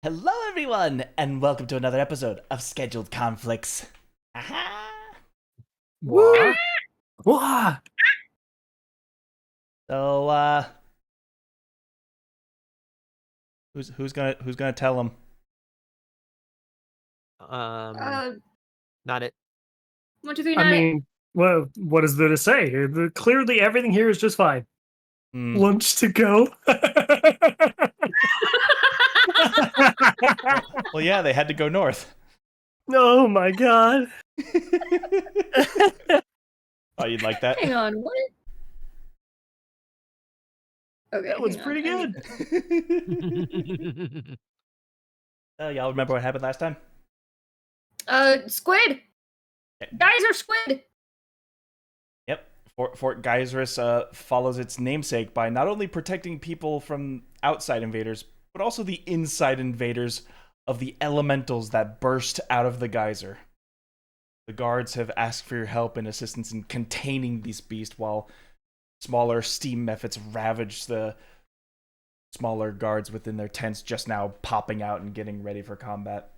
Hello, everyone, and welcome to another episode of Scheduled Conflicts. Aha! Woo! Wah! So, who's gonna tell him? Not it. 1, 2, 3, I not it. mean, well, what is there to say? Clearly, everything here is just fine. Lunch to go. Well, yeah, they had to go north. Oh my god. Oh, you'd like that? Hang on, what? Okay, That was hang on, pretty I good. need- Y'all remember what happened last time? Squid! Geyser squid! Yep. Fort Geyserus follows its namesake by not only protecting people from outside invaders, but also the inside invaders of the elementals that burst out of the geyser. The guards have asked for your help and assistance in containing these beasts, while smaller steam methods ravage the smaller guards within their tents, just now popping out and getting ready for combat.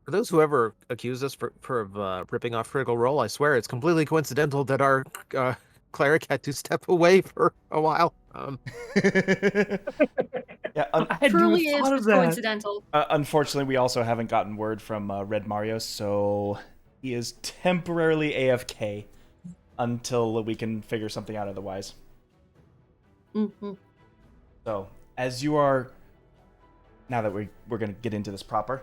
For those who ever accuse us for ripping off Critical Role, I swear it's completely coincidental that our cleric had to step away for a while. Yeah, I hadn't Truly even is thought of just that. coincidental. unfortunately, we also haven't gotten word from Red Mario, so he is temporarily AFK until we can figure something out otherwise. Mm-hmm. So, as you are... Now that we're going to get into this proper.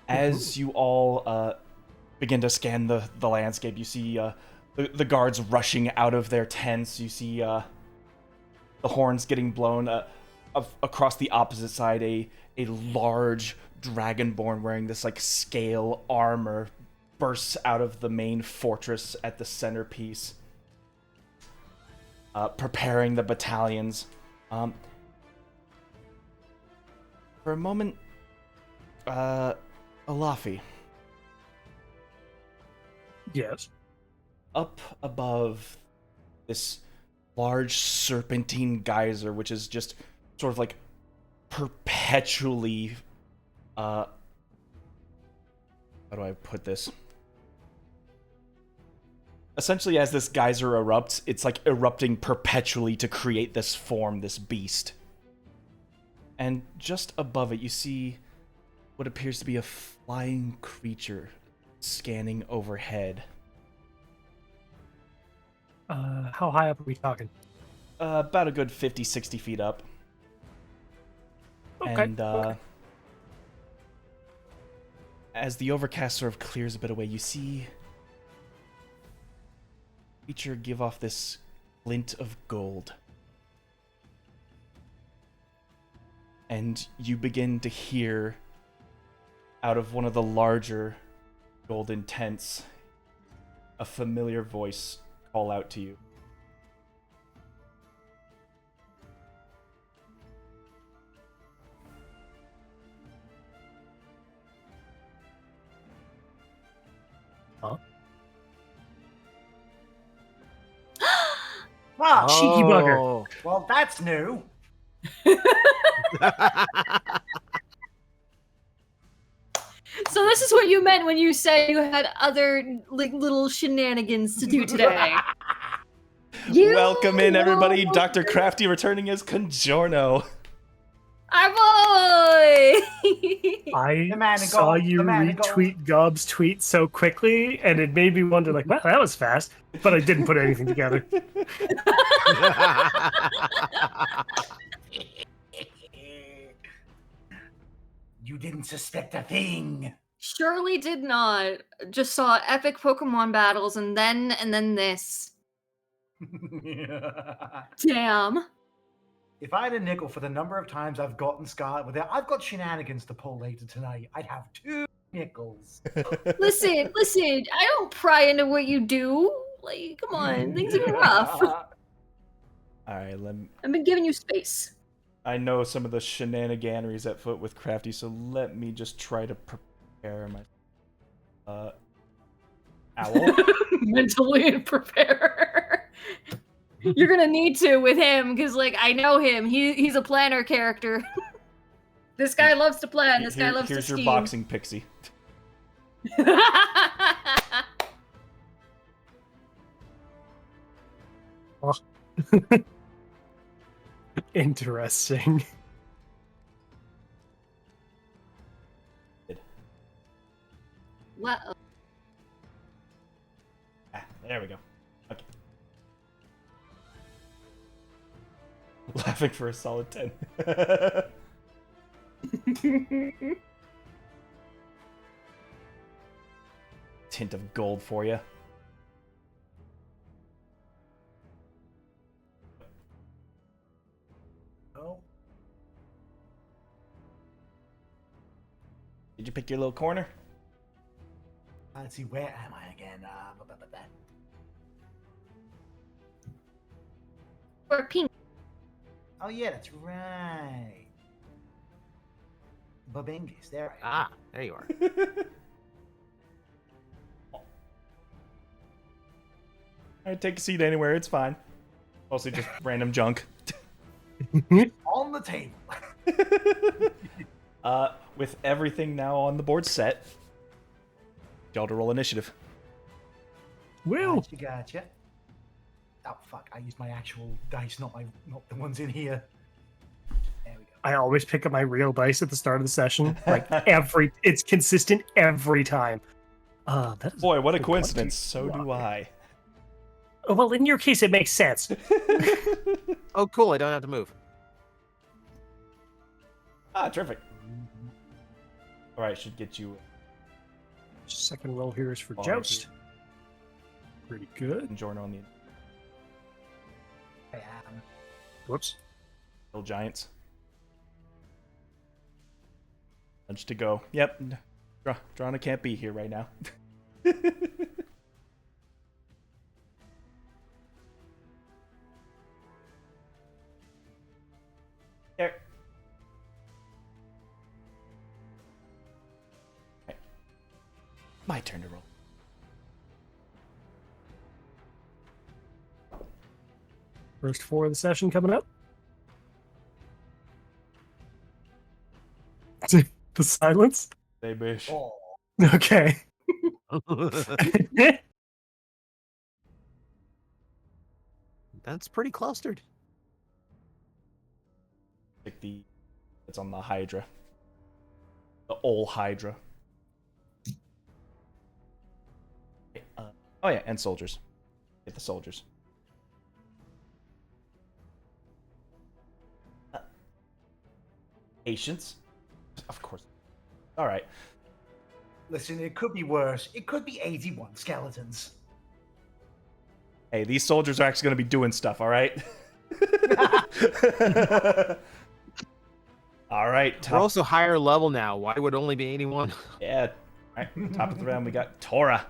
As you all begin to scan the landscape, you see the guards rushing out of their tents. You see the horns getting blown. Across the opposite side, a large dragonborn wearing this like scale armor bursts out of the main fortress at the centerpiece, preparing the battalions. For a moment, Alafi, Yes. up above this large serpentine geyser, which is just sort of like perpetually, how do I put this? Essentially, as this geyser erupts, it's like erupting perpetually to create this form, this beast. And just above it, you see what appears to be a flying creature scanning overhead. How high up are we talking? About a good 50, 60 feet up. Okay. And as the overcast sort of clears a bit away, you see the creature give off this glint of gold. And you begin to hear out of one of the larger golden tents a familiar voice call out to you. Huh? Ah, Cheeky bugger. Oh. well, that's new. So this is what you meant when you said you had other like little shenanigans to do today. You Welcome in, everybody. know- Dr. Crafty returning as Congiorno. Our boy! I The man in saw gold, you the man in gold. retweet Gob's tweet so quickly, and it made me wonder, like, well, that was fast, but I didn't put anything together. You didn't suspect a thing. Surely did not. Just saw epic Pokemon battles and then this. Damn. If I had a nickel for the number of times I've gotten Scarlet with it, I've got shenanigans to pull later tonight. I'd have 2 nickels. Listen, I don't pry into what you do. Like, come on, things have been rough. Alright, I've been giving you space. I know some of the shenaniganeries at foot with Crafty, so let me just try to Prepare my owl. Mentally prepare. You're gonna need to with him, because like I know him. He's a planner character. This guy loves to plan. This guy loves to Here's scheme. your boxing pixie. Interesting. What? There we go. Okay. Laughing for a solid 10. Tint of gold for you. Oh, Did you pick your little corner? let's see, where am I again? Or pink. Oh yeah, that's right. Babingus, there I am. Ah, there you are. Alright, take a seat anywhere, it's fine. Mostly just random junk. On the table. With everything now on the board set, y'all to roll initiative. Will. Gotcha. Oh fuck! I used my actual dice, not the ones in here. There we go. I always pick up my real dice at the start of the session. Like it's consistent every time. That is Boy, what a good coincidence. 22. So do I. Oh, well, in your case, it makes sense. Oh, cool. I don't have to move. Ah, terrific. Alright, should get you Second roll here is for Bar Joust. Pretty good. Congiorno on the I am. Whoops. Little Giants. Lunch to go. Yep. Drana can't be here right now. There. Okay. My turn to roll. First 4 of the session coming up. The silence. Hey, bish. Oh, Okay. That's pretty clustered. Pick it's on the Hydra. The old Hydra. Okay, oh yeah, and soldiers. Get the soldiers. Patience. Of course. All right. listen, it could be worse. It could be 81 skeletons. Hey, these soldiers are actually going to be doing stuff, all right? All right. We're also higher level now. Why would it only be 81? Yeah. All right. Top of the round, we got Tora.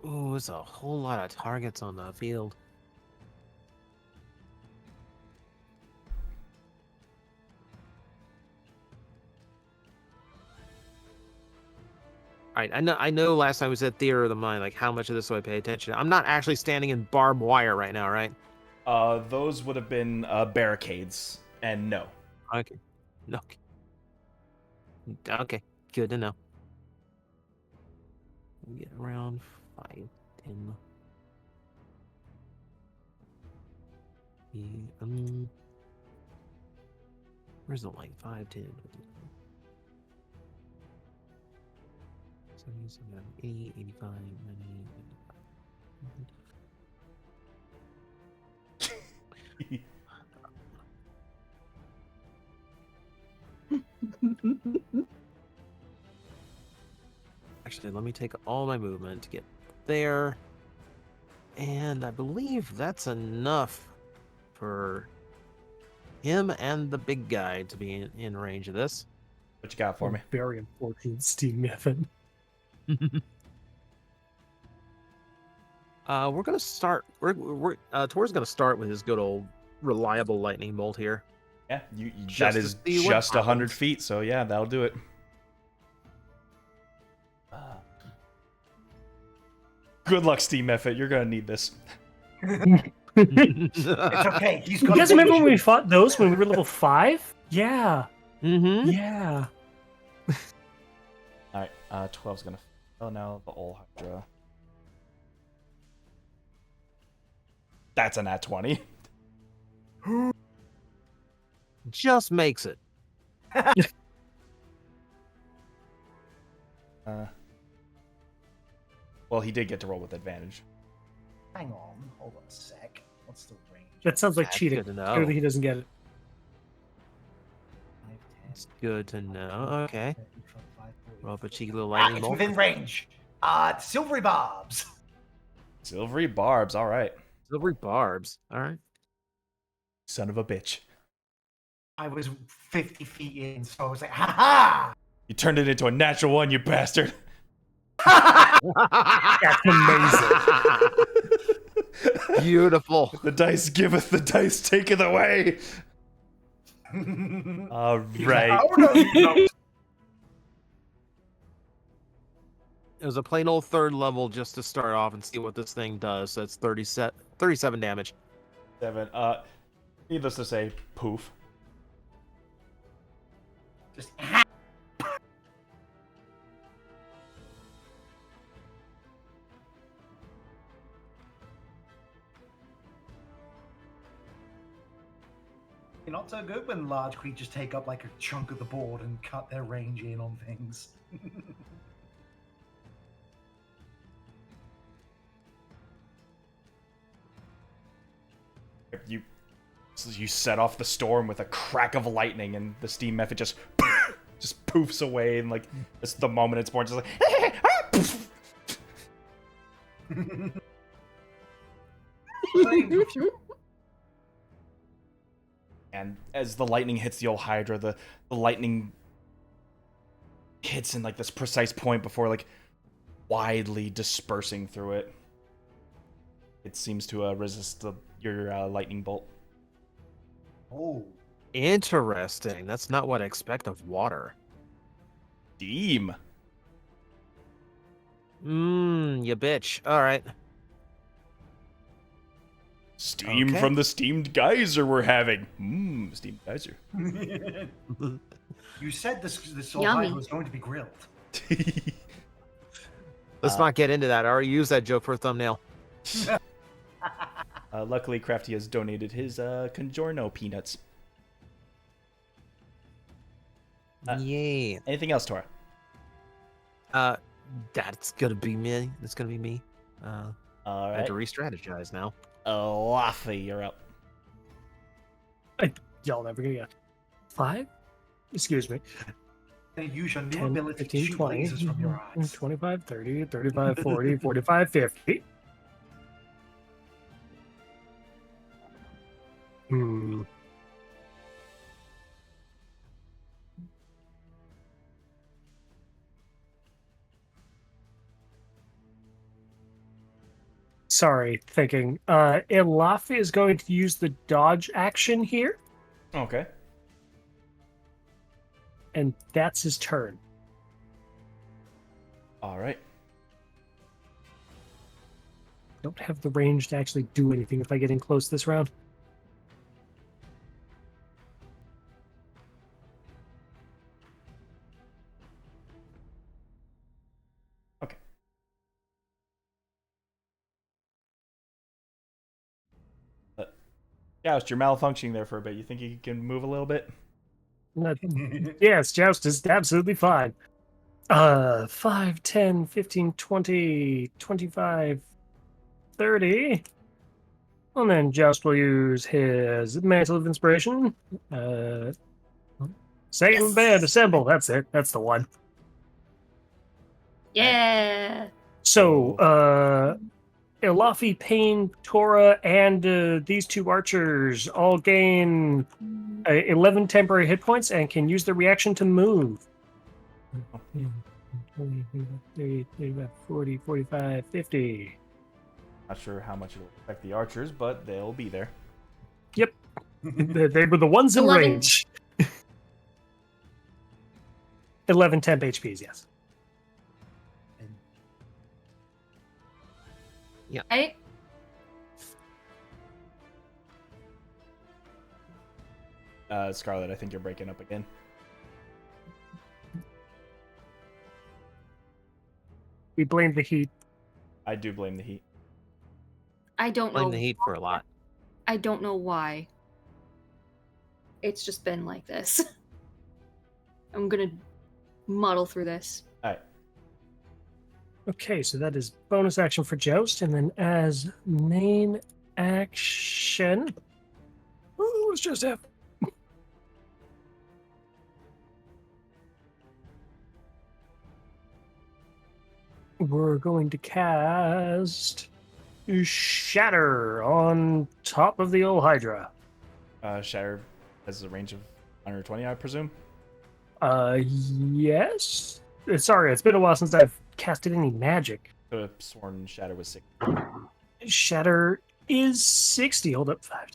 Ooh, there's a whole lot of targets on the field. All right, I know last time we said theater of the mind, like how much of this do I pay attention to? I'm not actually standing in barbed wire right now, right? Those would have been barricades, and no. Okay. Okay. Okay. Good to know. We get around 5, 10. Where's the light? 5, 10. 77, 80, 85, 90. Actually, let me take all my movement to get there. And I believe that's enough for him and the big guy to be in range of this. What you got for me? Very important steam method. We're gonna start. Tor's gonna start with his good old reliable lightning bolt here. Yeah, Just that to is see what just 100 happens. feet, so yeah, that'll do it. Good luck, Steam Effort. You're gonna need this. It's okay. He's You got. guys remember when we fought those when we were level 5? Yeah. Mm-hmm. Yeah. All right, 12's gonna. Oh no, the old Hydra. That's a nat 20. Just makes it. Well, he did get to roll with advantage. Hang on. Hold on a sec. What's the range? That sounds like That's cheating. good to know. Clearly he doesn't get it. 5, 10, It's good to know. Okay. 30, 35, 40, Roll up a cheeky little Ah, lightning it's bolt. within range. Silvery barbs. Silvery barbs, all right. Silvery barbs. All right. Son of a bitch. I was 50 feet in, so I was like, ha You turned it into a natural one, you bastard. ha! That's amazing. Beautiful. The dice giveth, the dice taketh away. All right. Oh, no, you don't. It was a plain old third level just to start off and see what this thing does. So that's 37 damage. 7. Needless to say, poof. Just You're not so good when large creatures take up like a chunk of the board and cut their range in on things. You set off the storm with a crack of lightning, and the steam method just poofs away, and like it's the moment it's born, just like. And as the lightning hits the old Hydra, the lightning hits in like this precise point before like widely dispersing through it. It seems to resist your lightning bolt. Oh. Interesting. That's not what I expect of water. Steam. You bitch. All right. Steam Okay. from the steamed geyser we're having. Steamed geyser. You said this Yummy. Hydra was going to be grilled. Let's not get into that. I already used that joke for a thumbnail. Luckily, Crafty has donated his Congiorno peanuts. Yay. Anything else, Tora? That's gonna be me. That's gonna be me. All I right. have to re-strategize now. Laffy, you're up. Y'all never gonna get 5? Excuse me. And use your new 10, ability 15, to shoot 20, lasers from your eyes. 25, 30, 35, 40, 45, 50. Sorry, thinking. Ilafi is going to use the dodge action here, Okay. and that's his turn. All right. Don't have the range to actually do anything if I get in close this round. Okay. Joust, you're malfunctioning there for a bit. You think you can move a little bit? Yes, Joust is absolutely fine. 5, 10, 15, 20, 25, 30. And then Joust will use his Mantle of Inspiration. Sanguine Band, assemble. That's it. That's the one. Yeah. So, Ilafi, Payne, Tora, and these two archers all gain 11 temporary hit points and can use their reaction to move. 20, 30, 35, 40, 45, 50. Not sure how much it'll affect the archers, but they'll be there. Yep. They were the ones in 11. range. 11 temp HPs, yes. Right? Scarlet, I think you're breaking up again. We blame the heat. I do blame the heat. I don't Blame know. the heat for a lot. I don't know why. It's just been like this. I'm gonna muddle through this. All right. Okay, so that is bonus action for Joust, and then as main action. What was just happening? We're going to cast Shatter on top of the old Hydra. Shatter has a range of 120, I presume. Yes. Sorry, it's been a while since I've casted any magic. Could have sworn Shatter was 6. Shatter is 60. Hold up, 5.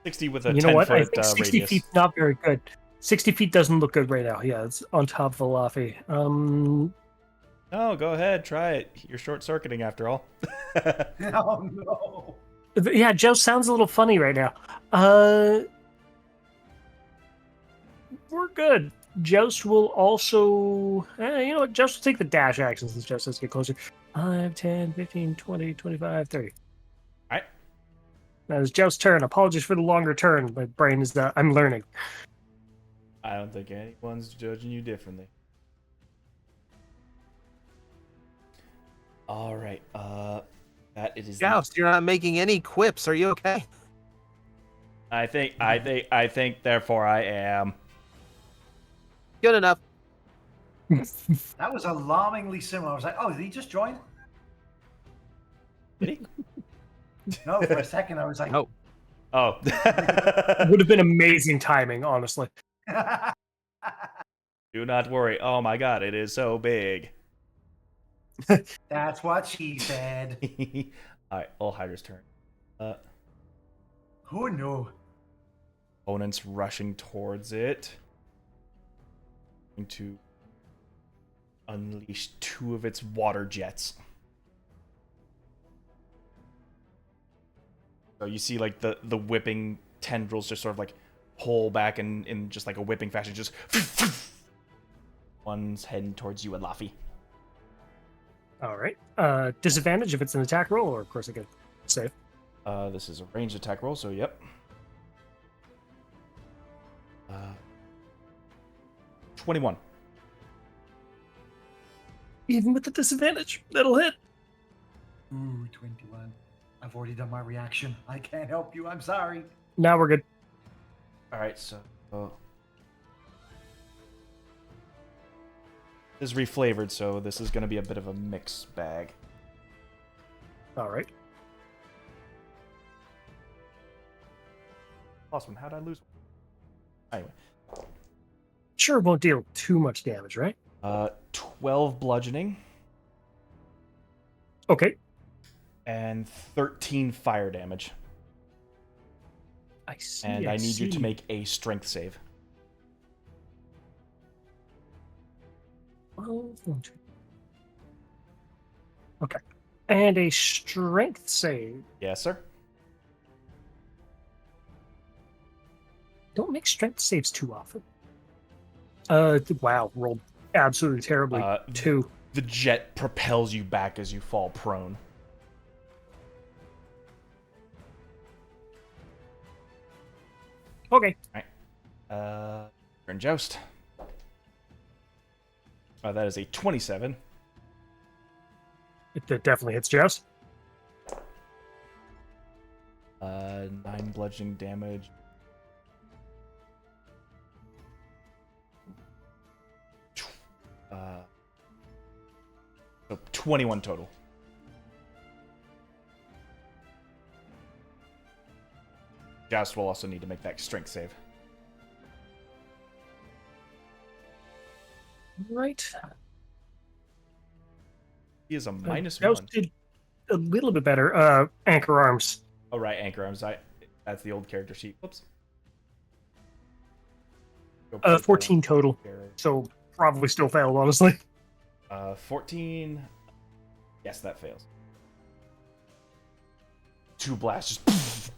60 with a You know what? I 10-foot think 60 radius. feet's not very good. 60 feet doesn't look good right now. Yeah, it's on top of Alafi. No, go ahead, try it. You're short-circuiting after all. Oh no. Yeah, Joe sounds a little funny right now. We're good. Joust will also... you know what? Joust will take the dash action since Joust has to get closer. 5, 10, 15, 20, 25, 30. Alright. Now it's Joust's turn. Apologies for the longer turn. My brain is... I'm learning. I don't think anyone's judging you differently. Alright, that it is... Joust, you're not making any quips. Are you okay? I think, therefore I am. Good enough. That was alarmingly similar. I was like, oh, did he just join? Did he? No, for a second I was like, No. Oh. Would have been amazing timing, honestly. Do not worry. Oh my god, it is so big. That's what she said. Alright, all Hydra's turn. Who knew? Opponent's rushing towards it. Going to unleash 2 of its water jets. So you see like the whipping tendrils just sort of like pull back in just like a whipping fashion. Just one's heading towards you and Laffy. All right. Disadvantage if it's an attack roll, or of course I get save. This is a ranged attack roll, so yep. 21. Even with the disadvantage, that'll hit. Ooh, 21. I've already done my reaction. I can't help you. I'm sorry. Now we're good. Alright, so... this is reflavored, so this is going to be a bit of a mixed bag. All right. Plus one, how'd I lose? Anyway. Sure won't deal too much damage, right? 12 bludgeoning. Okay. And 13 fire damage. I see. And I need you to make a strength save. Okay. And a strength save. Yes, sir. Don't make strength saves too often. Wow, rolled absolutely terribly. 2. The jet propels you back as you fall prone. Okay. Alright. Turn Joust. That is a 27. It definitely hits Joust. 9 bludgeoning damage. So 21 total. Joust will also need to make that strength save. Right. He is a minus Joust 1. did a little bit better. Anchor arms. Oh, right, anchor arms. That's the old character sheet. Whoops. Go put that 14 on total. here. So probably still failed, honestly. 14. Yes, that fails. 2 blasts. Just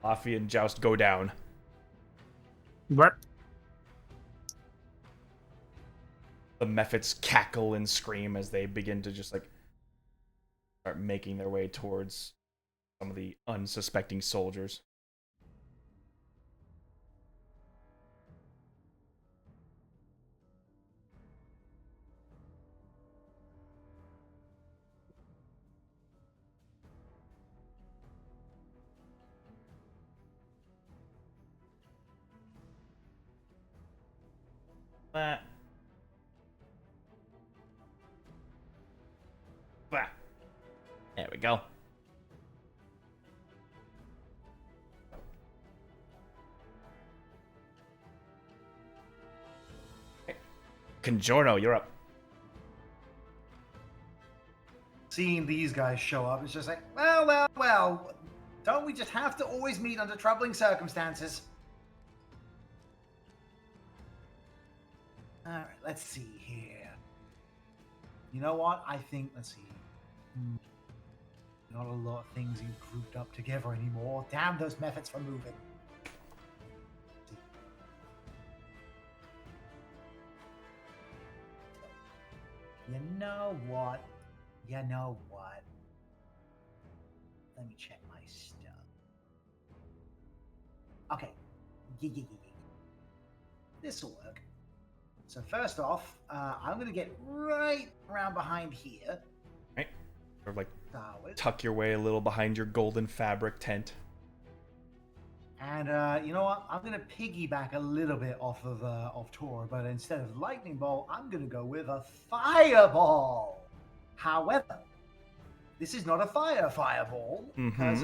Laffy and Joust go down. What? The Mephits cackle and scream as they begin to just like start making their way towards some of the unsuspecting soldiers. Bah. Bah. There we go. Congiorno, you're up. Seeing these guys show up, it's just like, well. Don't we just have to always meet under troubling circumstances? All right, let's see here. You know what? I think, let's see. Not a lot of things you grouped up together anymore. Damn those methods for moving. You know what? Let me check my stuff. Okay. Yeah. This'll work. So first off, I'm going to get right around behind here. Right. Or like Starward. tuck your way a little behind your golden fabric tent. And you know what? I'm going to piggyback a little bit off of Tora, but instead of lightning bolt, I'm going to go with a fireball. However, this is not a fireball because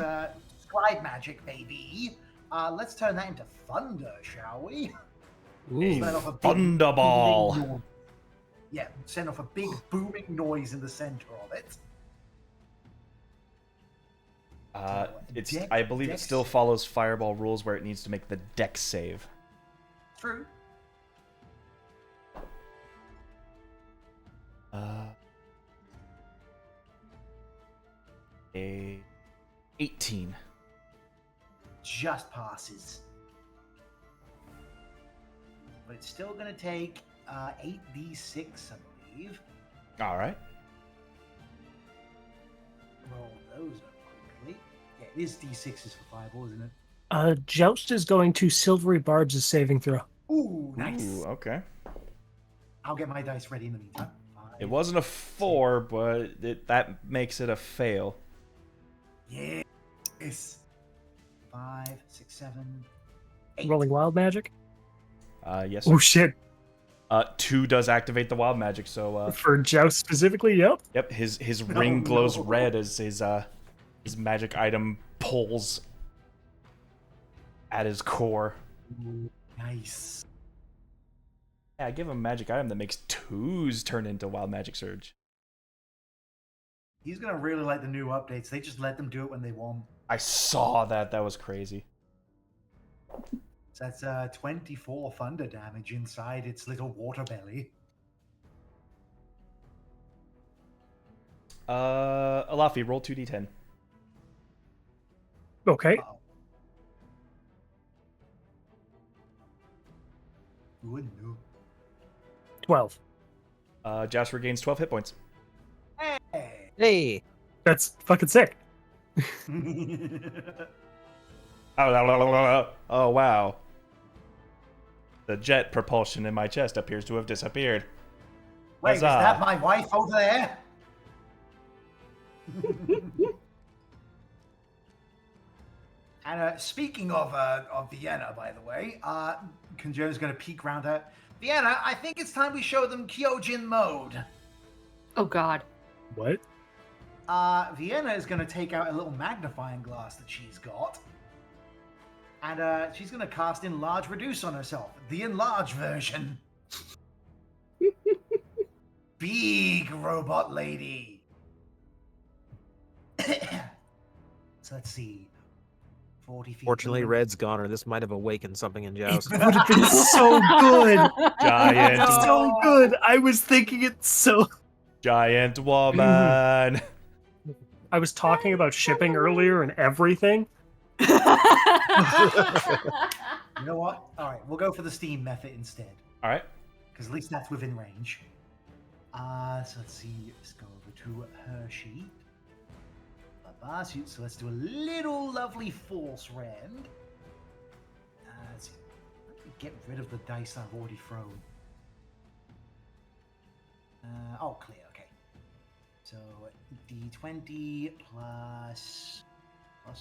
scribe magic, baby. Let's turn that into thunder, shall we? Set off a big Thunderball. booming noise. Yeah, send off a big booming noise in the center of it. I believe it still follows fireball rules where it needs to make the dex save. True. A 18. Just passes. But it's still going to take 8d6, I believe. All right. Roll those up quickly. Yeah, it is d6s for fireball, isn't it? Joust is going to Silvery Barbs' saving throw. Ooh, nice. Ooh, okay. I'll get my dice ready in the meantime. It wasn't a 4, but that makes it a fail. Yes. 5, 6, 7, 8. Rolling wild magic. Yes. Oh shit! 2 does activate the wild magic, so For Joust specifically, yep. yep, his ring glows red as his magic item pulls at his core. Nice. Yeah, I give him a magic item that makes 2s turn into wild magic surge. He's gonna really like the new updates. They just let them do it when they want. I saw that. That was crazy. So that's 24 thunder damage inside its little water belly. Alafi, roll 2d10. Okay. Uh-oh. Ooh, no. 12. Joust regains 12 hit points. Hey! Hey, That's fucking sick. Oh, wow. The jet propulsion in my chest appears to have disappeared. Wait, is Huzzah. that my wife over there? And speaking of Vienna, by the way, Congiorno's going to peek round her. Vienna, I think it's time we show them Kyojin mode. Oh God. What? Vienna is going to take out a little magnifying glass that she's got. And she's going to cast Enlarge Reduce on herself. The enlarged version. Big robot lady. So let's see. 40 feet. Fortunately, movement. Red's gone, or this might have awakened something in It Joust. would have been so good. Giant. So good. I was thinking it so. Giant woman. I was talking about shipping earlier and everything. You know what? All right, we'll go for the steam method instead, All right. because at least that's within range. So let's see. Let's go over to her sheet. So let's do a little lovely force rend. Let's see. Let me get rid of the dice I've already thrown. Oh, clear. Okay. So d20 plus 4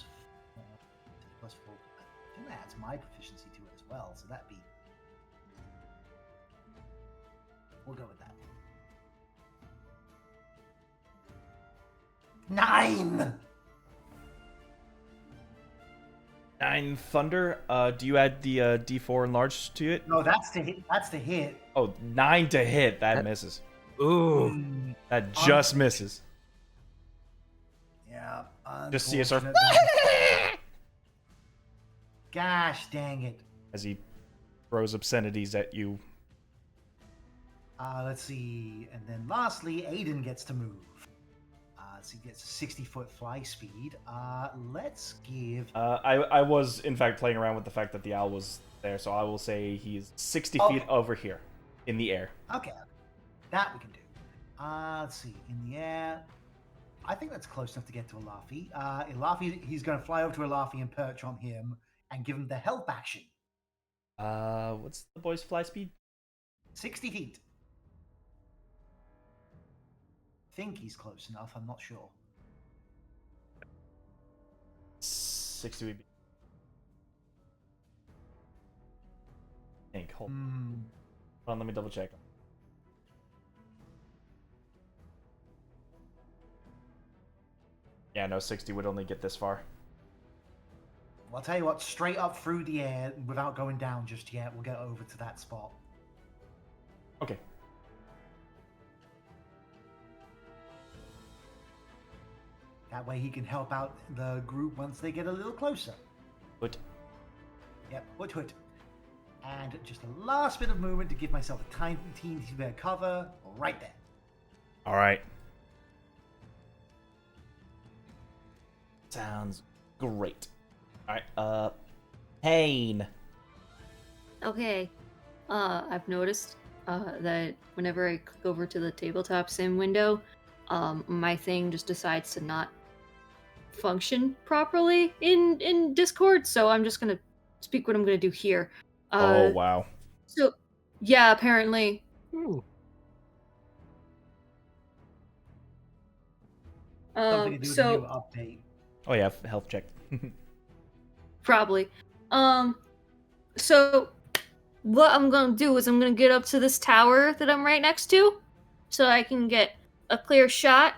plus 4. I think that adds my proficiency to it as well. So that'd be. We'll go with that. 9. 9 thunder. Do you add the D4 enlarged to it? No, that's to hit. That's to hit. Oh, 9 to hit. That misses. Ooh. That just misses. Yeah. Just see it start unfortunate. Gosh dang it. as he throws obscenities at you. Let's see. And then lastly, Aiden gets to move. So he gets a 60-foot fly speed. Let's give. I was, in fact, playing around with the fact that the owl was there, so I will say he's 60 feet over here in the air. Okay. That we can do. Let's see. In the air. I think that's close enough to get to Elafi. Elafi, he's going to fly over to Elafi and perch on him and give him the help action. What's the boy's fly speed? 60 feet. Think he's close enough. I'm not sure. 60 would be. I think. Hold on, let me double check. Yeah, no, 60 would only get this far. Well, I'll tell you what, straight up through the air without going down just yet, we'll get over to that spot. Okay. That way he can help out the group once they get a little closer. But Yep, hoot. And just a last bit of movement to give myself a tiny bit of cover right there. all right. Sounds great. All right. Pain. Okay. I've noticed that whenever I click over to the tabletop sim window, my thing just decides to not function properly in Discord. So I'm just gonna speak what I'm gonna do here. Oh wow. So yeah, apparently. Ooh. Something to do with the new update. Oh yeah, health check. Probably. So what I'm gonna do is I'm gonna get up to this tower that I'm right next to, so I can get a clear shot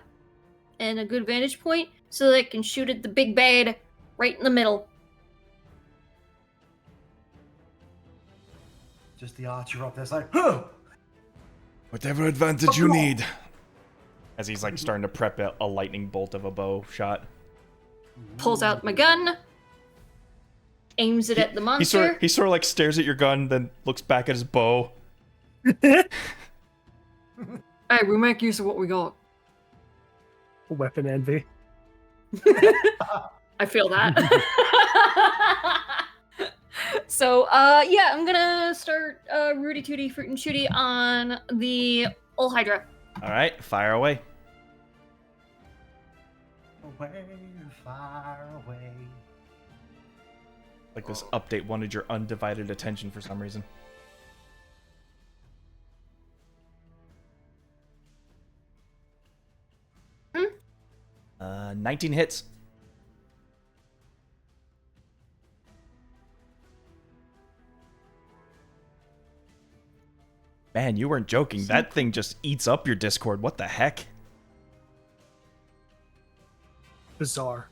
and a good vantage point, so that I can shoot at the big bad right in the middle. Just the archer up there's like, huh! Whatever advantage you need. As he's like starting to prep a lightning bolt of a bow shot. Pulls out my gun, aims it at the monster. He sort of like stares at your gun, then looks back at his bow. Hey, we make use of what we got. Weapon envy. I feel that. So, yeah, I'm gonna start Rudy Tooty Fruit and Shooty on the old Hydra. All right, fire away. Away, far away. Like this update wanted your undivided attention for some reason. Hmm? 19 hits. Man, you weren't joking. That thing just eats up your Discord. What the heck? Bizarre.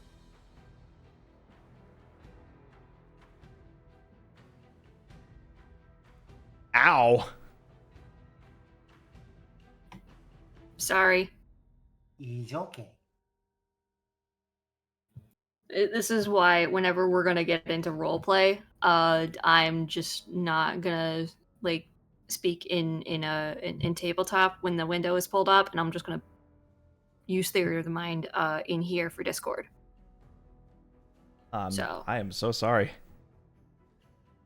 Ow. Sorry. He's okay. This is why whenever we're gonna get into roleplay, I'm just not gonna like speak in tabletop when the window is pulled up, and I'm just gonna use theory of the mind in here for Discord. So I am so sorry.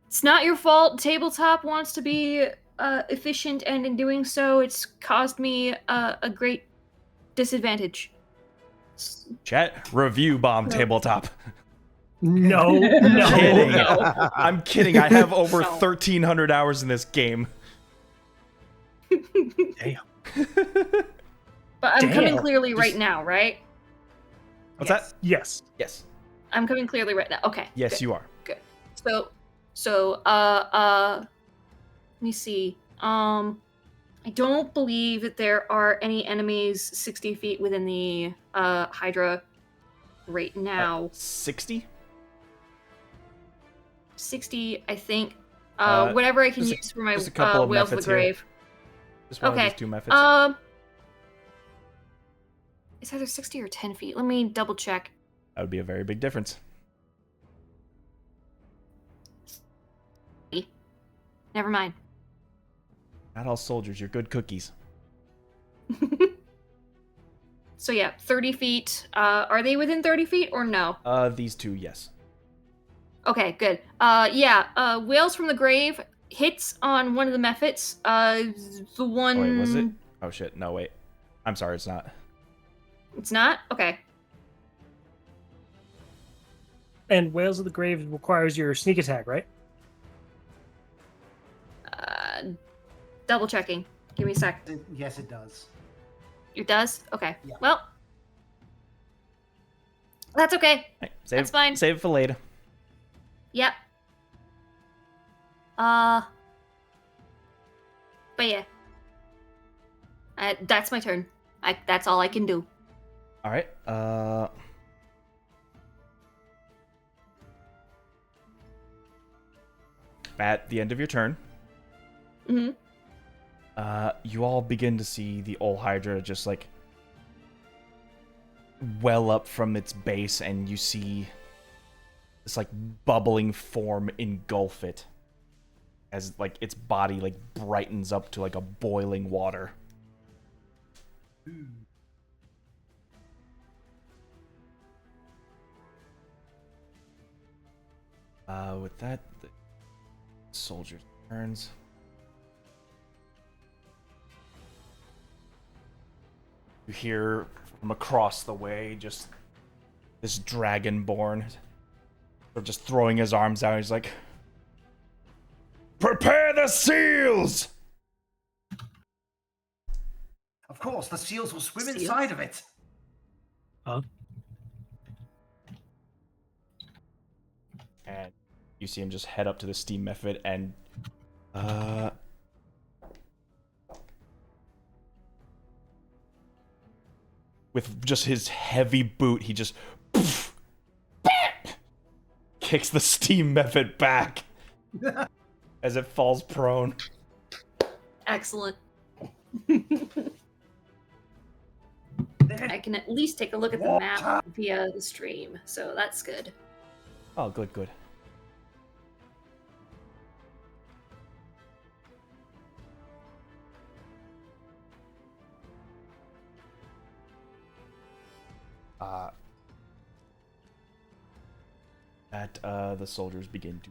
it's not your fault. Tabletop wants to be efficient, and in doing so, it's caused me a great disadvantage. Chat, review bomb tabletop. No, I'm no. kidding. No. I'm kidding. I have over No. 1,300 hours in this game. Damn. But I'm coming Damn. clearly right Just- now, right? What's Yes. that? Yes. Yes. I'm coming clearly right now. Okay. Yes, good. you are. So, let me see. I don't believe that there are any enemies 60 feet within the Hydra right now. 60? 60, I think. Uh, Whatever I can just a- use for my just a couple of Whales of the methods here. Grave. Just one Okay. of these two methods. It's either 60 or 10 feet. Let me double check. That would be a very big difference. Never mind. Not all soldiers, you're good cookies. So yeah, 30 feet. Are they within 30 feet or no? These two, yes. Okay, good. Yeah, Whales from the Grave hits on one of the methods. The one... Oh, wait, was it? Oh, shit. No, wait. I'm sorry, it's not. It's not? Okay. And Whales of the Grave requires your sneak attack, right? Double checking. Give me a sec. Yes, it does. It does? Okay. Yeah. Well, that's okay. Hey, save, That's fine. Save it for later. Yep. But yeah. That's my turn. That's all I can do. All right. At the end of your turn, Mm-hmm. you all begin to see the old Hydra just like well up from its base, and you see this like bubbling form engulf it as like its body like brightens up to like a boiling water. With that, the soldiers turns. You hear from across the way just this dragonborn just throwing his arms out. He's like, "Prepare the seals!" Of course, the seals will swim Seals? inside of it. And you see him just head up to the steam method and with just his heavy boot, he just kicks the steam method back as it falls prone. Excellent. I can at least take a look at the map via the stream, so that's good. Oh, good, good. The soldiers begin to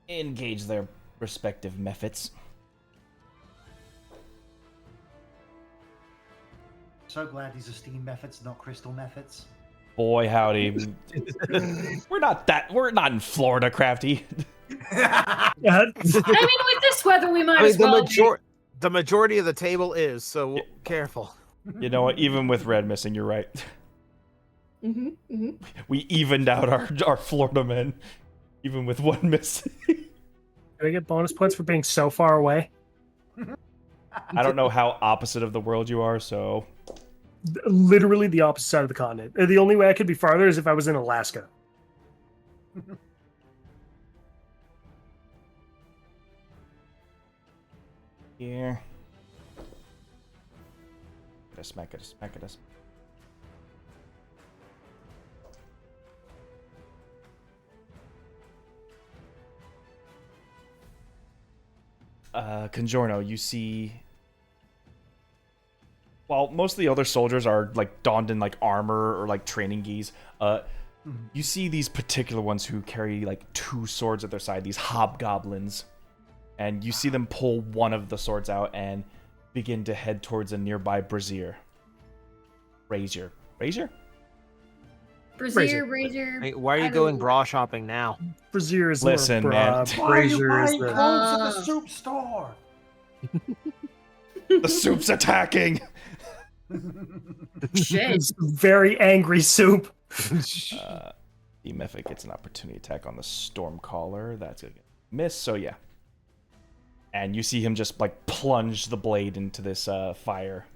engage their respective methods. So glad these are steam methods, not crystal methods. Boy, howdy. We're not in Florida, Crafty. I mean, with this weather, we might I mean, as well. the majority of the table is, so careful. You know what? Even with red missing, you're right. Mm-hmm, mm-hmm. We evened out our Florida men, even with one missing. Do I get bonus points for being so far away? I don't know how opposite of the world you are, so Literally the opposite side of the continent. The only way I could be farther is if I was in Alaska. here. Get a smack. Congiorno, you see. While most of the other soldiers are like donned in like armor or like training geese, you see these particular ones who carry like 2 swords at their side, these hobgoblins, and you see them pull one of the swords out and begin to head towards a nearby brazier. Brazier. Brazier. Hey, why are you going bra shopping now? Brazier is Listen, man. Why are you Brazier is buying the... clothes at the soup store? The soup's attacking! Shit. It's very angry soup. The Mythic gets an opportunity attack on the Stormcaller. That's gonna miss, so yeah. And you see him just like plunge the blade into this fire.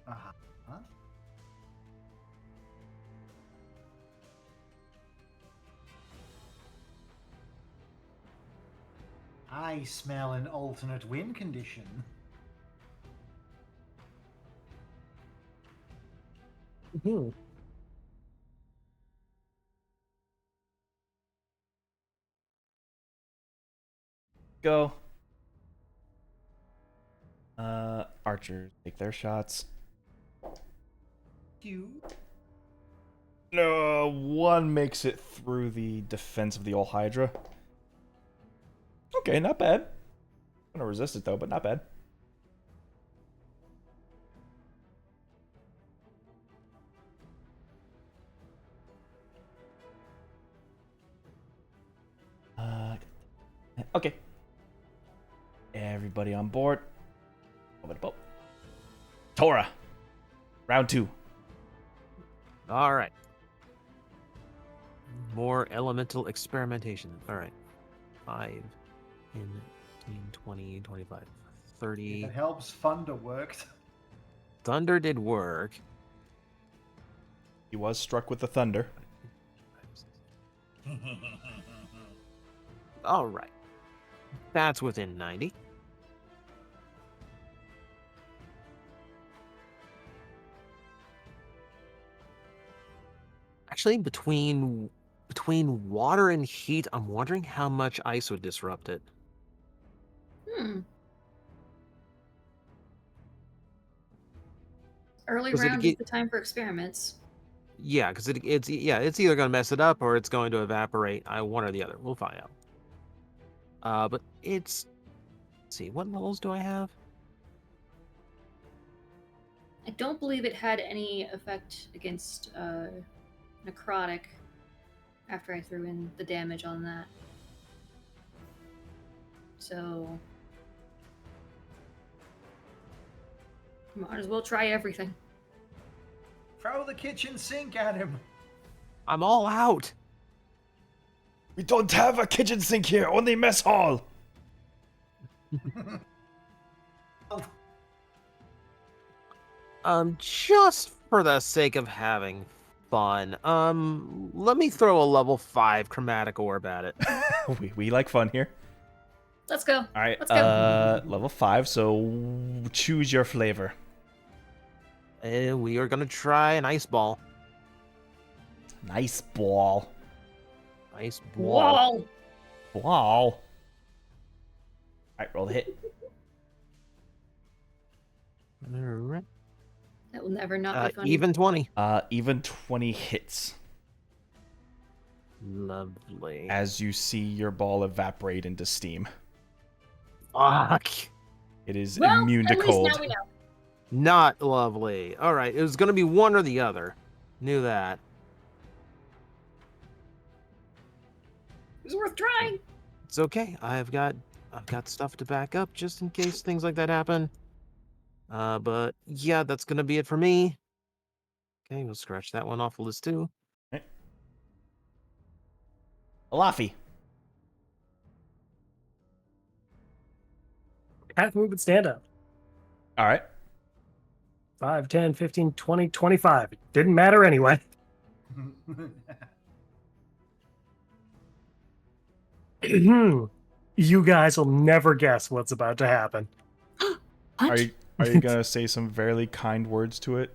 Uh-huh. I smell an alternate win condition. Hmm. Go. Archers take their shots. No, one makes it through the defense of the old Hydra. Okay, not bad. I'm gonna resist it though, but not bad. Okay. Everybody on board. Over the boat. Tora. Round 2. All right. More elemental experimentation. All right. 5, 10, 15, 20, 25, 30. If it helps, Thunder worked. Thunder did work. He was struck with the thunder. All right. That's within 90. Actually, between water and heat, I'm wondering how much ice would disrupt it. Early 'Cause round is the time for experiments. Yeah, because it's either going to mess it up or it's going to evaporate. One or the other. We'll find out. But it's... Let's see, what levels do I have? I don't believe it had any effect against necrotic after I threw in the damage on that. So might as well try everything. Throw the kitchen sink at him. I'm all out. We don't have a kitchen sink here, only mess hall. Just for the sake of having fun, let me throw a level 5 chromatic orb at it. we like fun here. Let's go. All right, Let's go. level 5, so choose your flavor. We are gonna try an ice ball. Nice ball. Ice ball. Wall. Wow. All right, roll the hit. Alright. That will never not be funny. Even 20. Even 20 hits. Lovely. As you see your ball evaporate into steam. Fuck. It is Well, immune to at least cold. now we know. Not lovely. Alright, it was gonna be one or the other. Knew that. It was worth trying. It's okay. I've got stuff to back up just in case things like that happen. But yeah, that's gonna be it for me. Okay, we'll scratch that one off the list too. Right. Alafi. Half movement stand up. All right. 5, 10, 15, 20, 25. It didn't matter anyway. You guys will never guess what's about to happen. Are you gonna say some fairly kind words to it?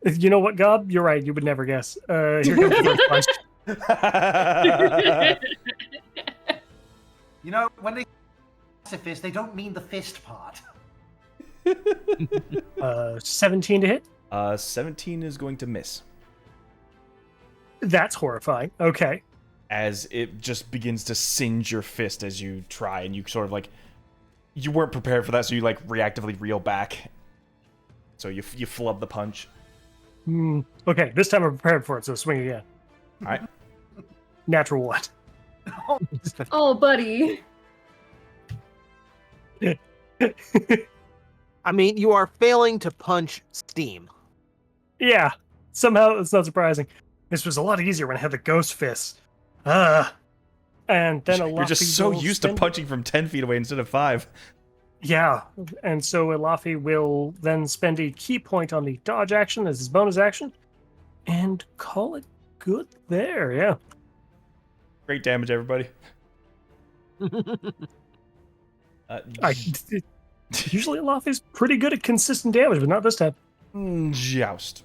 You know what, Gob? You're right. You would never guess. Here comes the first question. You know, when they pacifist, they don't mean the fist part. 17 to hit. 17 is going to miss. That's horrifying. Okay. As it just begins to singe your fist as you try, and you sort of like, you weren't prepared for that, so you like reactively reel back. So you flub the punch. Okay, this time I'm prepared for it, so swing again. All right. Natural what? Oh, buddy. I mean, you are failing to punch steam. Yeah, somehow it's not surprising. This was a lot easier when I had the ghost fist. And then You're just so used to punching from 10 feet away instead of 5. Yeah, and so Elafi will then spend a key point on the dodge action as his bonus action, and call it good there, yeah. Great damage, everybody. Usually Elafi's pretty good at consistent damage, but not this time. Joust.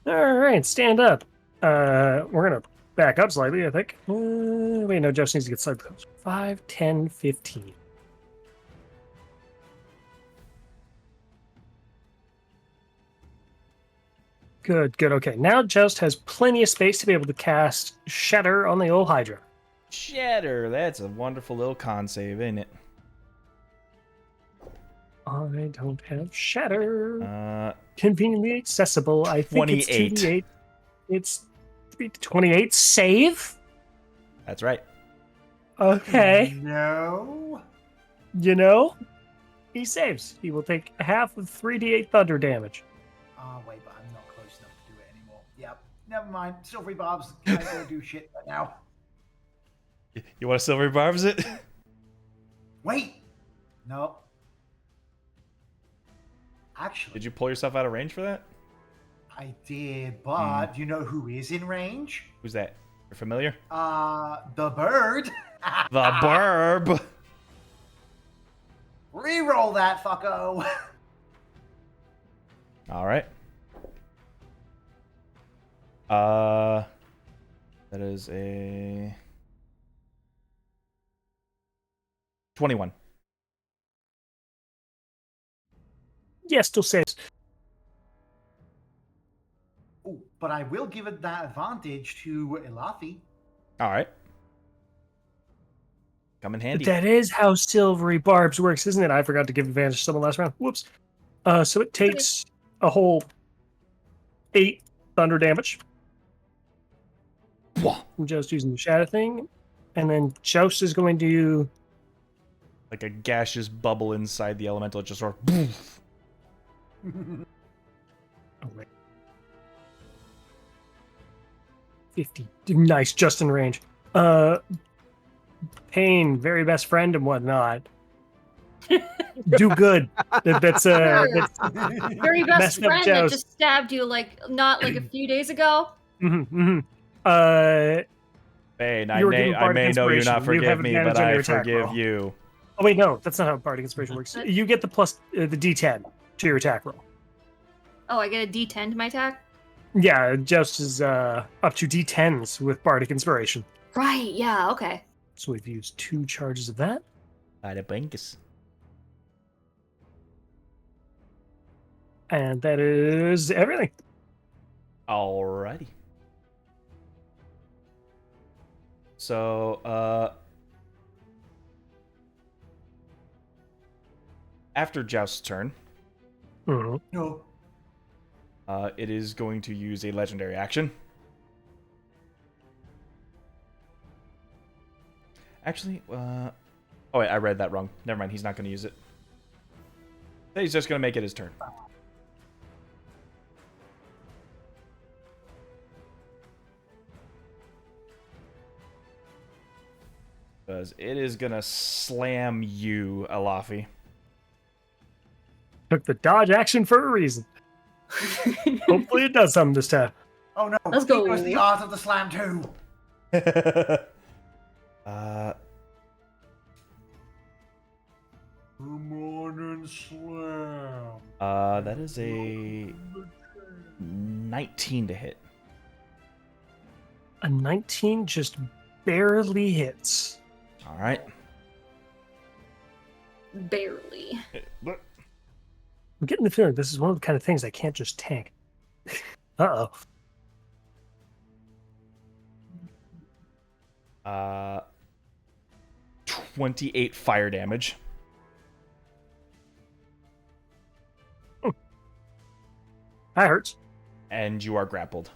Alright, stand up. We're gonna back up slightly, I think. Wait, no, Joust needs to get slightly closer. 5, 10, 15. Good, good. Okay, now Joust has plenty of space to be able to cast Shatter on the old Hydra. Shatter. That's a wonderful little con save, ain't it? I don't have Shatter. 28. Conveniently accessible. I think it's 2d8. It's 28. Save? That's right. Okay. No. You know, he saves. He will take half of 3d8 thunder damage. Oh, wait, but I'm not close enough to do it anymore. Yep. Never mind. Silvery Barbs can't go do shit right now. You want to silver barbs it? Wait. No. Actually, Did you pull yourself out of range for that? I did, but you know who is in range? Who's that? You're familiar? The bird. The burb. Reroll that, fucko. All right. That is a 21. Yeah, still saves. Ooh, but I will give it that advantage to Elafi. All right. Come in handy. That is how Silvery Barbs works, isn't it? I forgot to give advantage to someone last round. Whoops. So it takes a whole 8 thunder damage. I'm just using the shadow thing. And then Joust is going to... Like a gaseous bubble inside the elemental, just sort of... Oh, wait. 50. Nice, just in range. Pain, very best friend and whatnot. Do good. That's Very best messed up friend that Joust. just stabbed you not like a few days ago. Bane, I You were given may Bardic know you not Inspiration. You have forgive me, advantage but on I your attack forgive roll. you. Oh wait, no, that's not how Bardic Inspiration works. You get the plus the D10 to your attack roll. Oh, I get a D10 to my attack? Yeah, Joust is up to D10s with Bardic Inspiration. Right, yeah, okay. So we've used 2 charges of that. Bada binkus. And that is everything. Alrighty. So, after Joust's turn, Mhm. No. it is going to use a legendary action. Actually, oh wait, I read that wrong. Never mind, he's not going to use it. He's just going to make it his turn. Because it is going to slam you, Elafi. Took the dodge action for a reason. Hopefully it does something this time. Oh no. Let's go. It was the art of the slam too. Come on and slam. That is a 19 to hit. A 19 just barely hits. All right. Barely. But I'm getting the feeling this is one of the kind of things I can't just tank. Uh-oh. 28 fire damage. That hurts. And you are grappled.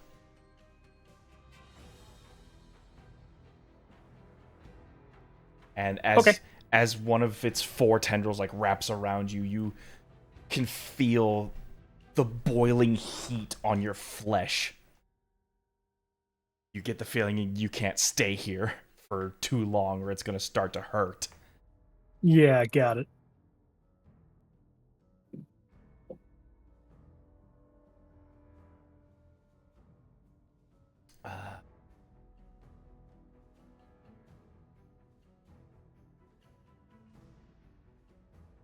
And as one of its 4 tendrils like wraps around you, you can feel the boiling heat on your flesh. You get the feeling you can't stay here for too long or it's going to start to hurt. Yeah, I got it.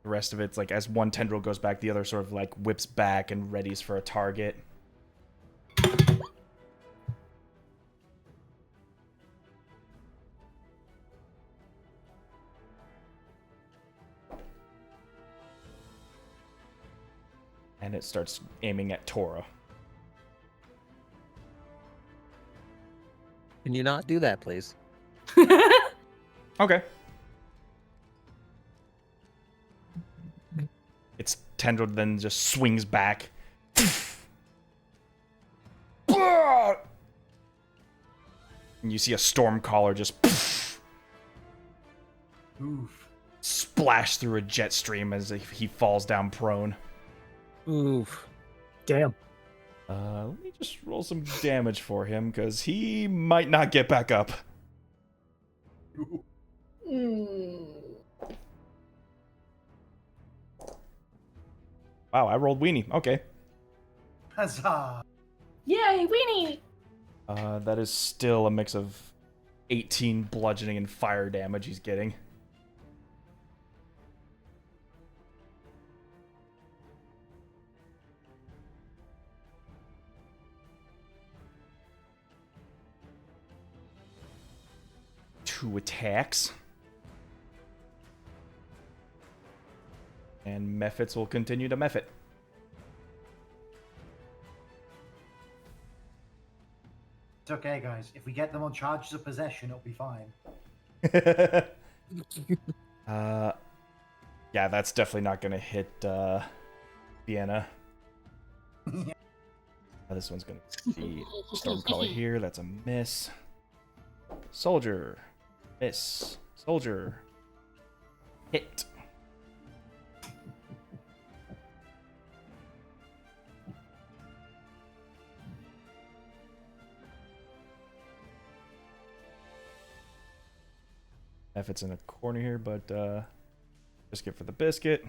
The rest of it's like as one tendril goes back, the other sort of like whips back and readies for a target. And it starts aiming at Tora. Can you not do that, please? Okay. Its tendril then just swings back. And you see a Stormcaller just Oof. splash through a jet stream as if he falls down prone. Oof. Damn. Let me just roll some damage for him, because he might not get back up. Wow, I rolled weenie. Okay. Huzzah! Yay, weenie! That is still a mix of 18 bludgeoning and fire damage he's getting. Two attacks. And Mephits will continue to Mephit. It's okay, guys. If we get them on charges of possession, it'll be fine. Yeah, that's definitely not going to hit Vienna. This one's going to be Stormcaller here. That's a miss. Soldier. Miss. Soldier. Hit. If it's in a corner here, but biscuit for the biscuit.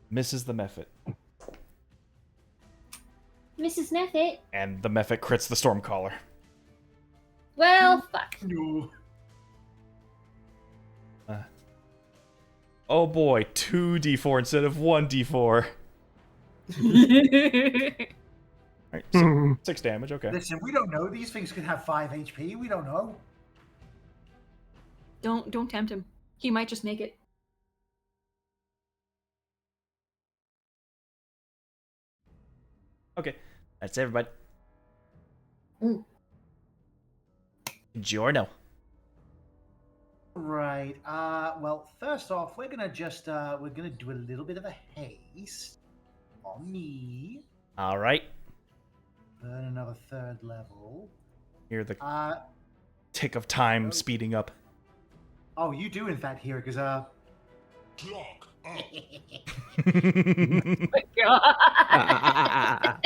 Misses the Mephit. Mrs. Mephit? And the Mephit crits the Stormcaller. Well, fuck. No. Oh boy, 2d4 instead of 1d4. Alright, 6 damage, okay. Listen, we don't know. These things could have 5 HP. We don't know. Don't tempt him. He might just make it. Okay, that's everybody. Mm. Giorno. Right. Well, first off, we're gonna just we're gonna do a little bit of a haste on me. All right. Burn another 3rd level. Hear the tick of Oh. time speeding up. Oh, you do in fact hear it, because Clock up.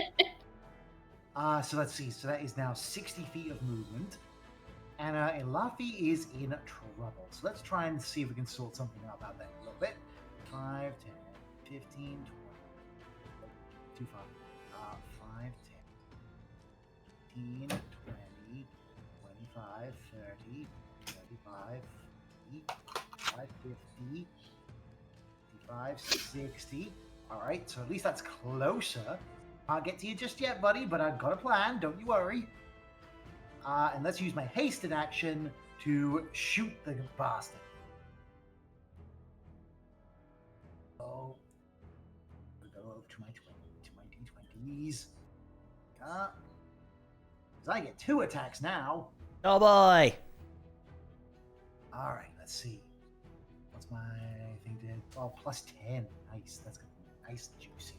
so let's see. So that is now 60 feet of movement. And Elafi is in trouble. So let's try and see if we can sort something out about that a little bit. 5, 10, 15, 20. Too far. 5, 10, 15, 20, 25, 30, 35, 45, 50, 55, 60. All right, so at least that's closer. Can't get to you just yet, buddy, but I've got a plan. Don't you worry. And let's use my hasted action to shoot the bastard. Oh, we'll go over to my d20s. Because I get 2 attacks now. Oh boy! All right, let's see. What's my thing did? Oh, plus 10. Nice. That's gonna be nice and juicy.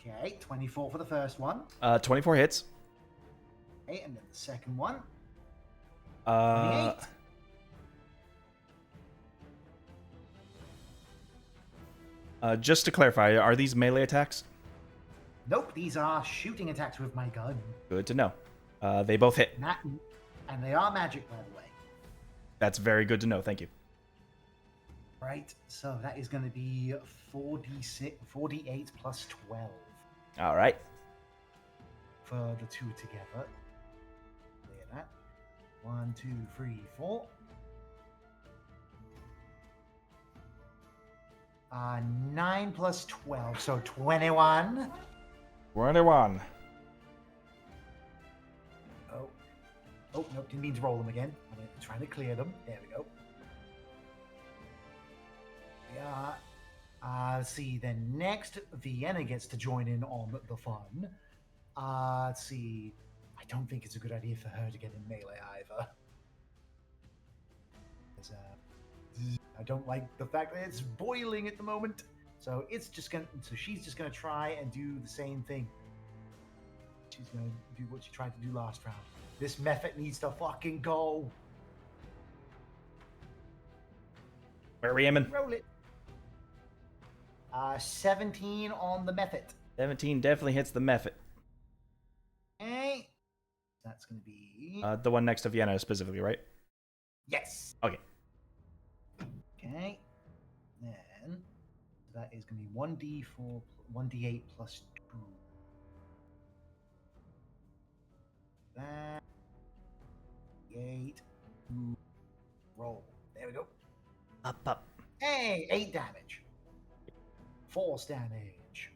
Okay, 24 for the first one. 24 hits. Okay, and then the second one. Uh, 28. Just to clarify, are these melee attacks? Nope, these are shooting attacks with my gun. Good to know. They both hit. And they are magic, by the way. That's very good to know. Thank you. Right, so that is going to be 48 plus 12 All right. for the 2 together. Look at that. 1, 2, 3, 4. 9 plus 12, so 21. 21. Oh, nope, didn't mean to roll them again. I'm trying to clear them. There we go. Yeah. Let's see. Then next, Vienna gets to join in on the fun. Let's see. I don't think it's a good idea for her to get in melee either. I don't like the fact that it's boiling at the moment. So she's just gonna try and do the same thing. She's gonna do what she tried to do last round. This method needs to fucking go. Where are we aiming? Roll it. 17 on the method. 17 definitely hits the method. Okay. That's gonna be The one next to Vienna specifically, right? yes. Okay. Okay. Then that is gonna be 1d4, 1d8 plus 2. That 8. Roll. There we go. Up. Hey, 8 damage. Force damage.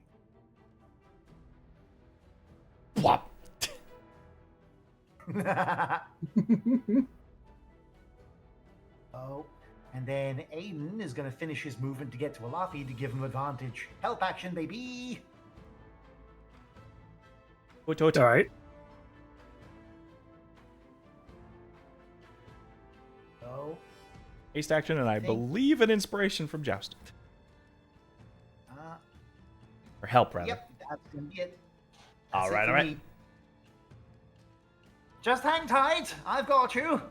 Whop. Oh, and then Aiden is going to finish his movement to get to Alafi to give him advantage. Help action, baby! All right. Oh, Haste action, and I believe an inspiration from Joust. Or help, rather. yep, that's going to be it. All right, for all right. me. Just hang tight. I've got you.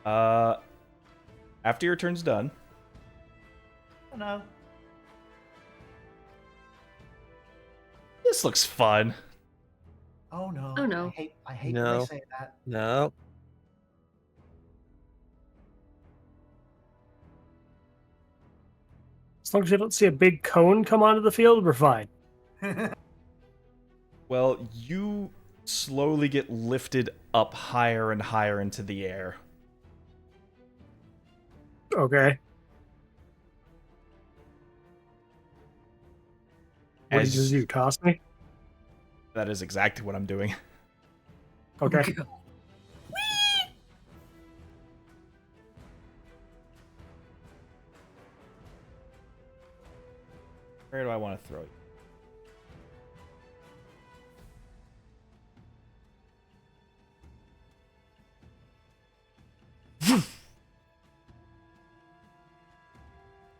After your turn's done, Oh, no. this looks fun. Oh, no. Oh, no. I hate when No. they say that. No. As long as you don't see a big cone come onto the field, we're fine. Well, you slowly get lifted up higher and higher into the air. Okay. What did you do? Toss me? That is exactly what I'm doing. Okay. Where do I want to throw you?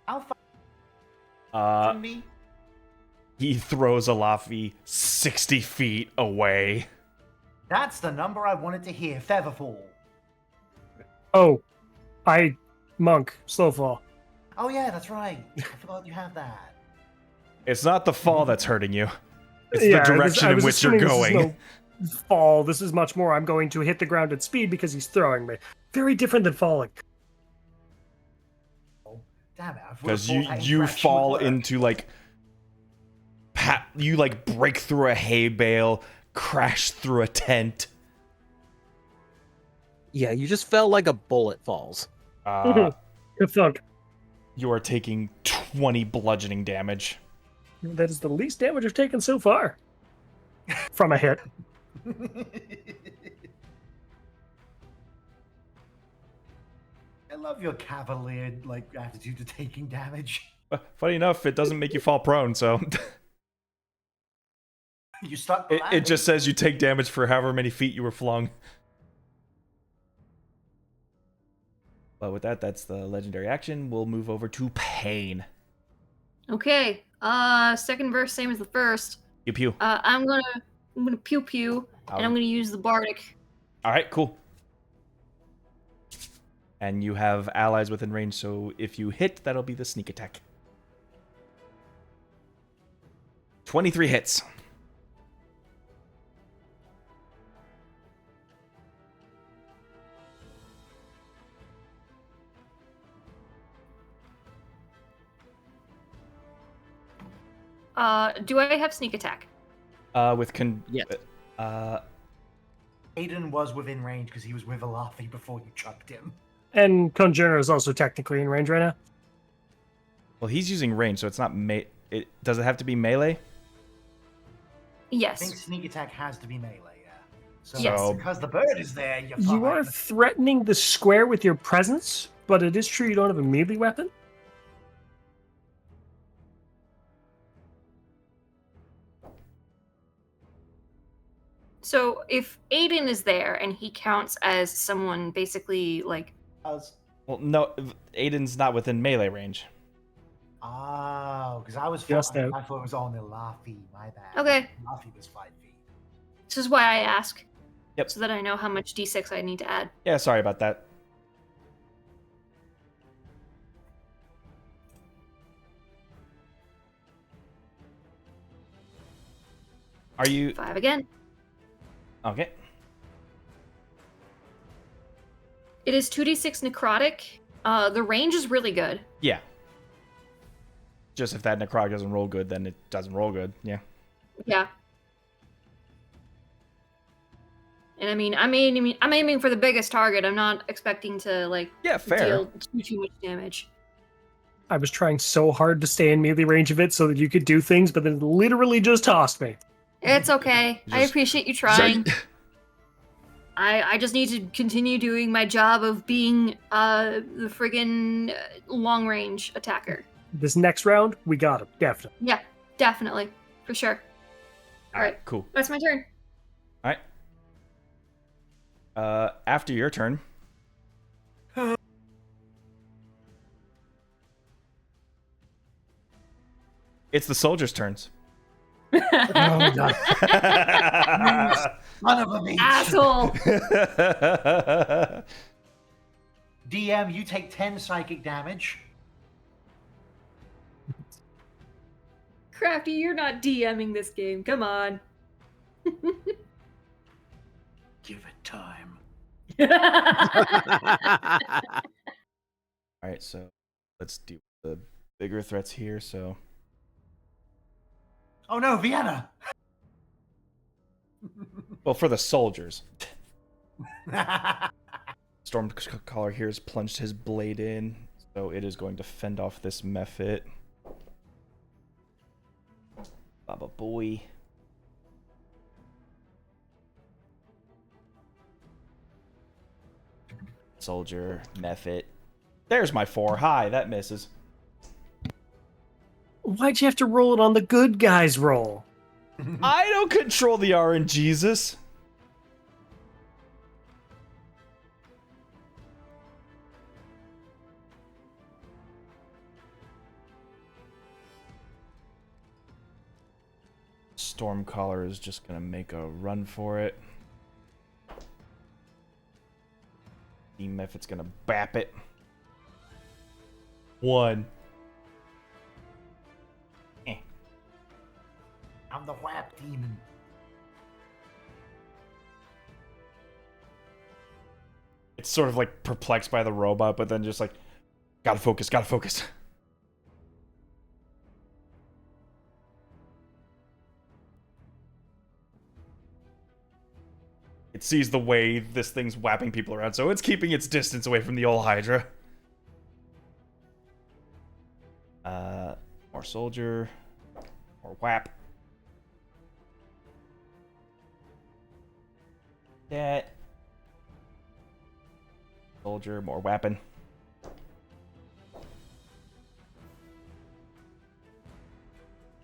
How far from me? He throws Alafi 60 feet away. That's the number I wanted to hear. Featherfall. Oh, monk, slow fall. Oh, yeah, that's right. I forgot you have that. It's not the fall that's hurting you. It's Yeah, the direction I in was which you're assuming this is going. no fall. This is much more. I'm going to hit the ground at speed because he's throwing me. Very different than falling. Damn it. Because you fall into like you like break through a hay bale, crash through a tent. Yeah, you just fell like a bullet falls. Good thunk. You are taking 20 bludgeoning damage. That is the least damage I've taken so far. From a hit. love your cavalier like attitude to taking damage. Funny enough, it doesn't make you fall prone, so You stuck. it just says you take damage for however many feet you were flung. But with that, that's the legendary action. We'll move over to Pain. Okay. Second verse, same as the first. Pew pew. I'm gonna pew pew, and I'm gonna use the bardic. All right, cool. And you have allies within range, so if you hit, that'll be the sneak attack. 23 hits. Do I have sneak attack? Yes. Aiden was within range because he was with Alafi before you chucked him. And Congiorno is also technically in range right now. Well, he's using range, so it's not does it have to be melee? I Yes. think sneak attack has to be melee, yeah. So Yes. because the bird is there, you're You fine. are threatening the square with your presence, but it is true you don't have a melee weapon. So if Aiden is there and he counts as someone basically like Well, no, Aiden's not within melee range. Oh, because I was Just I out. thought it was on Alafi, my bad. Okay. Alafi was 5 feet. this is why I ask. Yep. So that I know how much D6 I need to add. Yeah, sorry about that. Are you 5 again. okay? It is 2d6 necrotic. The range is really good. Yeah. Just if that necrotic doesn't roll good, then it doesn't roll good. Yeah. Yeah. And I mean, I'm aiming for the biggest target. I'm not expecting to like Yeah, fair. deal too much damage. I was trying so hard to stay in melee range of it so that you could do things, but then it literally just tossed me. It's okay. I Just- appreciate you trying. I just need to continue doing my job of being the friggin' long range attacker. This next round, we got him, definitely. Yeah, definitely. For sure. All right, cool. That's my turn. All right. After your turn. It's the soldiers' turns. Oh, no. Son of a bitch. Asshole. DM, you take 10 psychic damage. Crafty, you're not DMing this game. Come on. Give it time. All right, so let's do the bigger threats here. So Oh no, Vienna! well, for the soldiers. Stormcaller here has plunged his blade in, so it is going to fend off this mephit. Baba boy. Soldier, mephit. There's my 4. Hi, that misses. Why'd you have to roll it on the good guys roll? I don't control the RNGesus. Stormcaller is just gonna make a run for it. Mephit's gonna bap it. 1. I'm the whap demon. It's sort of like perplexed by the robot, but then just like, gotta focus, gotta focus. It sees the way this thing's whapping people around, so it's keeping its distance away from the old Hydra. More soldier. More whap. That. Soldier, more weapon.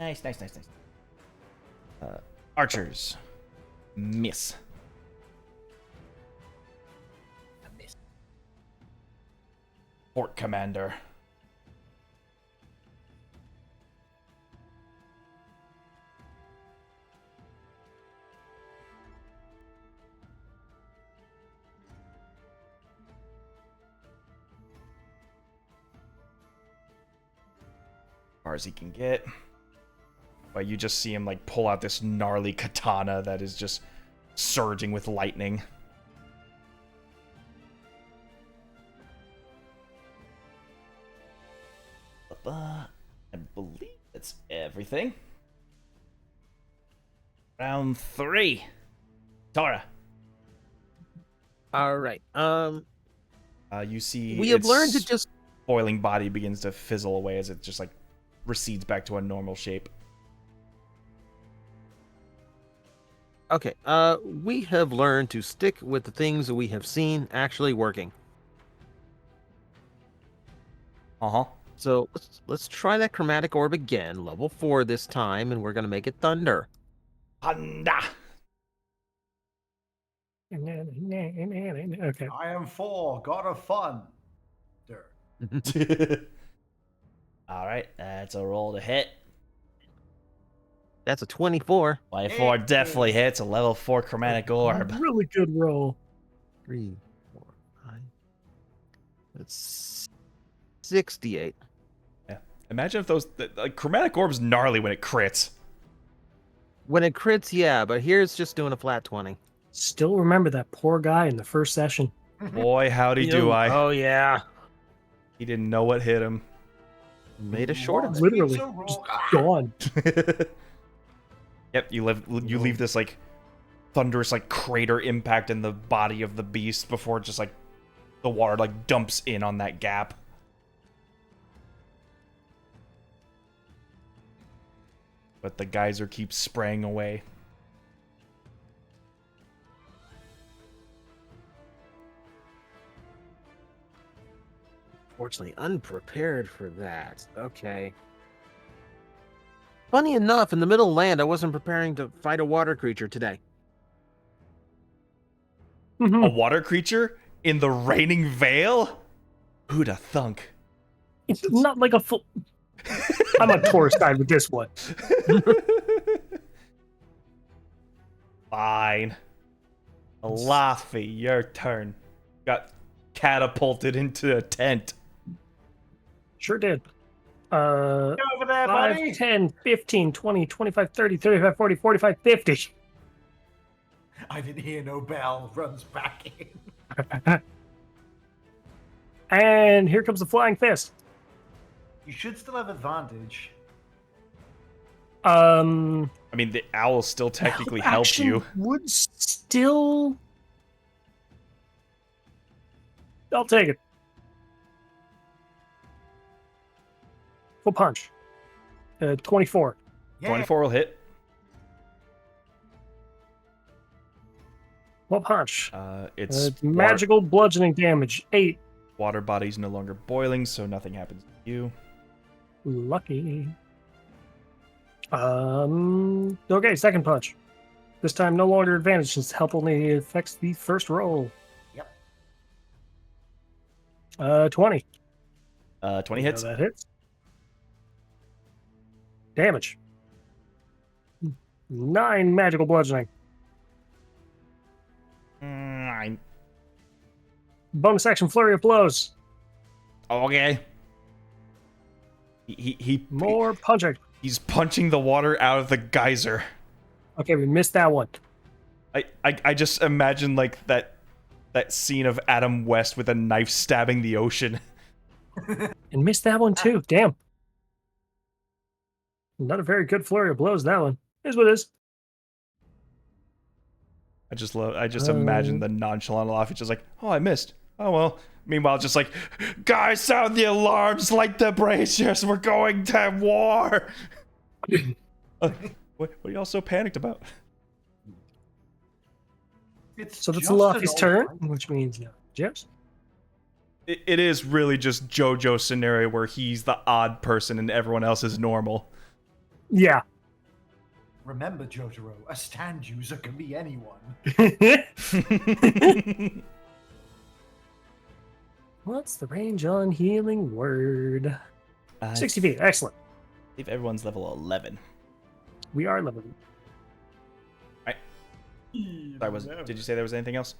Nice. Archers. Miss. I missed. Fort commander. Far as he can get. But you just see him like pull out this gnarly katana that is just surging with lightning. I believe that's everything. Round 3. Tara. All right. You see We have its learned to just. boiling body begins to fizzle away as it just like recedes back to a normal shape. Okay. We have learned to stick with the things that we have seen actually working. Uh-huh. So let's try that chromatic orb again, level 4 this time, and we're gonna make it thunder. Handa. Okay. I am 4, god of fun. All right, that's a roll to hit. That's a 24. Life 4 Hey. definitely hits a level 4 chromatic orb. Really good roll. 3, 4, 5. That's 68. Imagine if those like chromatic orb's gnarly when it crits. When it crits, yeah, but here's just doing a flat 20. Still remember that poor guy in the first session. Boy, howdy do I. Oh, yeah. He didn't know what hit him. Made a short of it. Literally, Pizza roll. just gone. Yep, you leave this like thunderous like crater impact in the body of the beast before just like the water like dumps in on that gap. But the geyser keeps spraying away. Fortunately, unprepared for that. Okay. Funny enough, in the middle of land, I wasn't preparing to fight a water creature today. Mhm. A water creature in the raining veil? Who'da thunk? It's not like a full. I'm on Taurus side with this one. Fine. Laffy, your turn. Got catapulted into a tent. Sure did. Get over there, 5, buddy. 10, 15, 20, 25, 30, 35, 40, 45, 50. I didn't hear no bell. Runs back in. And here comes the flying fist. You should still have advantage. I mean, the owl still technically helped action you. Would still. I'll take it. Full punch. 24. Yeah. 24 will hit. Full punch. It's Magical bludgeoning damage. 8. Water body's no longer boiling, so nothing happens to you. Lucky. Okay, second punch. This time no longer advantage since help only affects the first roll. Yep. 20. 20 hits. That hits. Damage. 9 magical bludgeoning. 9. Bonus action flurry of blows. Okay. He More punching. he's punching the water out of the geyser. Okay, we missed that one. I just imagine like that scene of Adam West with a knife stabbing the ocean. And missed that one too. Damn. Not a very good flurry of blows, that one. Here's what it is. I just imagine the nonchalant laugh. It's just like, oh, I missed. Oh well. Meanwhile, just like, guys, sound the alarms, light the braziers. We're going to war. What are y'all so panicked about? So that's just Luffy's an turn, old- which means Jeff's. It is really just JoJo's scenario where he's the odd person and everyone else is normal. Yeah. Remember, Jotaro, a stand user can be anyone. What's the range on healing word? I 60 feet. Excellent. believe everyone's level 11. We are level. Did you say there was anything else?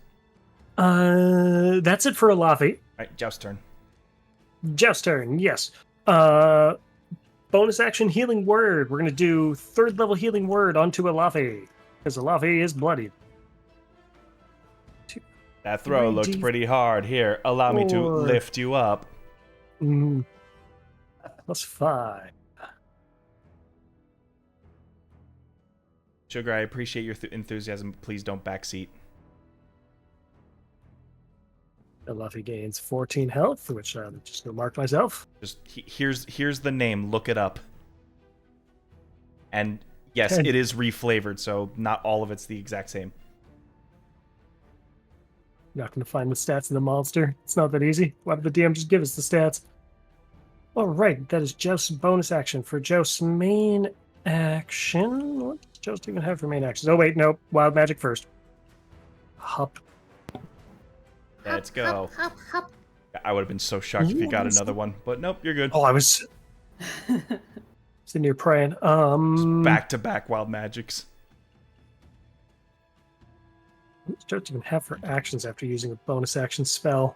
That's it for Alafi. All right, Joust's turn. Joust's turn. Yes. Bonus action healing word. We're gonna do 3rd level healing word onto Alafi because Alafi is bloodied. That throw looked 3D4. pretty hard. Here, allow me to lift you up. +5. Sugar, I appreciate your enthusiasm. Please don't backseat. Alafi gains 14 health, which I'm just gonna mark myself. Just here's the name. Look it up. And yes, 10. it is reflavored, so not all of it's the exact same. Not gonna find the stats of the monster. It's not that easy. Why did the DM just give us the stats? All right, that is Joust's bonus action. For Joust's main action, what does Joust even have for main actions? Oh wait, nope. Wild magic first. Hop. Let's go. Hop, hop. I would have been so shocked if you got Ooh, another one, but nope, you're good. Oh, I was sitting here praying. Back-to-back wild magics. What does Joust even have for actions after using a bonus action spell?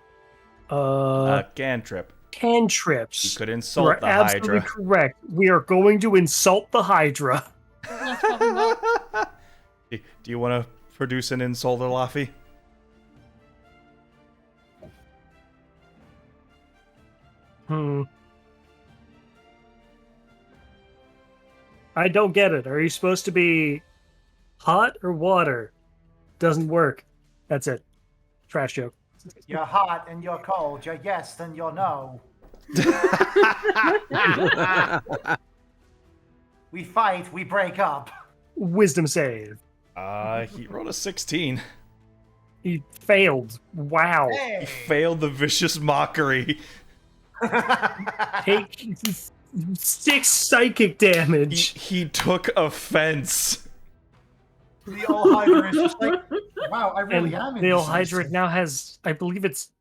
Cantrip. Cantrips. You could You insult are the absolutely Hydra. correct. We are going to insult the Hydra. Do you want to produce an insult, Laffy? I don't get it. Are you supposed to be hot or water? Doesn't work. That's it. Trash joke. You're hot and you're cold. You're yes and you're no. We fight, we break up. Wisdom save. He rolled a 16. He failed. Wow. He failed the vicious mockery. Take 6 psychic damage. He took offense. The old Hydra is just like, wow, I really am. The old Hydra indecisive. now has, I believe it's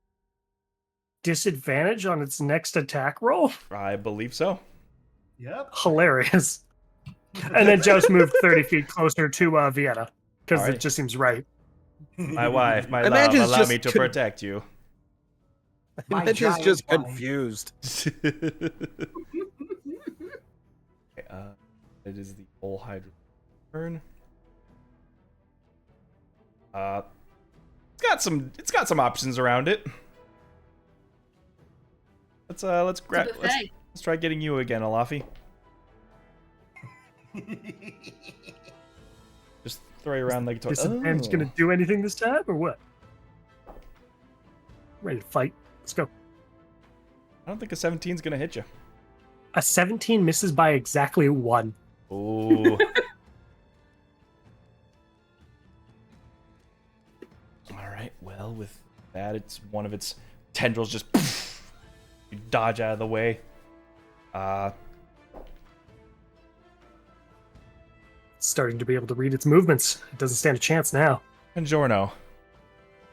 disadvantage on its next attack roll. I believe so. Yep. Hilarious. And then Joust moved 30 feet closer to Vienna because Alright. it just seems right. My wife, my love, Imagine's allow just me to protect you. My Imagine's giant just wife. confused. It is the old Hydra turn. It's got some options around it. Let's try getting you again, Alafi. Just throw you around like a toy. Disadvantage gonna do anything this time or what? Ready to fight. Let's go. I don't think a 17 is gonna hit you. A 17 misses by exactly 1. Ooh. All right. Well, with that, it's one of its tendrils just you dodge out of the way. It's starting to be able to read its movements. It doesn't stand a chance now. Congiorno,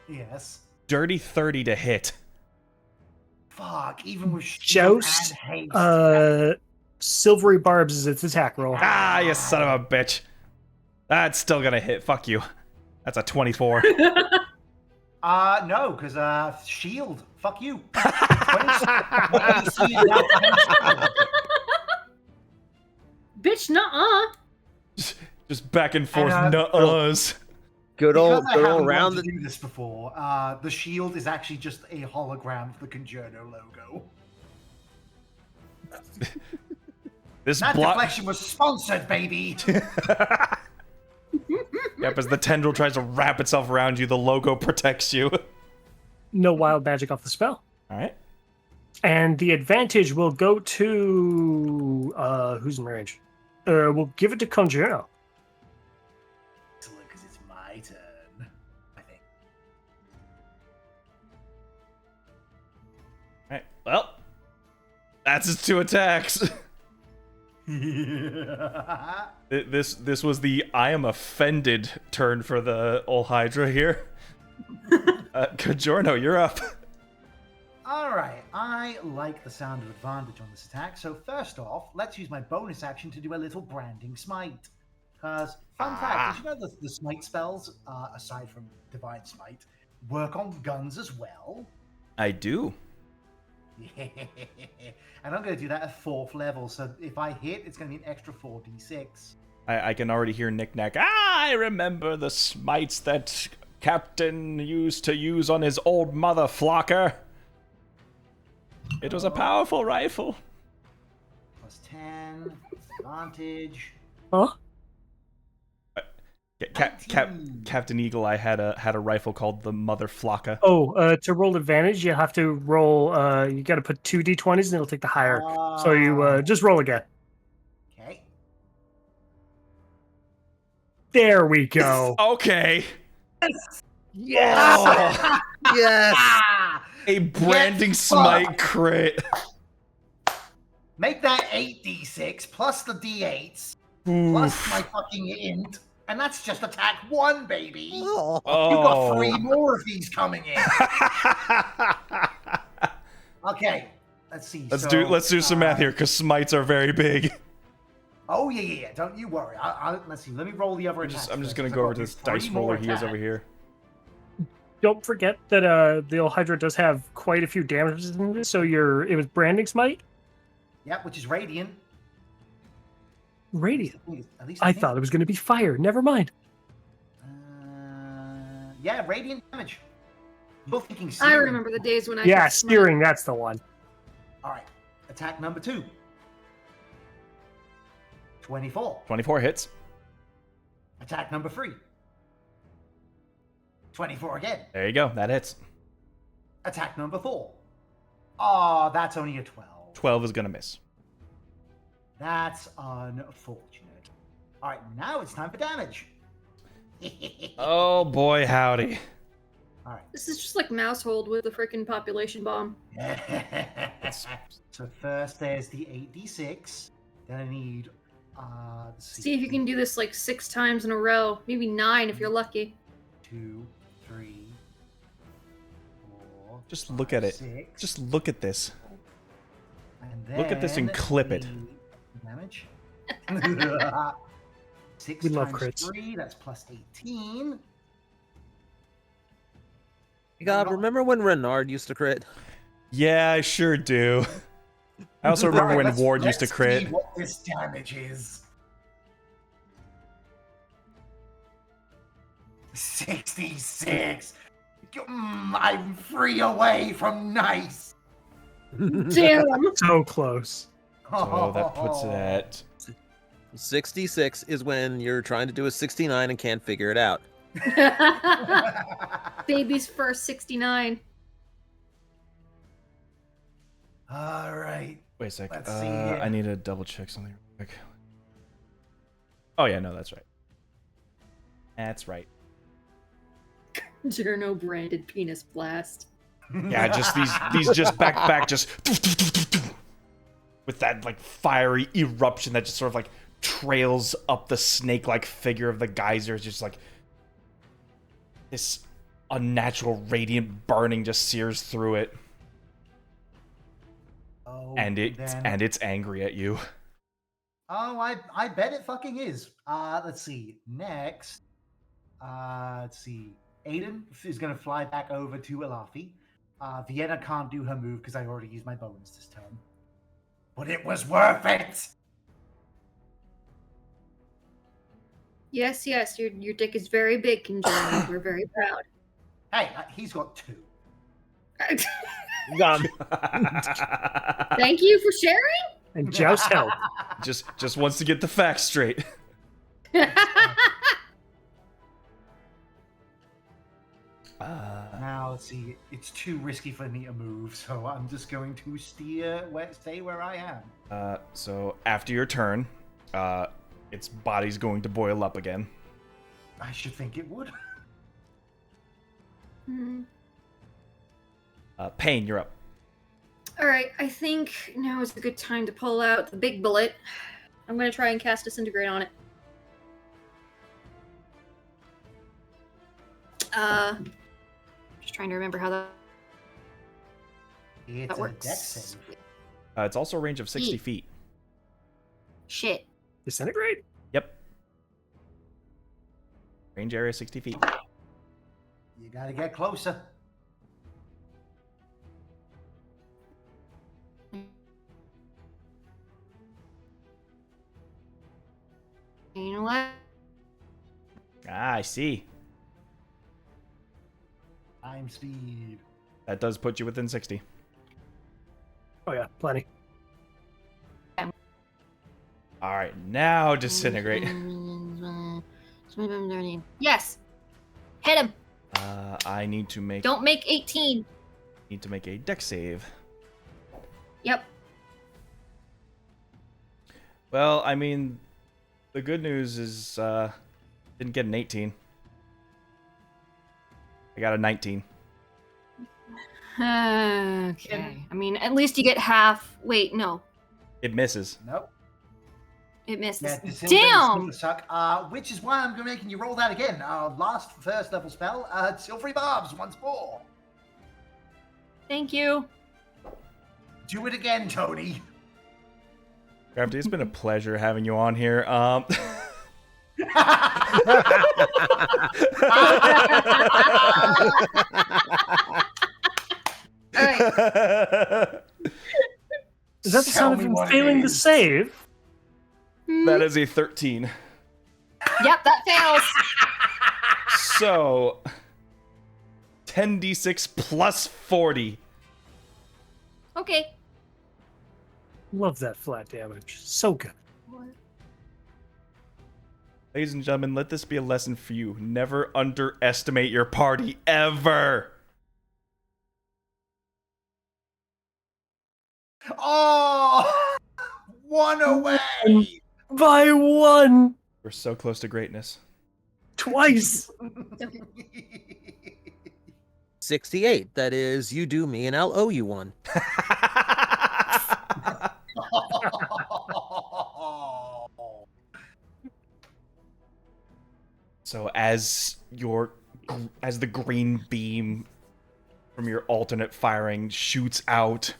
Yes. dirty 30 to hit. Fuck, even with shield Joust, and haste. Silvery Barbs is its attack roll. Ah, you son of a bitch. That's still gonna hit. Fuck you. That's a 24. No, because shield. Fuck you. Bitch, nuh-uh. Just back and forth, And, nuh-uhs. Good old Because I haven't round. wanted to do this before. The shield is actually just a hologram of the Congiorno logo. This That block. deflection was sponsored, baby. Yep, as the tendril tries to wrap itself around you, the logo protects you. No wild magic off the spell. All right. And the advantage will go to who's in range? We'll give it to Congiorno. Excellent, because it's my turn. I think. All right. Well, that's his 2 attacks. This was the I am offended turn for the old Hydra here. Congiorno, you're up. Alright, I like the sound of advantage on this attack, so first off, let's use my bonus action to do a little branding smite. Because, fun fact, did you know the smite spells, aside from Divine Smite, work on guns as well? I do. And I'm going to do that at 4th level, so if I hit, it's going to be an extra 4d6. I can already hear Knick-Knack. I remember the smites that Captain used to use on his old mother flocker. It was a powerful rifle. Plus 10, advantage. Huh? Captain Eagle Eye had a rifle called the Mother Flocka. Oh, to roll advantage, you have to roll. You got to put 2 d20s, and it'll take the higher. So you just roll again. Okay. There we go. Okay. Yes! Oh, Yes! a branding smite crit. Make that 8d6 plus the d8s plus Oof. my fucking int, and that's just attack 1, baby. Oh. You got 3 Oh. more of these coming in. Okay, let's see. Let's do some math here, because smites are very big. Oh yeah. Don't you worry. Let's see. Let me roll the other attacks. I'm just first, gonna 'cause go I've over got to this 3 dice more roller he is over attacks. here. Don't forget that the old Hydra does have quite a few damages in this. So it was branding smite, Yep, which is radiant. radiant. At least I think. thought it was going to be fire. Never mind. Yeah, radiant damage. You're thinking I searing. remember the days when I Yeah, could smite. steering. That's the one. All right, attack number 2. 24. 24 hits. Attack number 3. 24 again. There you go. That hits. Attack number 4. Oh, that's only a 12. 12 is gonna miss. That's unfortunate. All right, now it's time for damage. Oh boy, howdy. All right. This is just like Mousehold with the freaking population bomb. So first there's the 8d6. Then I need. Let's See if you can do this like 6 times in a row, maybe 9 if you're lucky. 2, 3, 4. Just 5, look at it. 6, Just look at this. and look at this and then clip it. the Damage. 6 We love times crits. 3. That's plus 18. God, remember when Renard used to crit? Yeah, I sure do. I also remember when Ward used to crit. See what this damage is. 66. I'm 3 away from nice. Damn! So close. So that puts it at 66 is when you're trying to do a 69 and can't figure it out. Baby's first 69. All right. Wait a sec. Let's see here. I need to double check something real quick. Oh yeah, no, that's right. That's right. Journo branded penis blast. Yeah, just these just back just with that like fiery eruption that just sort of like trails up the snake-like figure of the geyser, just like this unnatural radiant burning just sears through it, Oh, and it's angry at you. Oh, I bet it fucking is. Let's see. Next, let's see. Aiden is going to fly back over to Elafi. Vienna can't do her move because I already used my bonus this turn. But it was worth it! Yes, your dick is very big, Congiorno. We're very proud. Hey, he's got 2. Gone. Thank you for sharing. And joust help. just wants to get the facts straight. Now, let's see. It's too risky for me to move, so I'm just going to stay where I am. So after your turn, its body's going to boil up again. I should think it would. Hmm. Pain, you're up. All right, I think now is a good time to pull out the big bullet. I'm gonna try and cast Disintegrate on it. Just trying to remember how that It's a works. dex save. It's also a range of 60 Eat. feet. Shit. Disintegrate? Yep. Range area 60 feet. You gotta get closer. You know what? Ah, I see. Time speed. That does put you within 60. Oh yeah, plenty. All right, now disintegrate. Yes. Hit him. I need to make Don't make 18. a dex save. Yep. Well, I mean, the good news is didn't get an 18. I got a 19. Okay. I mean, at least you get half. Wait, no. It misses. Nope. It misses. Yeah, disintegrate is Damn! gonna suck. Which is why I'm making you roll that again. Last first level spell, Silvery Barbs once more. Thank you. Do it again, Tony. Crafty, it's been a pleasure having you on here. All right. Is that the Tell sound of me him what it failing the is. save? That is a 13. Yep, that fails. So 10d6 plus 40. Okay. Love that flat damage. So good. Ladies and gentlemen, let this be a lesson for you. Never underestimate your party, ever. Oh, one away. By one! We're so close to greatness. Twice! 68. That is, you do me, and I'll owe you one. So as the green beam from your alternate firing shoots out,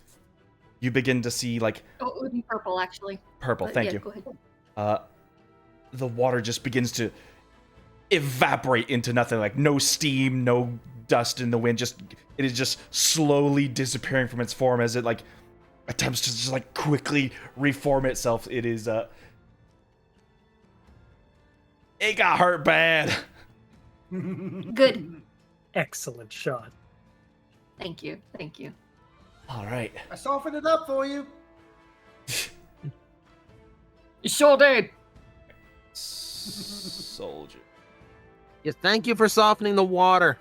you begin to see like Oh, it would be purple, actually. purple. But Thank yeah, you. Go ahead. The water just begins to evaporate into nothing. Like no steam, no dust in the wind. It is just slowly disappearing from its form as it like attempts to just like quickly reform itself. It is it got hurt bad. Good. Excellent shot. Thank you. Thank you. All right. I softened it up for you. You sure did. Soldier. Yes, thank you for softening the water.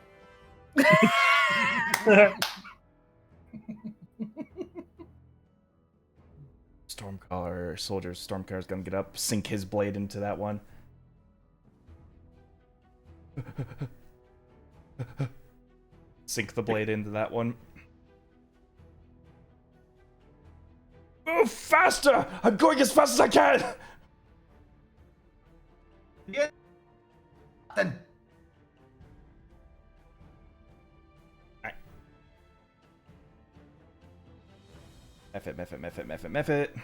Stormcaller's gonna get up, sink his blade into that one. Sink the blade into that one. Move faster! I'm going as fast as I can! Yeah. Then Meff it.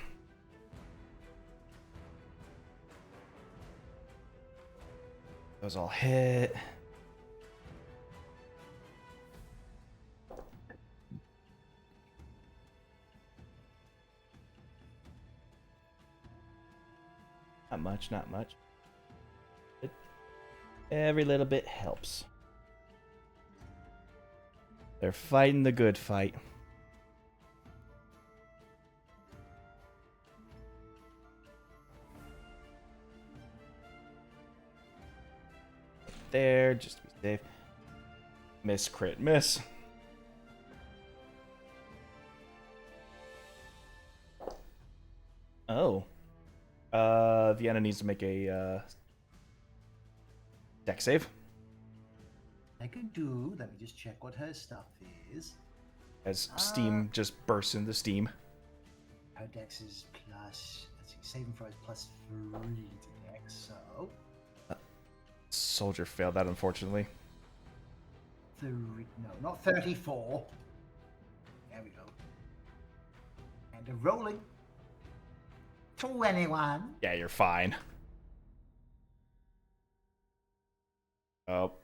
Those all hit. Not much. Every little bit helps. They're fighting the good fight. There, just to be safe. Miss, crit, miss. Oh. Vienna needs to make a deck save. I can do. Let me just check what her stuff is. As steam just bursts into steam. Her dex is plus let's see, saving throw is plus 3 to dex, so Soldier failed that, unfortunately. no, not 34. There we go. And a rolling 21. Yeah, you're fine.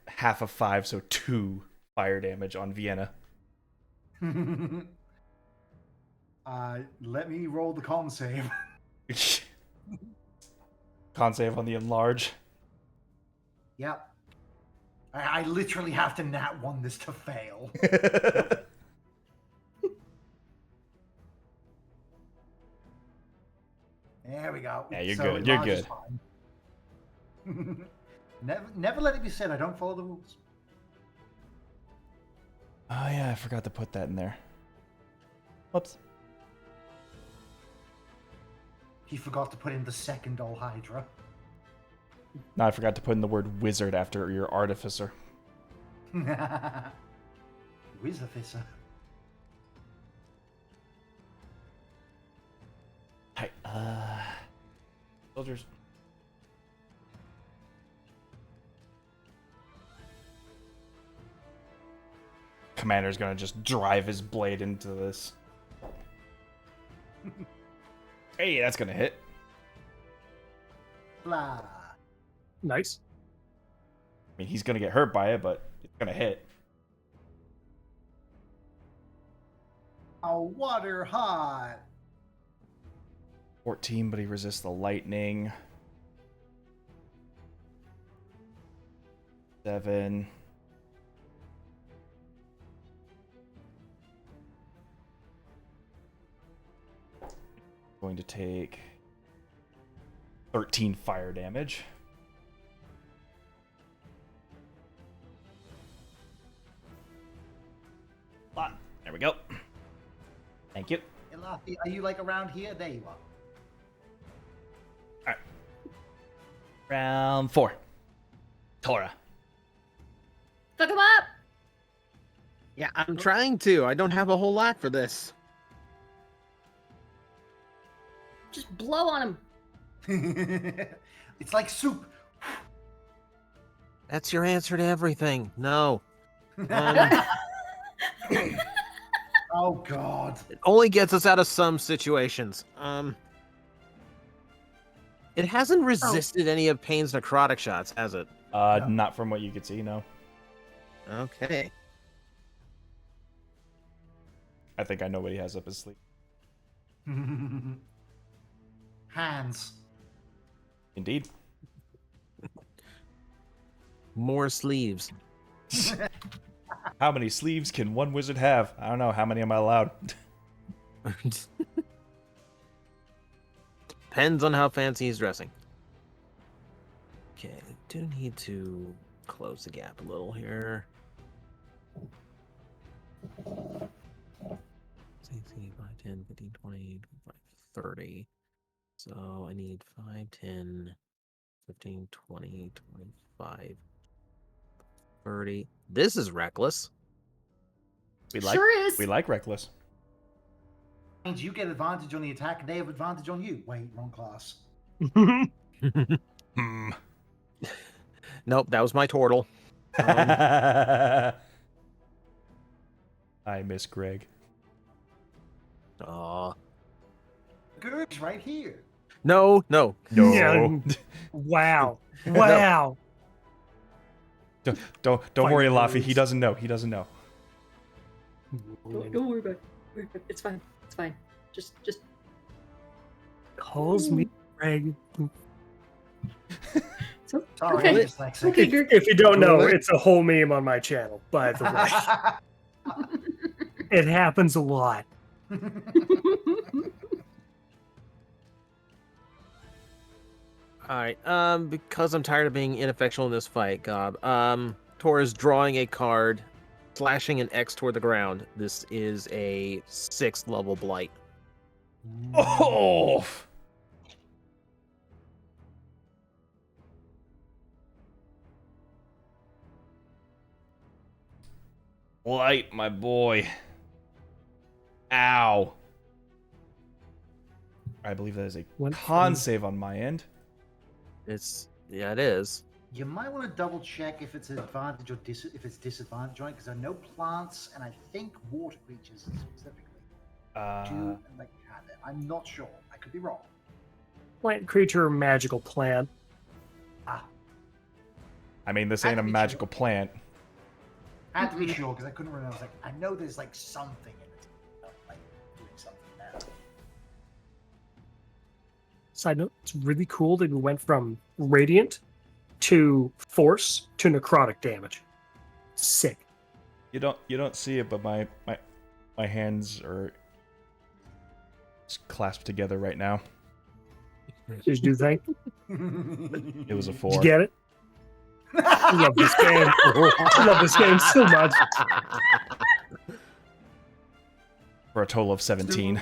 Half of 5, so 2 fire damage on Vienna. Let me roll the con save. Con save on the enlarge. Yep. I literally have to nat 1 this to fail. There we go. Yeah, you're So good. You're enlarge is good. fine. never let it be said I don't follow the rules. Oh yeah, I forgot to put that in there. Whoops. He forgot to put in the second old Hydra. No, I forgot to put in the word wizard after your artificer. Wizardificer. Hi, soldiers. Commander's gonna just drive his blade into this. Hey, that's gonna hit. Blah. Nice. I mean, he's gonna get hurt by it, but it's gonna hit. Oh, water hot. 14, but he resists the lightning. 7. Going to take 13 fire damage. There we go. Thank you. Hey, Laffy, are you like around here? There you are. Alright. Round 4. Tora. Fuck him up! Yeah, I'm trying to. I don't have a whole lot for this. Just blow on him. It's like soup. That's your answer to everything. No. Oh God. It only gets us out of some situations. It hasn't resisted any of Payne's necrotic shots, has it? No. Not from what you could see, no. Okay. I think I know what he has up his sleeve. Hands. Indeed. More sleeves. How many sleeves can one wizard have? I don't know. How many am I allowed? Depends on how fancy he's dressing. Okay, I do need to close the gap a little here. 16, 5, 10, 15, 20, 25, 30. So I need 5, 10, 15, 20, 25, 30. This is reckless. Sure is. We like reckless. Means you get advantage on the attack and they have advantage on you. Wait, wrong class. Nope, that was my turtle. I miss Greg. Aw. Gurg's right here. No. No. Yeah. Wow. Wow. Don't worry, Laffy. He doesn't know. He doesn't know. Don't worry about it. It's fine. It's fine. Just Calls me Greg. so, Sorry, okay. I'm dyslexic. Okay, Gurg. If you don't know, it's a whole meme on my channel, by the way. It happens a lot. Alright, because I'm tired of being ineffectual in this fight, Gob, Tor is drawing a card, slashing an X toward the ground. This is a 6th level blight. Oh! Light, my boy. Ow. I believe that is a Went con from- save on my end. It is. You might want to double check if it's advantage or if it's disadvantage on it, because I know plants and I think water creatures specifically do like have it. I'm not sure. I could be wrong. Plant creature, magical plant. I mean, this ain't a magical plant. I had to be sure because I couldn't remember. I was like, I know there's like something in it, like doing something now. Side note, it's really cool that we went from radiant to force to necrotic damage. Sick. You don't see it, but my hands are just clasped together right now. Did you do that? It was a Did 4 you get it? I love this game. I love this game so much. for a total of 17.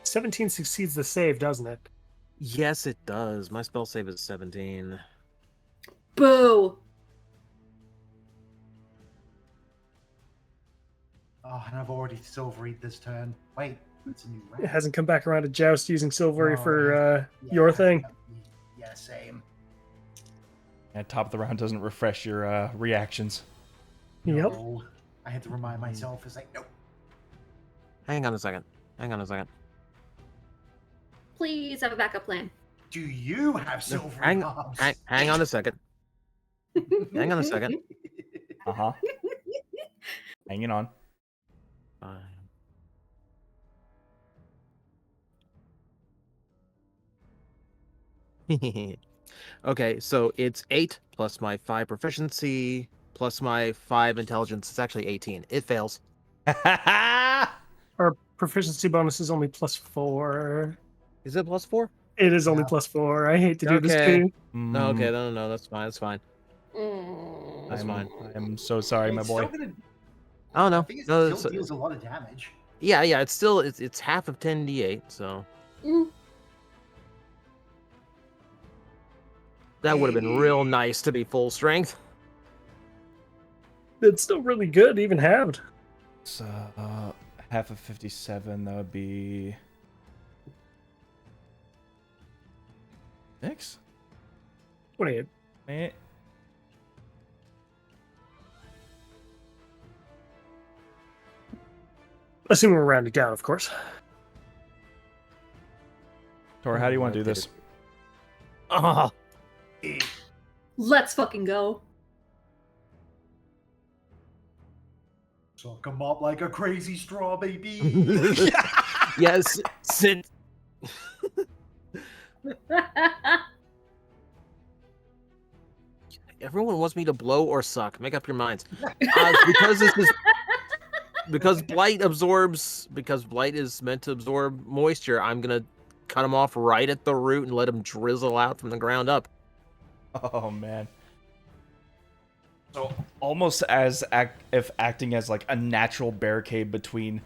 17 succeeds the save, doesn't it? Yes, it does. My spell save is 17. Boo! Oh, and I've already silveried this turn. Wait, it's a new round. It hasn't come back around to joust using Silvery No, for Yeah, your it hasn't thing. come- Yeah, same. And top of the round doesn't refresh your reactions. Yep. No. I had to remind myself. It's like, nope. Hang on a second. Hang on a second. Please have a backup plan. Do you have silver Hang, arms? hang on a second. Hang on a second. Uh-huh. Hanging on. Okay, so it's 8 plus my 5 proficiency plus my 5 intelligence. It's actually 18. It fails. Our proficiency bonus is only +4. Is it plus 4? It is only Yeah. +4. I hate to do this to Okay. you. No, okay, no, that's fine. That's fine. That's fine. I'm so sorry, my It's boy. still gonna- Oh I no, think it no, still deals a lot of damage. yeah, it's still it's half of 10d8, so Mm. that would have been real nice to be full strength. It's still really good, even halved. It's half of 57, that would be 6? 28. Eh. Assuming we're rounding down, of course. Tor, how do you want to do Okay. this? Oh, Let's fucking go. Suck 'em up like a crazy straw, baby. yes, sit. Everyone wants me to blow or suck. Make up your minds. Because this is because blight is meant to absorb moisture. I'm gonna cut them off right at the root and let them drizzle out from the ground up. Oh, man. So, almost as if acting as like a natural barricade between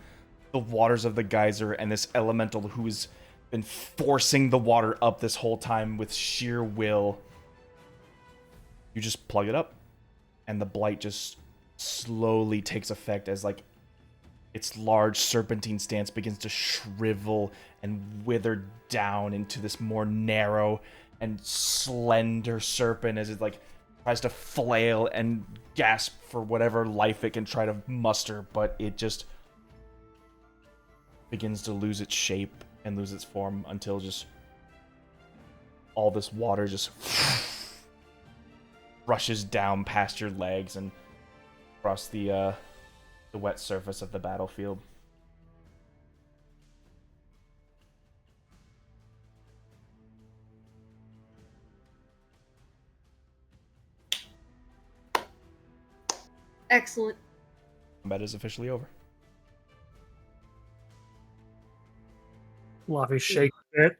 the waters of the geyser and this elemental who's been forcing the water up this whole time with sheer will. You just plug it up, and the blight just slowly takes effect as like its large serpentine stance begins to shrivel and wither down into this more narrow and slender serpent as it like tries to flail and gasp for whatever life it can try to muster, but it just begins to lose its shape and lose its form until just all this water just rushes down past your legs and across the wet surface of the battlefield. Excellent. Combat is officially over. Laffy shake it.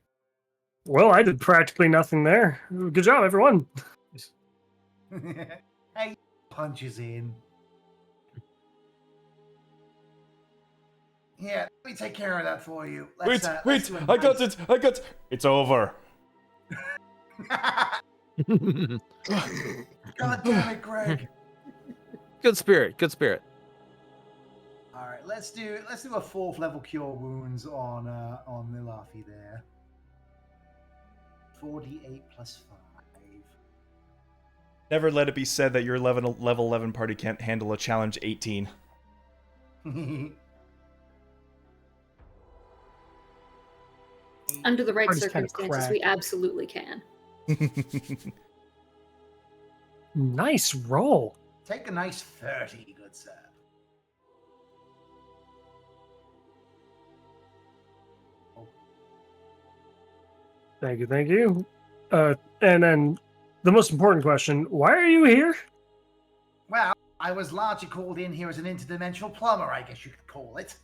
Well, I did practically nothing there. Good job, everyone. Hey, punches in. Yeah, let me take care of that for you. Let's do a I got nice- it, I got it. It's over. God damn it, Greg. Good spirit, good spirit. All right, let's do a 4th level cure wounds on Nilafi there. 4d8 plus 5. Never let it be said that your level 11 party can't handle a challenge 18. Under the right Party's kinda circumstances, we absolutely can. Nice roll. Take a nice 30, good sir. Thank you, thank you. And then the most important question, why are you here? Well, I was largely called in here as an interdimensional plumber, I guess you could call it.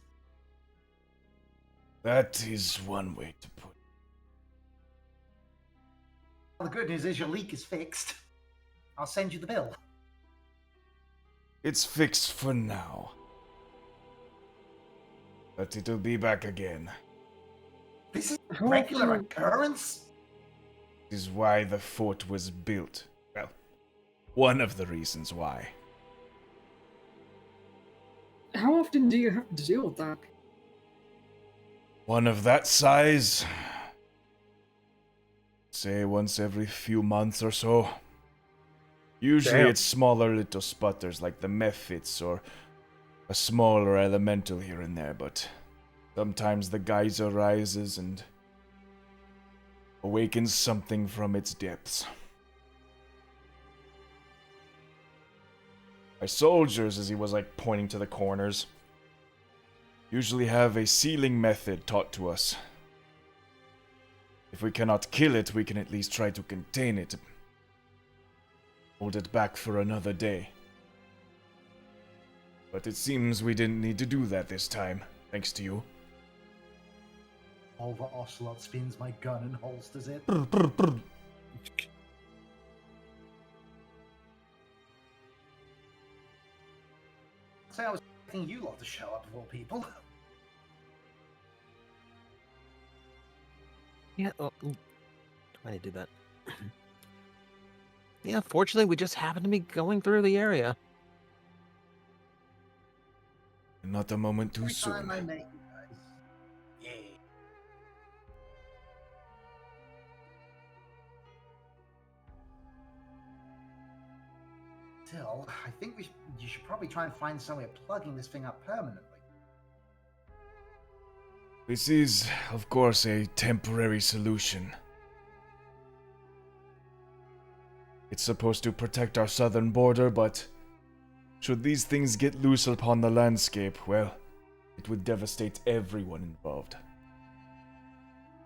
That is one way to put it. Well, the good news is your leak is fixed. I'll send you the bill. It's fixed for now. But it'll be back again. This is a regular occurrence? This is why the fort was built. Well, one of the reasons why. How often do you have to deal with that? One of that size, say once every few months or so. Usually Damn. it's smaller little sputters like the mephits or a smaller elemental here and there, but sometimes the geyser rises and awakens something from its depths. My soldiers, as he was like pointing to the corners, usually have a sealing method taught to us. If we cannot kill it, we can at least try to contain it. Hold it back for another day. But it seems we didn't need to do that this time, thanks to you. Oliver Ocelot spins my gun and holsters it. So I was expecting you lot to show up of all people. Yeah, I did do that. Yeah, fortunately, we just happened to be going through the area. Not a moment too Every soon. time I met you guys. Yeah. Still, I think you should probably try and find some way of plugging this thing up permanently. This is, of course, a temporary solution. It's supposed to protect our southern border, but should these things get loose upon the landscape, well, it would devastate everyone involved.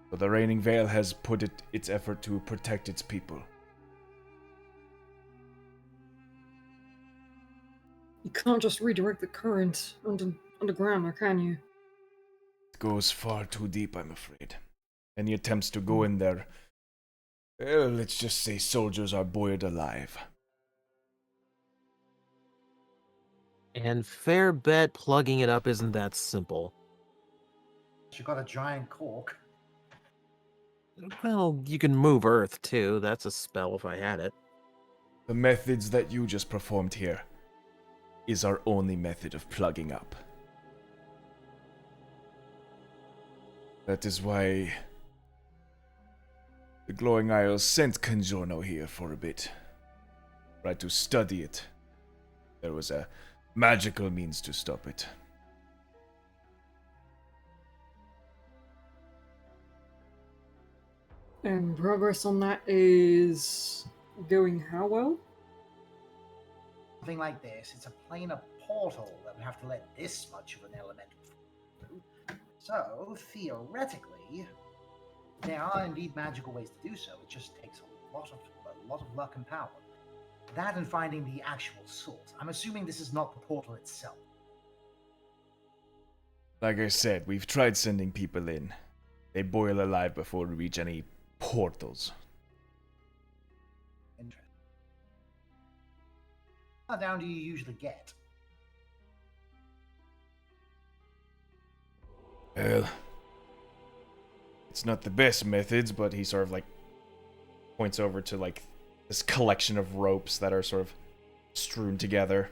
So the Reigning Veil has put its effort to protect its people. You can't just redirect the current underground, or can you? It goes far too deep, I'm afraid. Any attempts to go in there, well, let's just say soldiers are boiled alive. And fair bet plugging it up isn't that simple. You got a giant cork. Well, you can move Earth, too. That's a spell if I had it. The methods that you just performed here is our only method of plugging up. That is why the Glowing Isles sent Congiorno here for a bit. Tried to study it. There was a magical means to stop it. And progress on that is going how well? Something like this. It's a planar portal that would have to let this much of an elemental through. So, theoretically, there are indeed magical ways to do so. It just takes a lot of luck and power. That and finding the actual source. I'm assuming this is not the portal itself. Like I said, we've tried sending people in. They boil alive before we reach any portals. Interesting. How down do you usually get? Well, it's not the best methods, but he sort of like points over to like this collection of ropes that are sort of strewn together.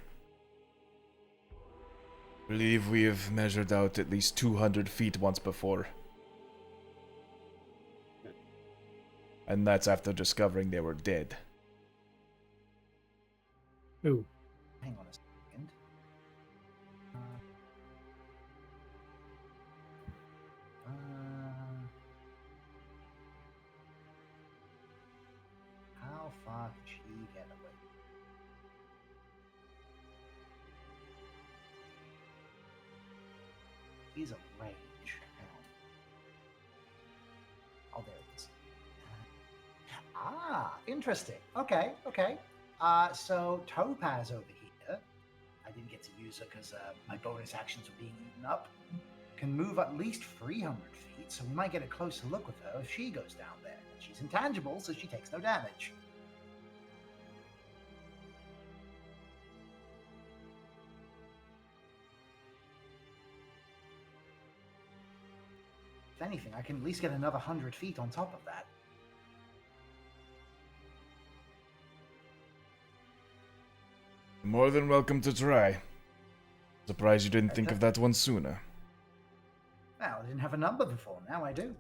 Believe we have measured out at least 200 feet once before. And that's after discovering they were dead. Ooh. Hang on a second. How far can she get away? He's a range. Hang on. Oh, there it is. Interesting. Okay. So Topaz over here, I didn't get to use her because my bonus actions were being eaten up, can move at least 300 feet, so we might get a closer look with her if she goes down there. She's intangible, so she takes no damage. If anything, I can at least get another 100 feet on top of that. More than welcome to try. Surprised you didn't think of that one sooner. Well, I didn't have a number before, now I do.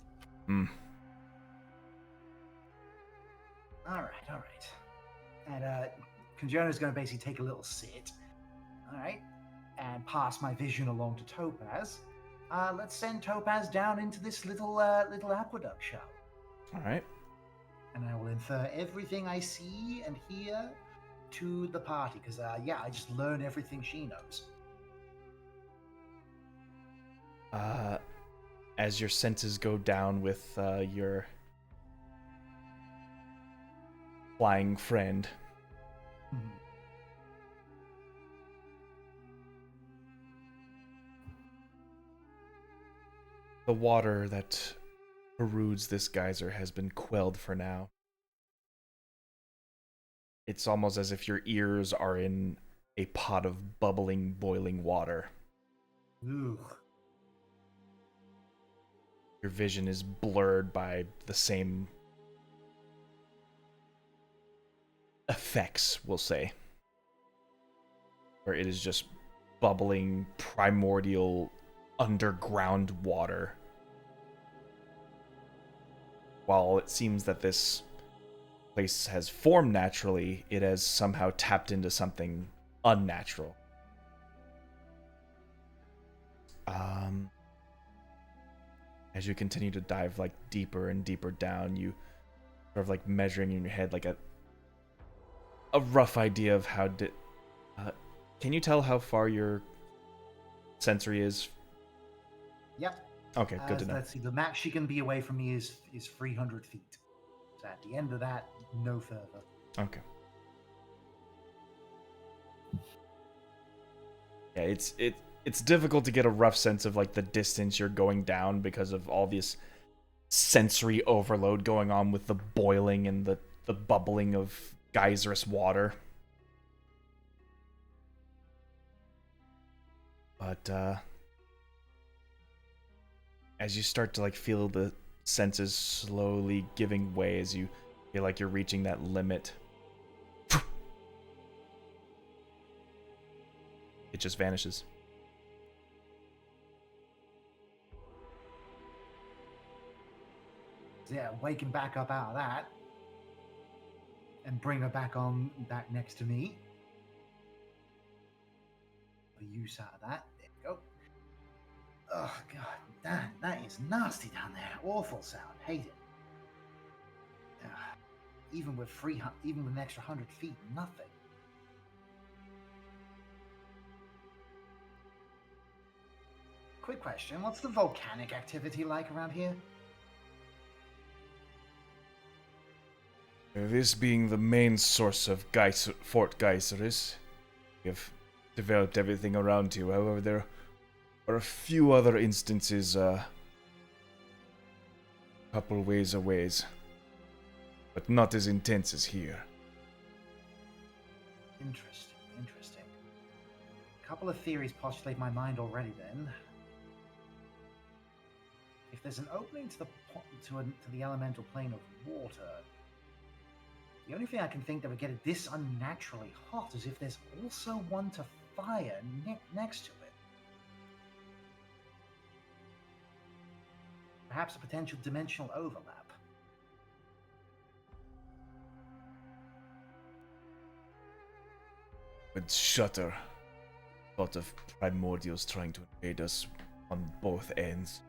Alright. And Congiorno's going to basically take a little sit. Alright. And pass my vision along to Topaz. Let's send Topaz down into this little aqueduct, shall we? Alright. And I will infer everything I see and hear to the party, because, I just learn everything she knows. As your senses go down with your flying friend, the water that erodes this geyser has been quelled for now. It's almost as if your ears are in a pot of bubbling, boiling water. Ooh. Your vision is blurred by the same effects, we'll say. Where it is just bubbling, primordial, underground water. While it seems that this place has formed naturally, it has somehow tapped into something unnatural. As you continue to dive like deeper and deeper down, you sort of like measuring in your head like a rough idea of how can you tell how far your sensory is? Yep. Okay, good to know. Let's see, the max she can be away from me is 300 feet. So at the end of that, no further. Okay. Yeah, it's difficult to get a rough sense of like the distance you're going down because of all this sensory overload going on with the boiling and the bubbling of geyserous water. But as you start to like feel the senses slowly giving way, as you feel like you're reaching that limit, it just vanishes. Yeah, waking back up out of that and bring her back next to me. A use out of that. There we go. Oh god, that is nasty down there. Awful sound. Hate it. Even with an extra 100 feet, nothing. Quick question: what's the volcanic activity like around here? This being the main source of Fort Geyserus, we have developed everything around you. However, there are a few other instances a couple ways away, but not as intense as here. Interesting. A couple of theories postulate my mind already then. If there's an opening to the elemental plane of water, the only thing I can think that would get it this unnaturally hot is if there's also one to fire next to it. Perhaps a potential dimensional overlap. Would shudder. Thought of primordials trying to invade us on both ends.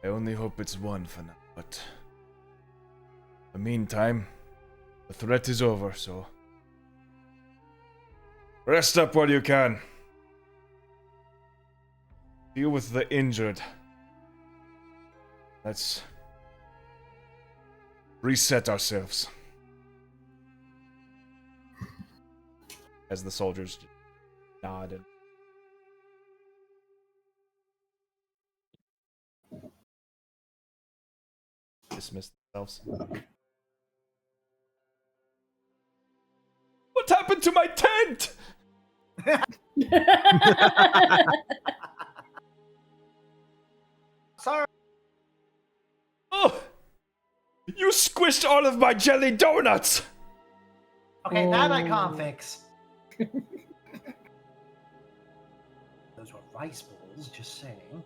I only hope it's one for now, but in the meantime, the threat is over, so rest up while you can. Deal with the injured. Let's reset ourselves. As the soldiers nod and dismiss themselves. What happened to my tent? Sorry. Oh! You squished all of my jelly donuts! Okay, that I can't fix. Those were rice balls, just saying.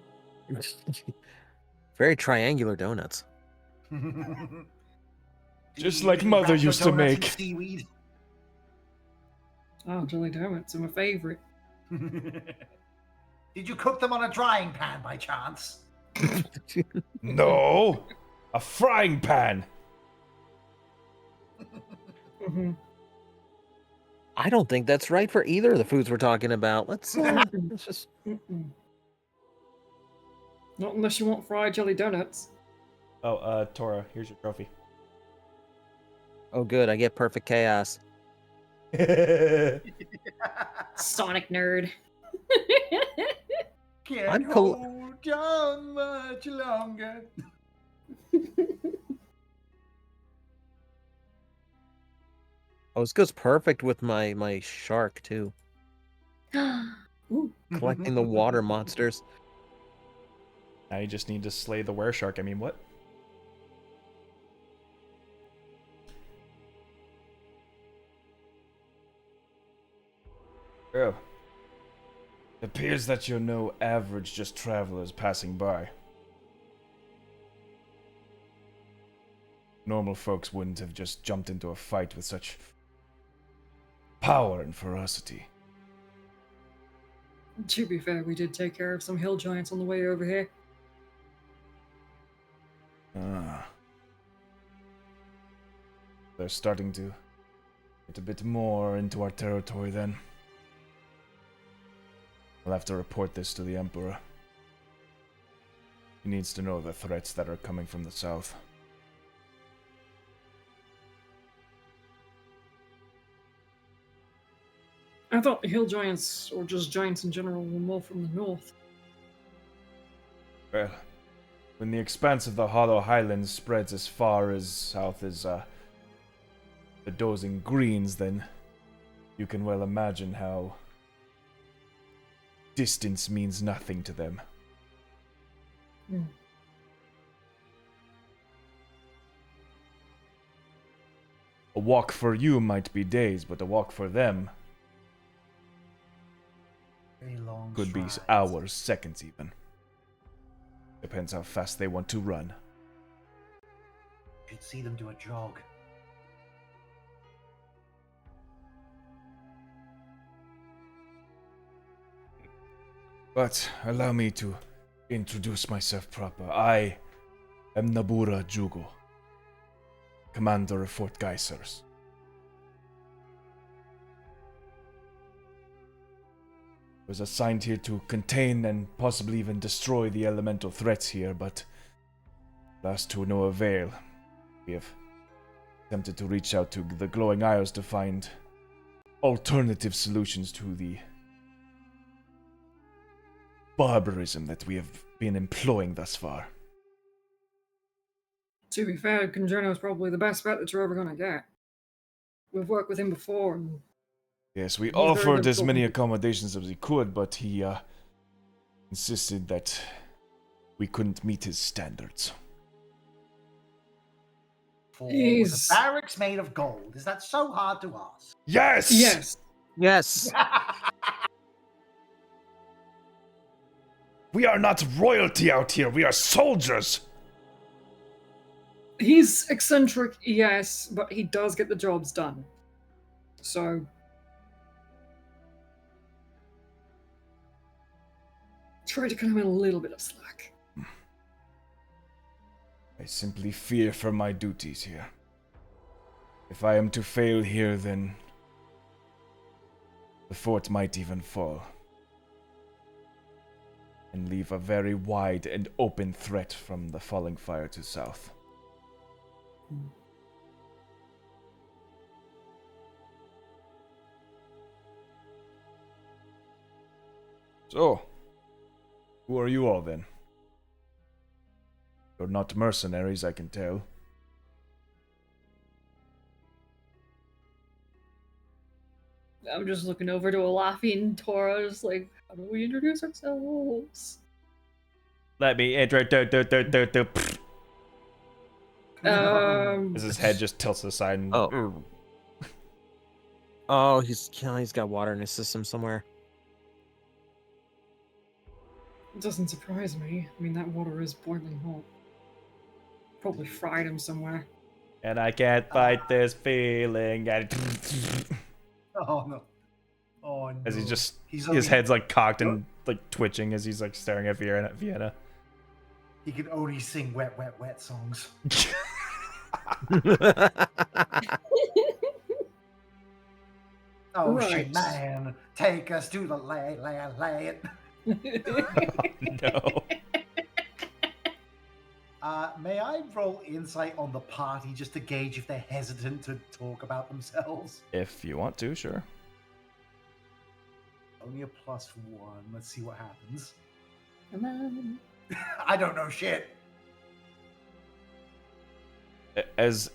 Very triangular donuts. Just You like usually Mother wrap your used to donuts in make. Seaweed. Oh, jelly donuts are my favorite. Did you cook them on a drying pan by chance? No! A frying pan! Mm-hmm. I don't think that's right for either of the foods we're talking about. Let's just. Not unless you want fried jelly donuts. Oh, Tora, here's your trophy. Oh, good. I get perfect chaos. Sonic nerd. Can't I'm hold on much longer. Oh, this goes perfect with my shark too. Ooh. Collecting the water monsters. Now you just need to slay the wereshark. I mean, what? Oh. It appears that you're no average just travelers passing by. Normal folks wouldn't have just jumped into a fight with such power and ferocity. To be fair, we did take care of some hill giants on the way over here. Ah. They're starting to get a bit more into our territory then. I'll have to report this to the Emperor. He needs to know the threats that are coming from the south. I thought the hill giants, or just giants in general, were more from the north. Well, when the expanse of the Hollow Highlands spreads as far as south as the dozing greens, then you can well imagine how distance means nothing to them. Hmm. A walk for you might be days, but a walk for them Very long could be strides. hours, seconds even. Depends how fast they want to run. You should see them do a jog. But allow me to introduce myself proper. I am Nabura Jugo, commander of Fort Geyserus. Was assigned here to contain and possibly even destroy the elemental threats here, but last to no avail. We have attempted to reach out to the Glowing Isles to find alternative solutions to the barbarism that we have been employing thus far. To be fair, Congiorno is probably the best bet that you're ever going to get. We've worked with him before, and Yes, we He's very offered good as many talking. accommodations as we could, but he insisted that we couldn't meet his standards. for He's- the barracks made of gold? Is that so hard to ask? Yes! Yes. Yes. We are not royalty out here, we are soldiers! He's eccentric, yes, but he does get the jobs done. So. Try to cut him in a little bit of slack. I simply fear for my duties here. If I am to fail here, then the fort might even fall. And leave a very wide and open threat from the falling fire to south. So, who are you all then? You're not mercenaries, I can tell. I'm just looking over to Olafi and Tora, just like, how do we introduce ourselves? Let me introduce. As his head just tilts aside. And, Oh. Oh, he's got water in his system somewhere. It doesn't surprise me. I mean, that water is boiling hot. Probably fried him somewhere. And I can't fight this feeling. Oh no. Oh no. As he just, He's his head's like cocked and like twitching as he's like staring at Vienna. He can only sing wet, wet, wet songs. Oh Right. shit, man. Take us to the land. No. May I roll insight on the party just to gauge if they're hesitant to talk about themselves? If you want to, sure. Only a +1. Let's see what happens. Come on. I don't know shit. As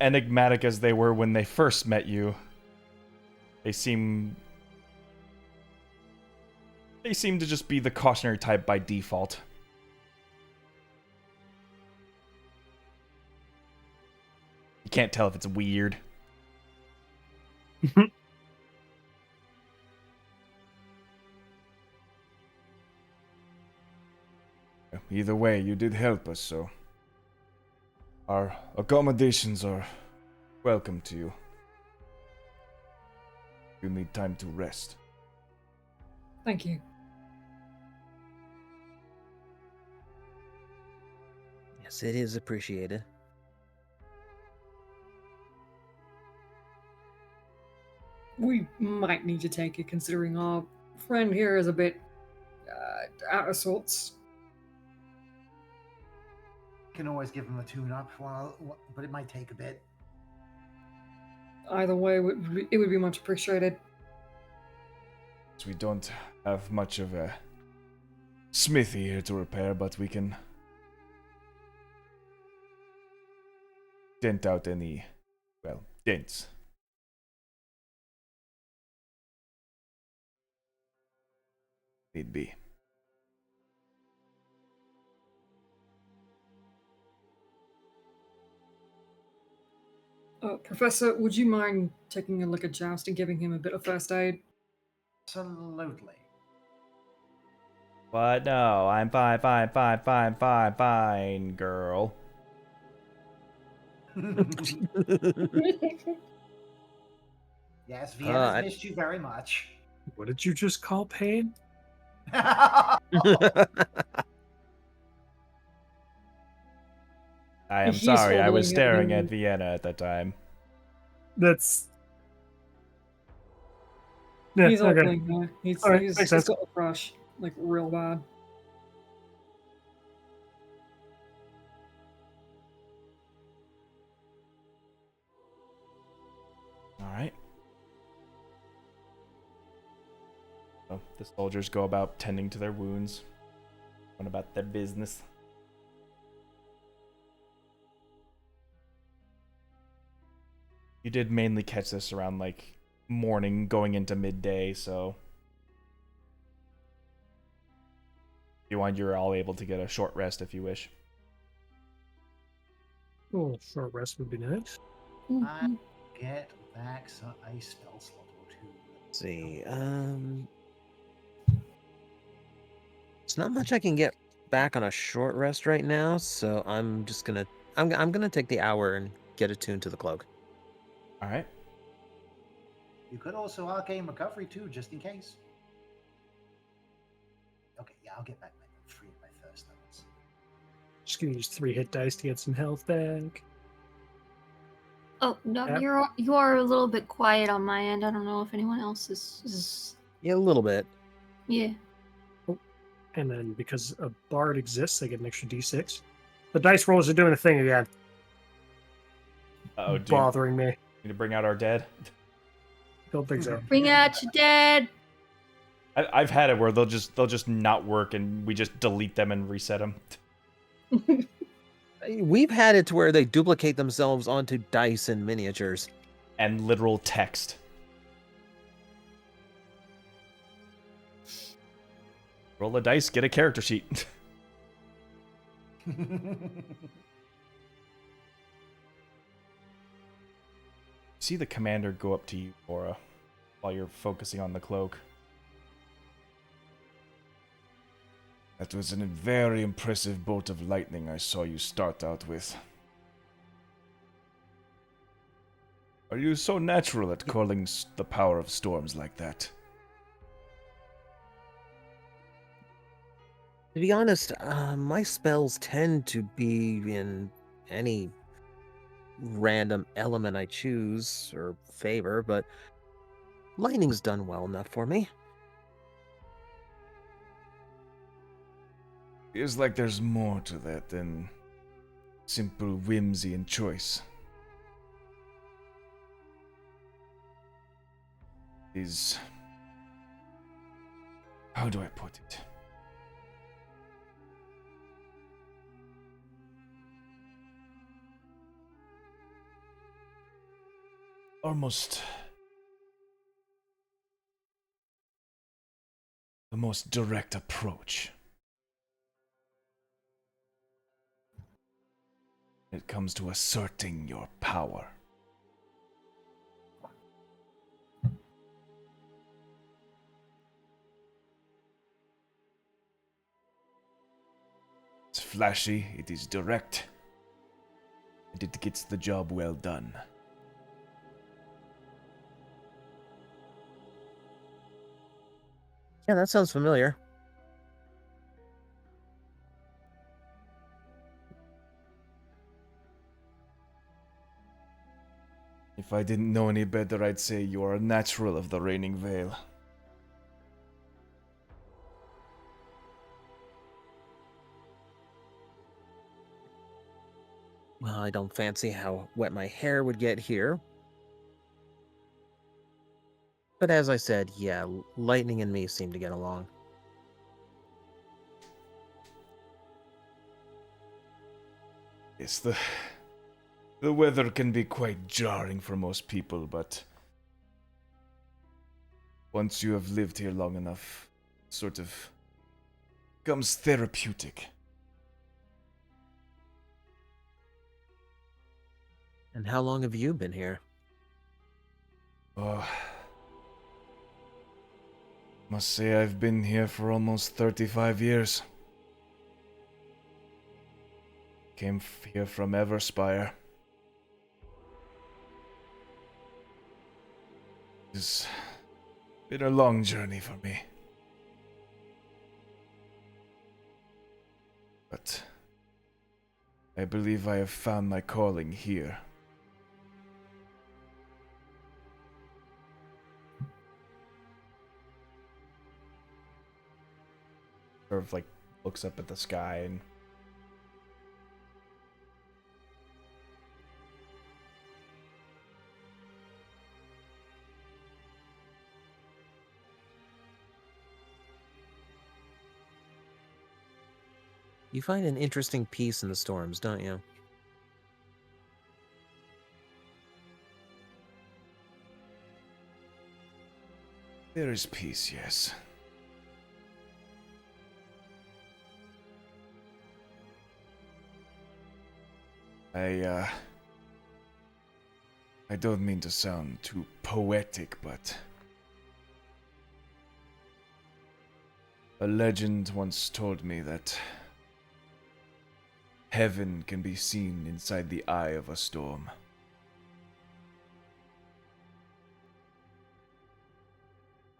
enigmatic as they were when they first met you, they seem to just be the cautionary type by default. You can't tell if it's weird. Either way, you did help us, so our accommodations are welcome to you. You need time to rest. Thank you. Yes, it is appreciated. We might need to take it, considering our friend here is a bit out of sorts. Can always give them a tune-up, but it might take a bit. Either way, it would be much appreciated. So we don't have much of a smithy here to repair, but we can dent out any, well, dents. Need be. Professor, would you mind taking a look at Joust and giving him a bit of first aid? Absolutely. What? No, I'm fine, girl. Yes, Vienna's I- missed you very much. What did you just call pain? I am He's sorry, I was holding it staring in- at Vienna at the time. That's. Yeah, He's okay. ugly. He's Alright, he's makes sense. got a crush, like real bad. Alright. So the soldiers go about tending to their wounds, going about their business. You did mainly catch this around like morning going into midday, so if you want, you're all able to get a short rest if you wish. Oh, short rest would be nice. I get back a spell slot or two. Let's see. It's not much I can get back on a short rest right now, so I'm just gonna I'm gonna take the hour and get attuned to the cloak. All right. You could also arcane recovery too, just in case. Okay, yeah, I'll get back my 3 of my first levels. Just gonna use 3 hit dice to get some health back. Oh no, Yep. you are a little bit quiet on my end. I don't know if anyone else is... Yeah, a little bit. Yeah. And then because a bard exists, I get an extra d6. The dice rolls are doing the thing again, Oh, dude. bothering me. Need to bring out our dead. Don't think so. Bring out your dead. I've had it where they'll just not work and we just delete them and reset them. We've had it to where they duplicate themselves onto dice and miniatures. And literal text. Roll a dice, get a character sheet. See the commander go up to you, Aura, while you're focusing on the cloak. That was a very impressive bolt of lightning I saw you start out with. Are you so natural at calling the power of storms like that? To be honest, my spells tend to be in any random element I choose or favor, but lightning's done well enough for me. Feels like there's more to that than simple whimsy and choice. How do I put it? Almost the most direct approach. It comes to asserting your power. It's flashy, it is direct, and it gets the job well done. Yeah, that sounds familiar. If I didn't know any better, I'd say you are a natural of the Reigning Veil. Well, I don't fancy how wet my hair would get here. But as I said, yeah, lightning and me seem to get along. Yes, the weather can be quite jarring for most people, but once you have lived here long enough, it sort of becomes therapeutic. And how long have you been here? Oh, must say I've been here for almost 35 years. Came here from Everspire. It's been a long journey for me. But I believe I have found my calling here. Sort of like looks up at the sky and You find an interesting peace in the storms, don't you? There is peace, yes. I don't mean to sound too poetic, but a legend once told me that heaven can be seen inside the eye of a storm.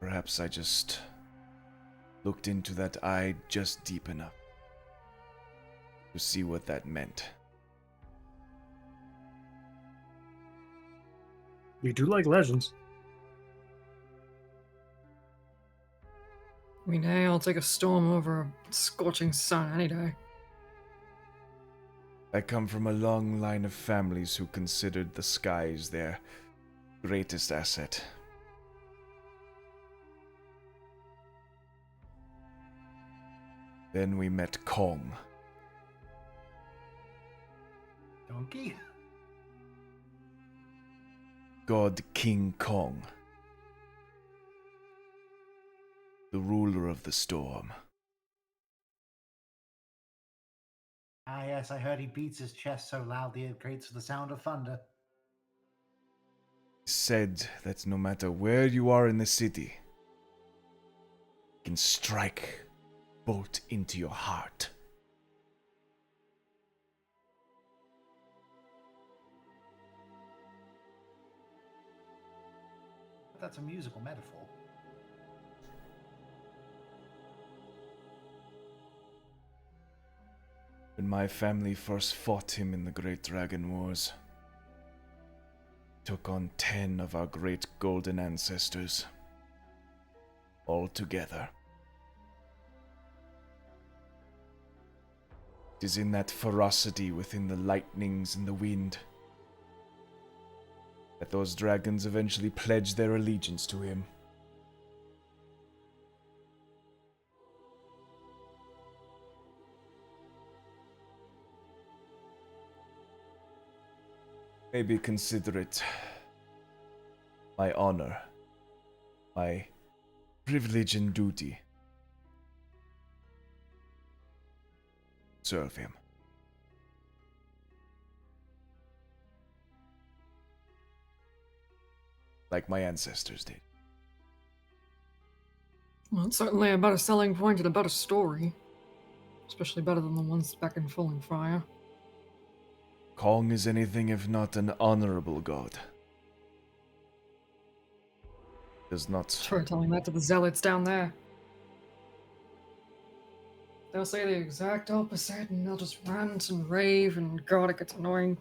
Perhaps I just looked into that eye just deep enough to see what that meant. You do like legends. I mean, hey, I'll take a storm over a scorching sun any day. I come from a long line of families who considered the skies their greatest asset. Then we met Kong. Donkey? God King Kong. The ruler of the storm. Ah, yes, I heard he beats his chest so loudly it creates the sound of thunder. Said that no matter where you are in the city, he can strike bolt into your heart. That's a musical metaphor. When my family first fought him in the Great Dragon Wars, took on 10 of our great golden ancestors, all together. It is in that ferocity within the lightnings and the wind that those dragons eventually pledged their allegiance to him. Maybe consider it my honor, my privilege and duty. Serve him. Like my ancestors did. Well, it's certainly a better selling point and a better story. Especially better than the ones back in Falling Fire. Kong is anything if not an honorable god. Does not... Try telling that to the zealots down there. They'll say the exact opposite and they'll just rant and rave and God, it gets annoying.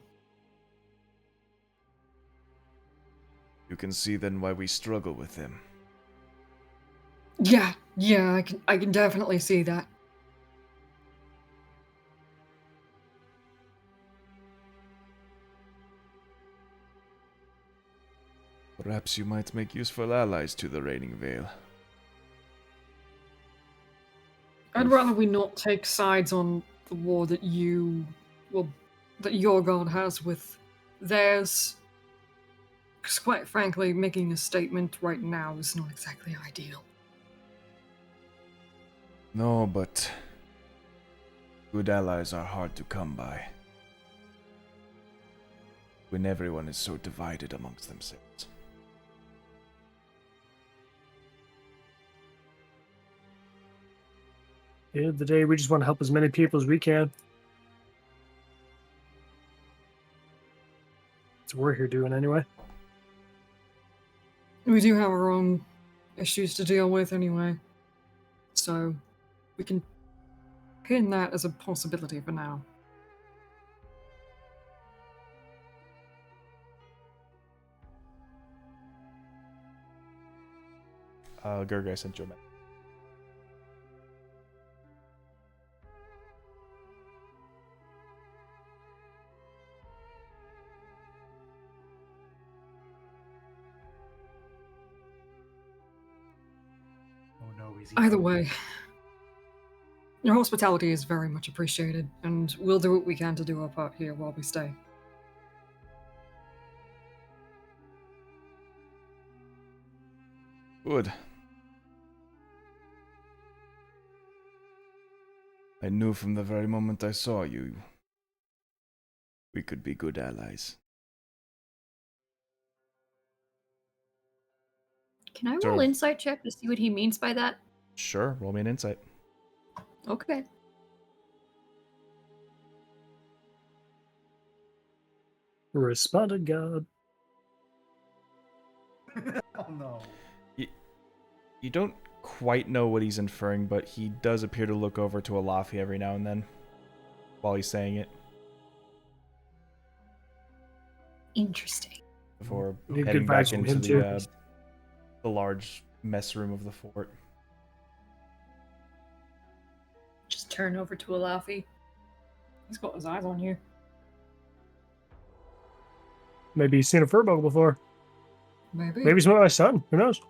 You can see then why we struggle with him. Yeah, I can definitely see that. Perhaps you might make useful allies to the Reigning Vale. I'd rather we not take sides on the war that that your god has with theirs. Because quite frankly, making a statement right now is not exactly ideal. No, but good allies are hard to come by when everyone is so divided amongst themselves. At the end of the day, we just want to help as many people as we can. That's what we're here doing anyway. We do have our own issues to deal with anyway. So we can pin that as a possibility for now. Gerg, I sent you a message. Oh no, is he? Either way, your hospitality is very much appreciated, and we'll do what we can to do our part here while we stay. Good. I knew from the very moment I saw you, We could be good allies. Can I Sort roll of. insight check to see what he means by that? Sure, roll me an insight. Okay. Responded God. Oh no. You don't quite know what he's inferring, but he does appear to look over to Alafi every now and then while he's saying it Interesting. before Need heading good back vibes from into him, too. the large mess room of the fort. Just turn over to Alafi. He's got his eyes on you. Maybe he's seen a furbolg before. Maybe. Maybe he's met my son. Who knows?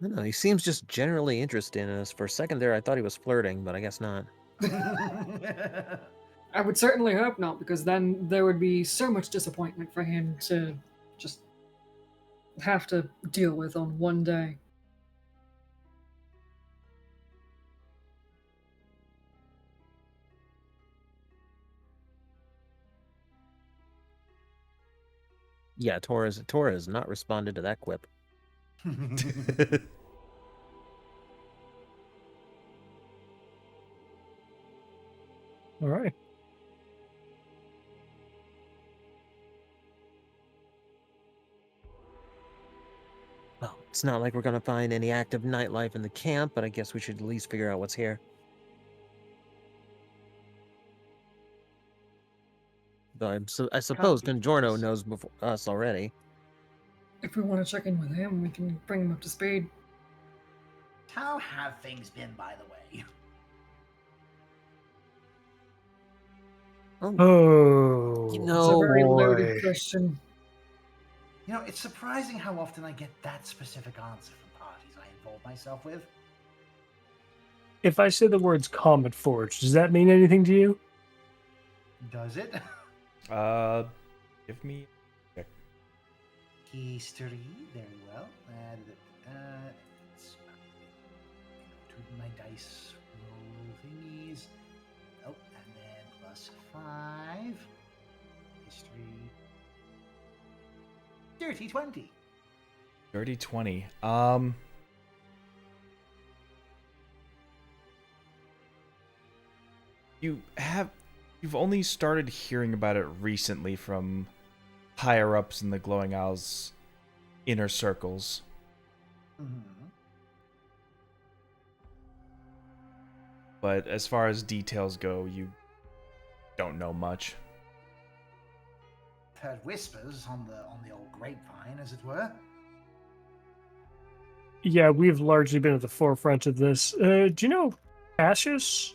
I don't know. He seems just generally interested in us. For a second there, I thought he was flirting, but I guess not. I would certainly hope not, because then there would be so much disappointment for him to just have to deal with on one day. Yeah, Tora has not responded to that quip. All right. Well, it's not like we're gonna find any active nightlife in the camp, but I guess we should at least figure out what's here. Though I suppose be Congiorno worse. knows before us already. If we want to check in with him, we can bring him up to speed. How have things been, by the way? Oh, You It's a know, very boy. loaded question. You know, it's surprising how often I get that specific answer from parties I involve myself with. If I say the words Comet Forge, does that mean anything to you? Does it? Give me a check. History, very well. Let's go to my dice roll thingies. Oh, and then plus 5. History. Dirty 20. Dirty 20. You've only started hearing about it recently from higher ups in the Glowing Isles inner circles. Mm-hmm. But as far as details go, you don't know much. Heard whispers on the old grapevine, as it were. Yeah, we've largely been at the forefront of this. Do you know Cassius?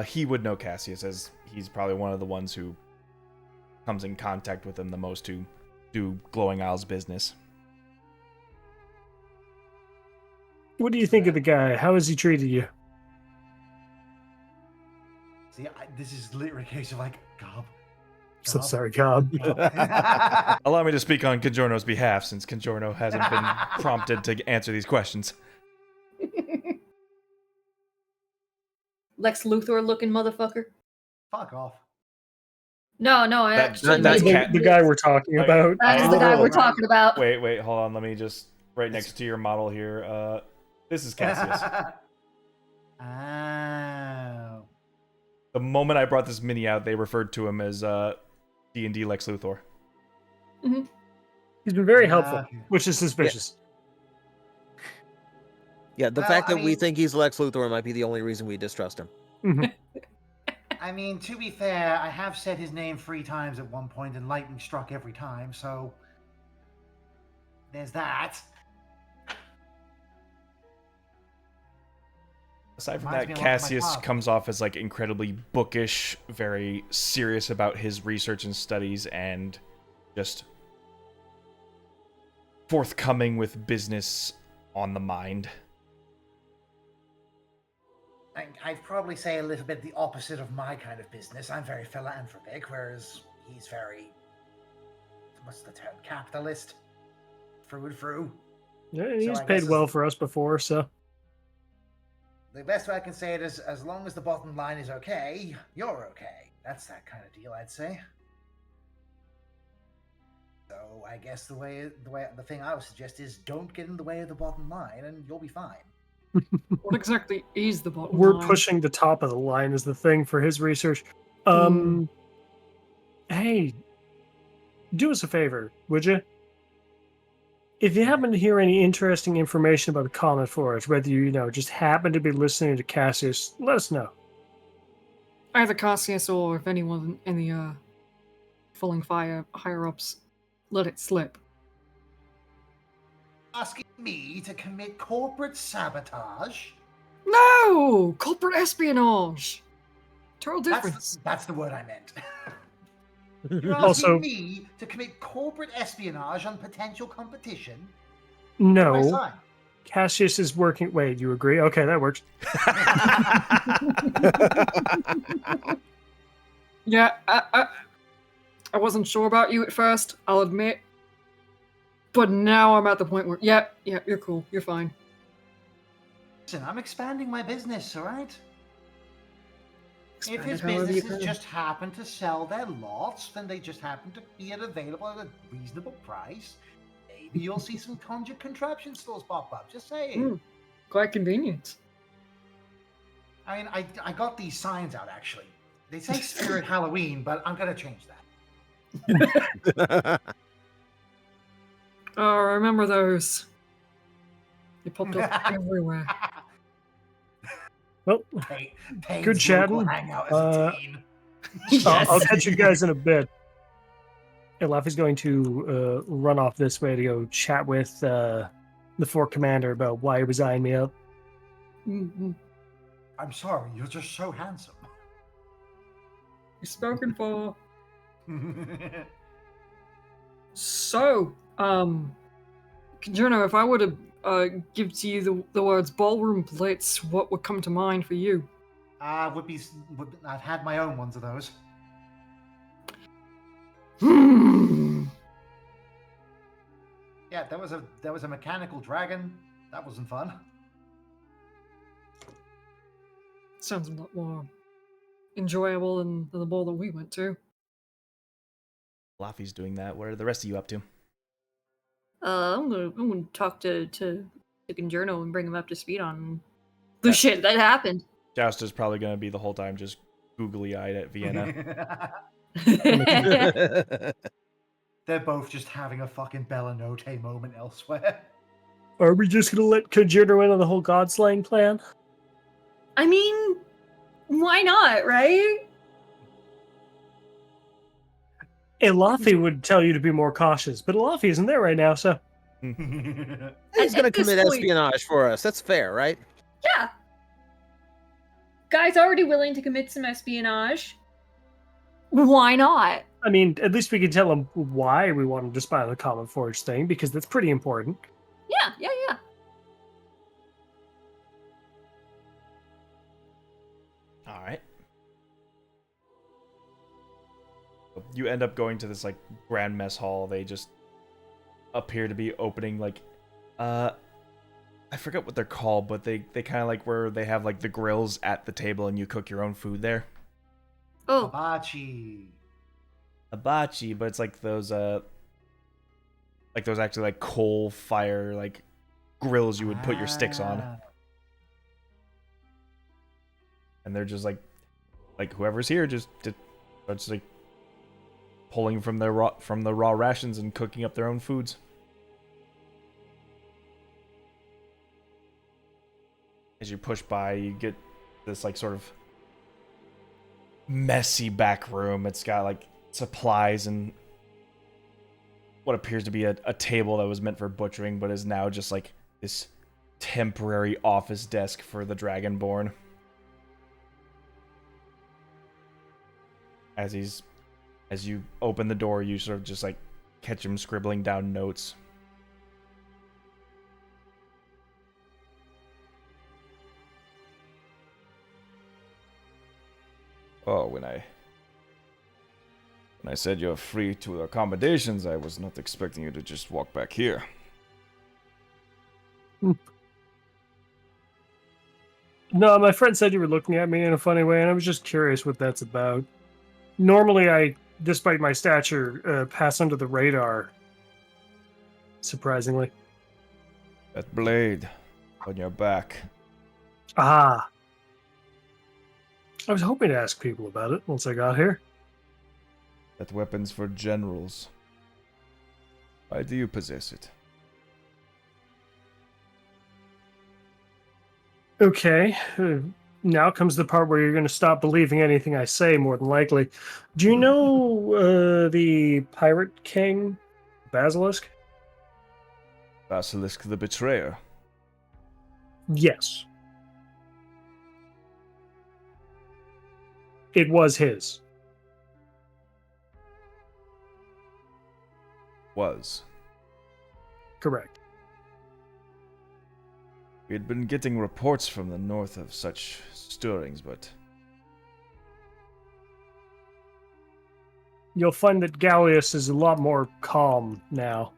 He would know Cassius, as he's probably one of the ones who comes in contact with him the most to do Glowing Isles business. What do you think of the guy? How has he treated you? See, this is literally a case of like, Gob. So sorry, Cobb. Allow me to speak on Congiorno's behalf, since Congiorno hasn't been prompted to answer these questions. Lex Luthor looking motherfucker. Fuck off. No, I That- actually. that's the, Cat- the guy we're talking I- about. That is the guy we're talking about. Wait, hold on. Let me just right next to your model here. This is Cassius. Oh. The moment I brought this mini out, they referred to him as D&D Lex Luthor. He's been very helpful, Okay. which is suspicious. Yeah, the Well, fact I that we mean- think he's Lex Luthor might be the only reason we distrust him. Mhm. I mean, to be fair, I have said his name 3 times at one point and lightning struck every time, so there's that. Aside from Reminds that, me a lot of my Cassius father. comes off as like incredibly bookish, very serious about his research and studies, and just forthcoming with business on the mind. I'd probably say a little bit the opposite of my kind of business. I'm very philanthropic, whereas he's very, what's the term, capitalist? Through and through. Yeah, So he's I guess paid it's- well for us before, so the best way I can say it is, as long as the bottom line is okay, you're okay. That's that kind of deal, I'd say. So I guess the thing I would suggest is don't get in the way of the bottom line, and you'll be fine. What exactly is the bottom We're line? pushing the top of the line is the thing for his research. Hey, do us a favor, would you? If you happen to hear any interesting information about the Comet Forest, whether you just happen to be listening to Cassius, let us know. Either Cassius or if anyone in the Falling Fire higher-ups let it slip. Asking me to commit corporate sabotage? No! Corporate espionage! Total difference. That's the word I meant. You're asking Also, me to commit corporate espionage on potential competition? no. Cassius is working. Wait, you agree? Okay, that works. Yeah, I wasn't sure about you at first, I'll admit. But now I'm at the point where, yeah, you're cool, you're fine. Listen, I'm expanding my business, alright? If his Expand it however you businesses can. just happen to sell their lots, then they just happen to be available at a reasonable price. Maybe you'll see some contraption stores pop up, just saying. Quite convenient. I mean, I got these signs out, actually. They say Spirit Halloween, but I'm gonna change that. Oh, I remember those. They popped up everywhere. Well, Payne's good chatting. local hangout as a teen. I'll catch you guys in a bit. Elafi's going to run off this way to go chat with the Fort Commander about why he was eyeing me up. Mm-hmm. I'm sorry, you're just so handsome. You're spoken for. So, Congiorno, if I were to give to you the words ballroom blitz, what would come to mind for you? I've had my own ones of those. Yeah, there was a mechanical dragon. That wasn't fun. Sounds a lot more enjoyable than the ball that we went to. Laffy's doing that. What are the rest of you up to? I'm gonna talk to Congiorno and bring him up to speed on the shit that happened. Jouster's probably going to be the whole time just googly-eyed at Vienna. They're both just having a fucking Bella Notte moment elsewhere. Are we just going to let Congiorno in on the whole God-slaying plan? I mean, why not, right? Elafi would tell you to be more cautious, but Elafi isn't there right now, so... He's At going to this commit point- espionage for us. That's fair, right? Yeah. Guy's already willing to commit some espionage. Why not? I mean, at least we can tell him why we want him to spy on the Common Forge thing, because that's pretty important. Yeah. All right. You end up going to this like grand mess hall. They just appear to be opening like I forget what they're called, but they kind of like where they have like the grills at the table and you cook your own food there. Oh, Hibachi. But it's like those actually like coal fire like grills you would put your sticks on. And they're just like whoever's here just like pulling from the raw rations and cooking up their own foods. As you push by, you get this like sort of messy back room. It's got like supplies and what appears to be a table that was meant for butchering, but is now just like this temporary office desk for the Dragonborn. As you open the door, you sort of just like catch him scribbling down notes. Oh, when I said you're free to accommodations, I was not expecting you to just walk back here. No, my friend said you were looking at me in a funny way, and I was just curious what that's about. Normally, I, despite my stature, pass under the radar. Surprisingly. That blade on your back. Ah. I was hoping to ask people about it once I got here. That weapon's for generals. Why do you possess it? Okay. Now comes the part where you're going to stop believing anything I say, more than likely. Do you know the Pirate King, Basilisk? Basilisk the Betrayer. Yes. It was his. Was. Correct. We had been getting reports from the north of such stirrings, but You'll find that Gallius is a lot more calm now.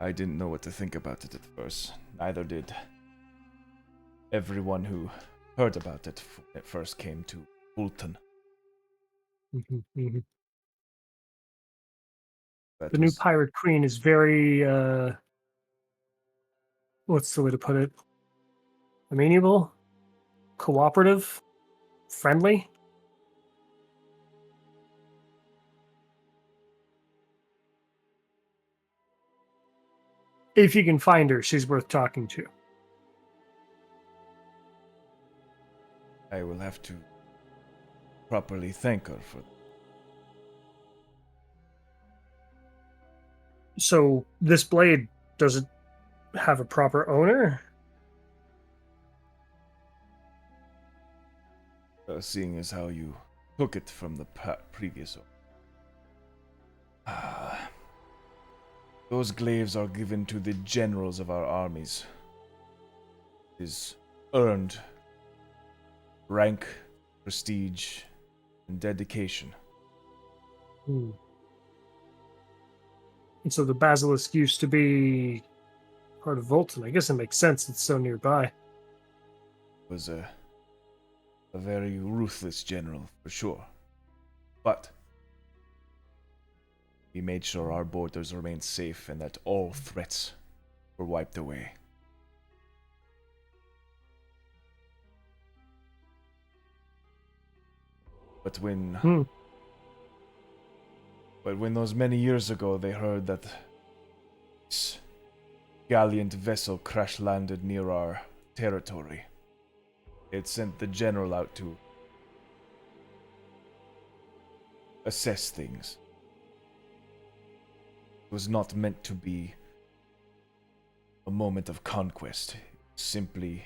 I didn't know what to think about it at first. Neither did everyone who heard about it when it first came to Fulton. The That new was Pirate Queen is very, what's the way to put it? Amenable? Cooperative? Friendly? If you can find her, she's worth talking to. I will have to properly thank her for that. So, this blade, does it have a proper owner? Seeing as how you took it from the previous owner. Those glaives are given to the generals of our armies. It is earned rank, prestige, and dedication. And so the Basilisk used to be part of Volton. I guess it makes sense, it's so nearby. Was a very ruthless general, for sure. But he made sure our borders remained safe and that all threats were wiped away. But when those many years ago they heard that this gallant vessel crash landed near our territory, it sent the general out to assess things. It was not meant to be a moment of conquest, simply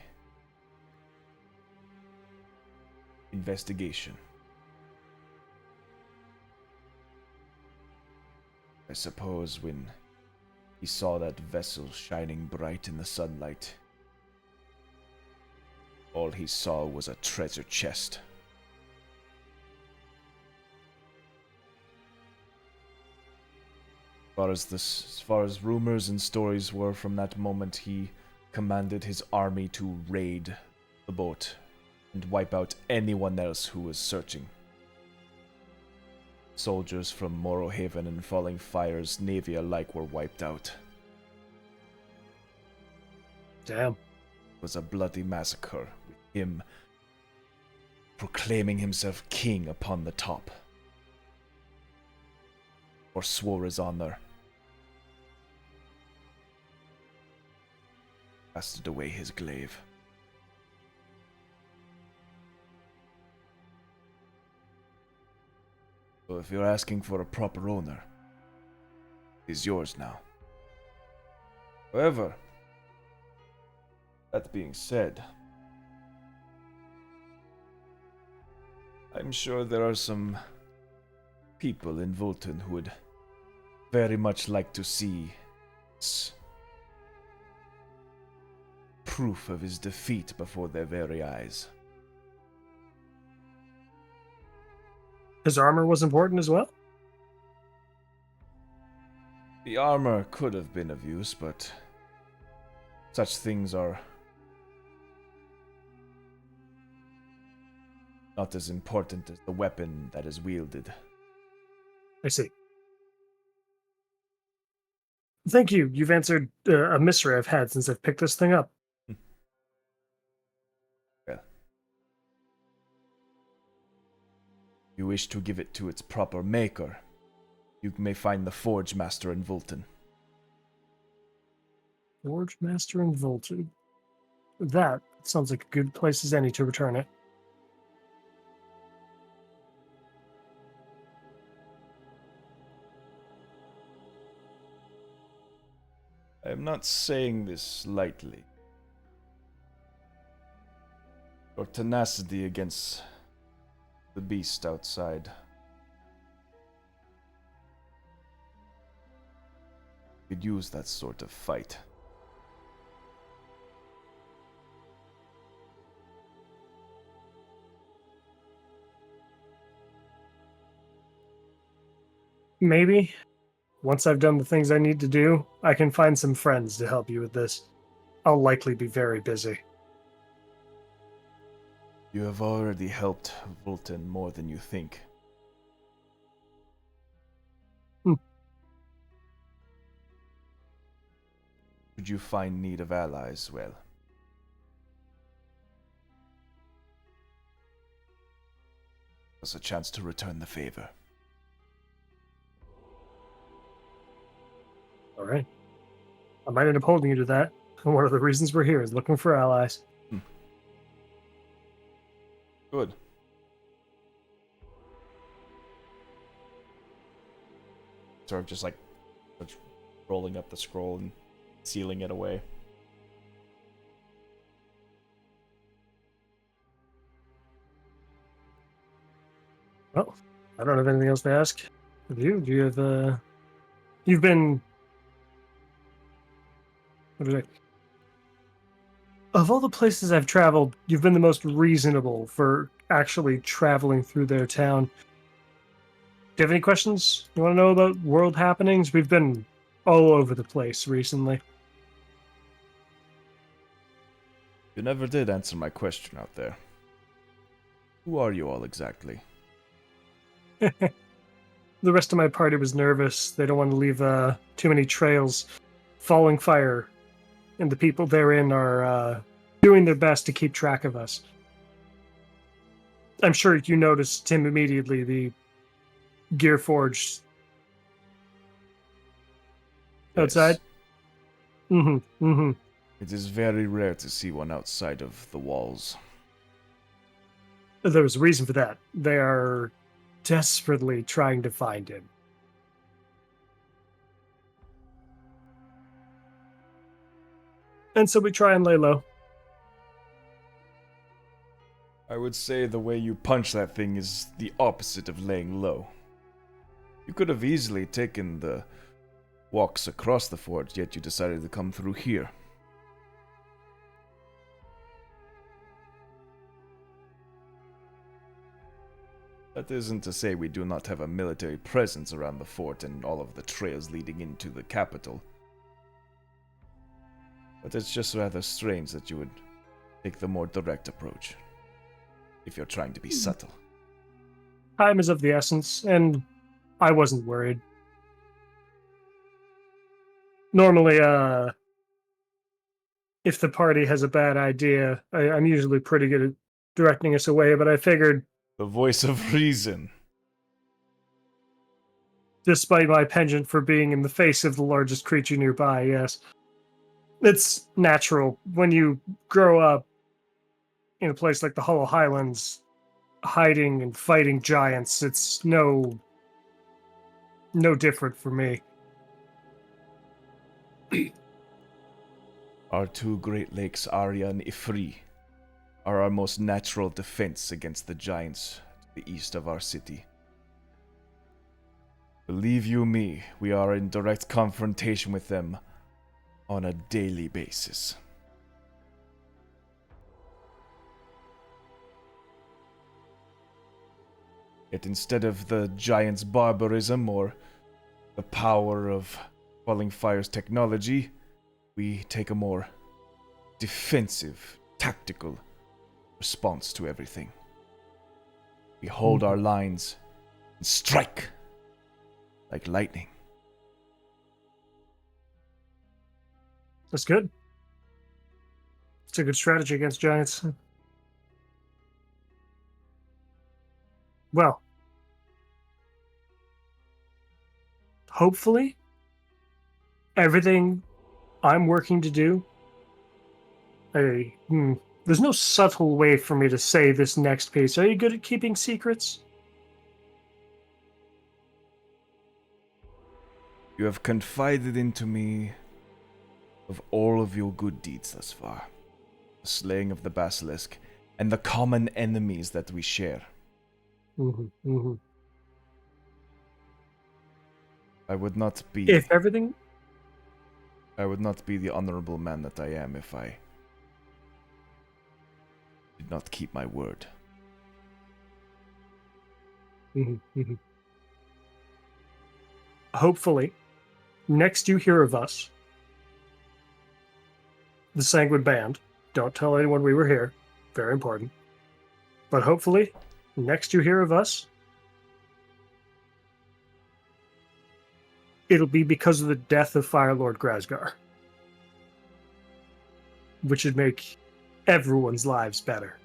investigation. I suppose when he saw that vessel shining bright in the sunlight, all he saw was a treasure chest. As far as rumors and stories were from that moment, he commanded his army to raid the boat and wipe out anyone else who was searching. Soldiers from Morrowhaven and Falling Fire's navy alike were wiped out. Damn. It was a bloody massacre, with him proclaiming himself king upon the top. Or swore his honor. Casted away his glaive. So if you're asking for a proper owner, it is yours now. However, that being said, I'm sure there are some people in Volton who would very much like to see proof of his defeat before their very eyes. His armor was important as well? The armor could have been of use, but such things are not as important as the weapon that is wielded. I see. Thank you. You've answered a mystery I've had since I've picked this thing up. Well, if you wish to give it to its proper maker, you may find the Forge Master in Vulton. Forge Master and Voltage. That sounds like a good place as any to return it. I am not saying this lightly. Your tenacity against the beast outside. Could use that sort of fight. Maybe. Once I've done the things I need to do, I can find some friends to help you with this. I'll likely be very busy. You have already helped Vulton more than you think. Should you find need of allies, well, there's a chance to return the favor. All right. I might end up holding you to that. One of the reasons we're here is looking for allies. Good. Sort of just like rolling up the scroll and sealing it away. Well, I don't have anything else to ask of you. Do you have, you've been... What is it? Of all the places I've traveled, you've been the most reasonable for actually traveling through their town. Do you have any questions you want to know about world happenings? We've been all over the place recently. You never did answer my question out there. Who are you all exactly? The rest of my party was nervous. They don't want to leave too many trails. Falling Fire and the people therein are doing their best to keep track of us. I'm sure you noticed him immediately, the Gearforged outside. Yes. Mm-hmm. It is very rare to see one outside of the walls. There was a reason for that. They are desperately trying to find him. And so we try and lay low. I would say the way you punch that thing is the opposite of laying low. You could have easily taken the walks across the forge, yet you decided to come through here. That isn't to say we do not have a military presence around the fort and all of the trails leading into the capital. But it's just rather strange that you would take the more direct approach, if you're trying to be subtle. Time is of the essence, and I wasn't worried. Normally, if the party has a bad idea, I'm usually pretty good at directing us away, but I figured, The voice of reason. despite my penchant for being in the face of the largest creature nearby, yes. It's natural. When you grow up in a place like the Hollow Highlands, hiding and fighting giants, it's no different for me. Our two Great Lakes, Arya and Ifri, are our most natural defense against the giants to the east of our city. Believe you me, we are in direct confrontation with them on a daily basis. Yet instead of the giants' barbarism or the power of Falling Fire's technology, we take a more defensive, tactical response to everything. We hold our lines and strike like lightning. That's good. It's a good strategy against giants. Well, hopefully, everything I'm working to do, there's no subtle way for me to say this next piece. Are you good at keeping secrets? You have confided into me of all of your good deeds thus far. The slaying of the basilisk, and the common enemies that we share. I would not be... If everything... I would not be the honorable man that I am if I did not keep my word. Hopefully, next you hear of us, the Sanguine Band, don't tell anyone we were here, very important, but hopefully, next you hear of us, it'll be because of the death of Fire Lord Grasgar, which would make everyone's lives better.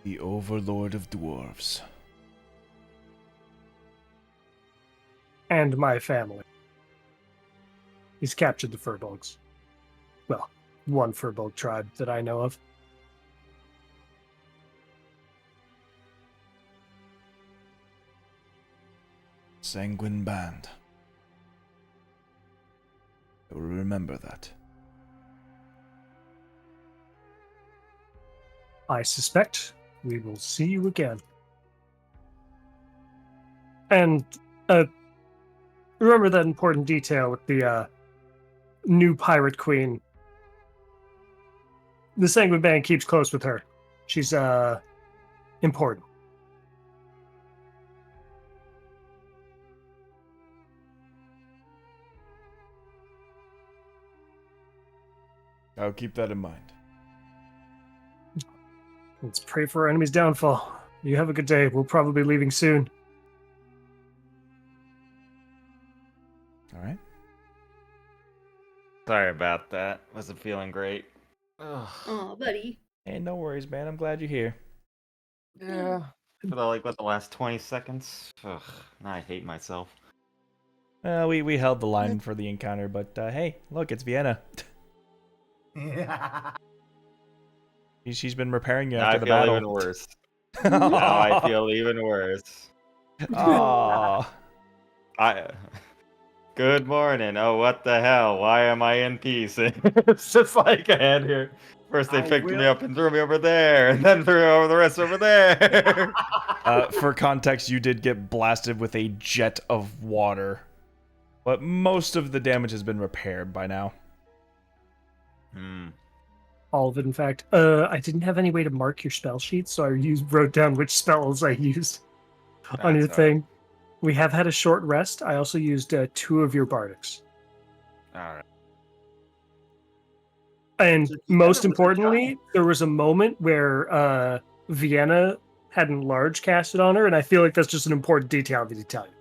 The Overlord of Dwarves. And my family. He's captured the Furbolgs. Well, one Furbolg tribe that I know of. Sanguine Band. I will remember that. I suspect we will see you again. And remember that important detail with the new pirate queen. The Sanguine Band keeps close with her. She's important. I'll keep that in mind. Let's pray for our enemy's downfall. You have a good day. We'll probably be leaving soon. All right. Sorry about that. Wasn't feeling great. Ugh. Oh, buddy. Hey, no worries, man. I'm glad you're here. Yeah. For the last 20 seconds. Ugh. Now I hate myself. We held the line for the encounter, but hey, look, it's Vienna. She's been repairing you Now after I the feel battle. even worse. Now I feel even worse. Aww. Good morning. Oh, what the hell? Why am I in peace? It's just like I had here. First they picked me up and threw me over there, and then threw over the rest over there. For context, you did get blasted with a jet of water, but most of the damage has been repaired by now. All of it, in fact. I didn't have any way to mark your spell sheet, so I wrote down which spells I used on your thing. We have had a short rest. I also used 2 of your bardics. Alright. And So most Vienna was a importantly, giant. there was a moment where Vienna had enlarge casted on her, and I feel like that's just an important detail I need to tell you.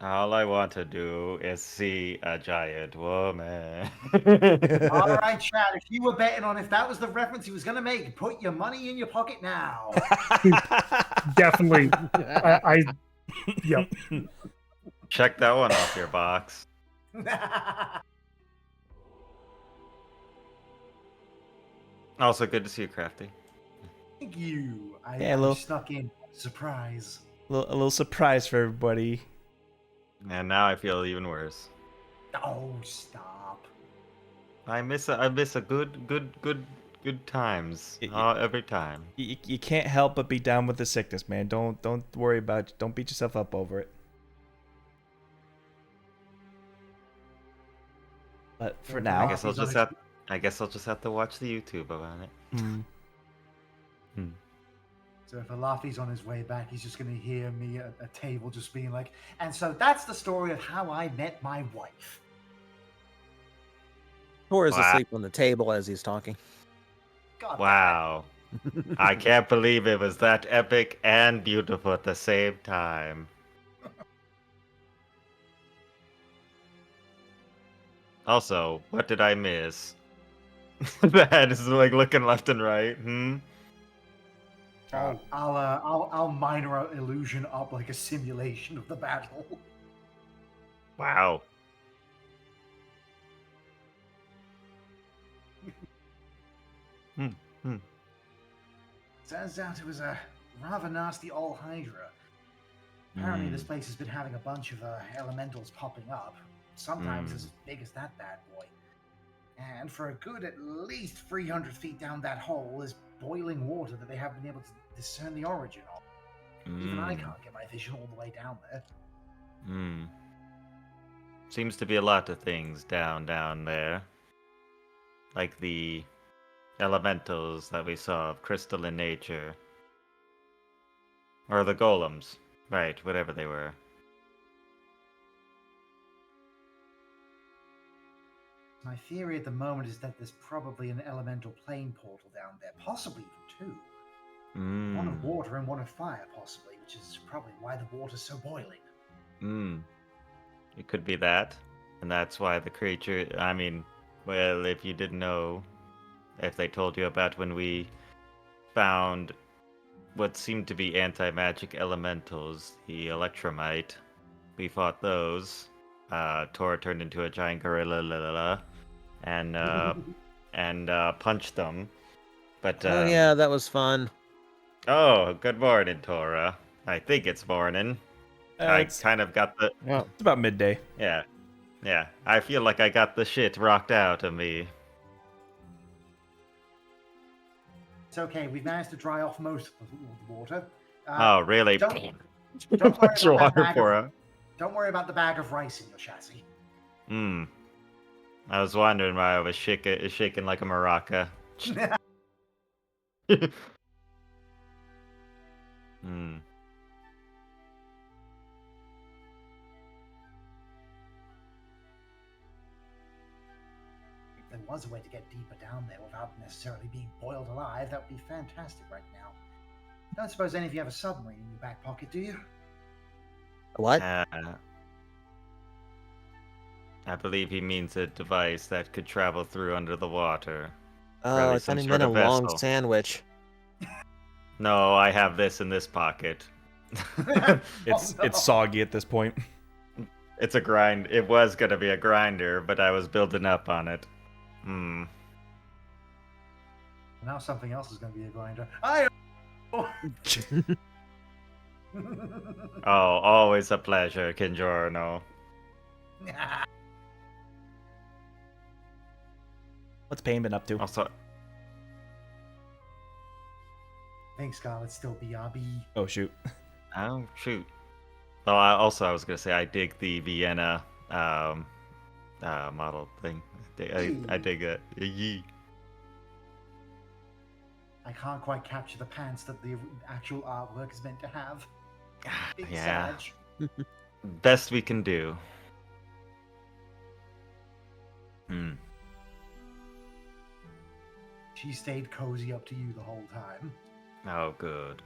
All I want to do is see a giant woman. All right, Chad, if you were betting on if that was the reference he was going to make, put your money in your pocket now. Definitely. Yep. Check that one off your box. Also, good to see you, Crafty. Thank you. I Hello. snuck in. Surprise. A little surprise for everybody. And now I feel even worse. Oh, stop. I miss a good times every time. You can't help but be down with the sickness, man. Don't worry about it. Don't beat yourself up over it. But for now, I guess I'll just have to watch the YouTube about it. So if Alafi's on his way back, he's just going to hear me at a table just being like, and so that's the story of how I met my wife. Tora's Wow. asleep on the table as he's talking. God damn it. Wow. I can't believe it was that epic and beautiful at the same time. Also, what did I miss? The head is like looking left and right. Oh, I'll minor illusion up like a simulation of the battle. Wow. Turns out it was a rather nasty old Hydra. Apparently, this place has been having a bunch of elementals popping up, sometimes as big as that bad boy. And for a good at least 300 feet down that hole is boiling water that they haven't been able to discern the origin of. Even I can't get my vision all the way down there. Seems to be a lot of things down there. Like the elementals that we saw of crystalline nature. Or the golems. Right, whatever they were. My theory at the moment is that there's probably an elemental plane portal down there, possibly even two. One of water and one of fire, possibly, which is probably why the water's so boiling. It could be that. And that's why the creature, I mean, well, if you didn't know, if they told you about when we found what seemed to be anti-magic elementals, the electromite, we fought those. Tor turned into a giant gorilla, and punched them. But Oh yeah, that was fun. oh, good morning, Tora. I think it's morning. I kind of got the It's about midday. yeah. I feel like I got the shit rocked out of me. It's okay, we've managed to dry off most of the water. Oh, really? Don't worry Your about that water bag pour of, out. don't worry about the bag of rice in your chassis. I was wondering why I was shaking like a maraca. If there was a way to get deeper down there without necessarily being boiled alive, that would be fantastic right now. Don't suppose any of you have a submarine in your back pocket, do you? What? I believe he means a device that could travel through under the water. Oh, Probably I some thought he sort meant a of long vessel. sandwich. No, I have this in this pocket. It's soggy at this point. It's a grind. It was gonna be a grinder, but I was building up on it. Now something else is going to be a grinder. Oh, always a pleasure, Congiorno. What's Payne been up to? Also, I think Scarlet's still BRB. Oh shoot. oh shoot. Oh, I was gonna say I dig the Vienna model thing. I dig it. Yee. I can't quite capture the pants that the actual artwork is meant to have. Big Yeah. Sag. Best we can do. She stayed cozy up to you the whole time. Oh, good.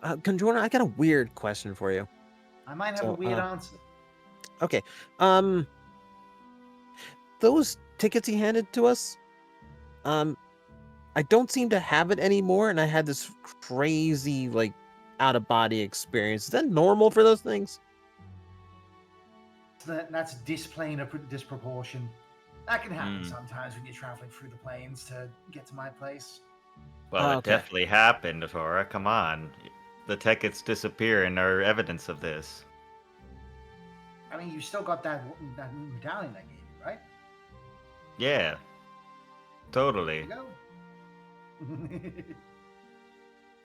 Congiorno, I got a weird question for you. I might have a weird answer. Okay. Those tickets he handed to us, I don't seem to have it anymore, and I had this crazy, like, out-of-body experience. Is that normal for those things? That's displane of disproportion. That can happen sometimes when you're traveling through the plains to get to my place. Well, Okay. it definitely happened, Tora. Come on. The tickets disappearing are evidence of this. I mean, you still got that medallion I gave you, right? Yeah. Totally. There you go.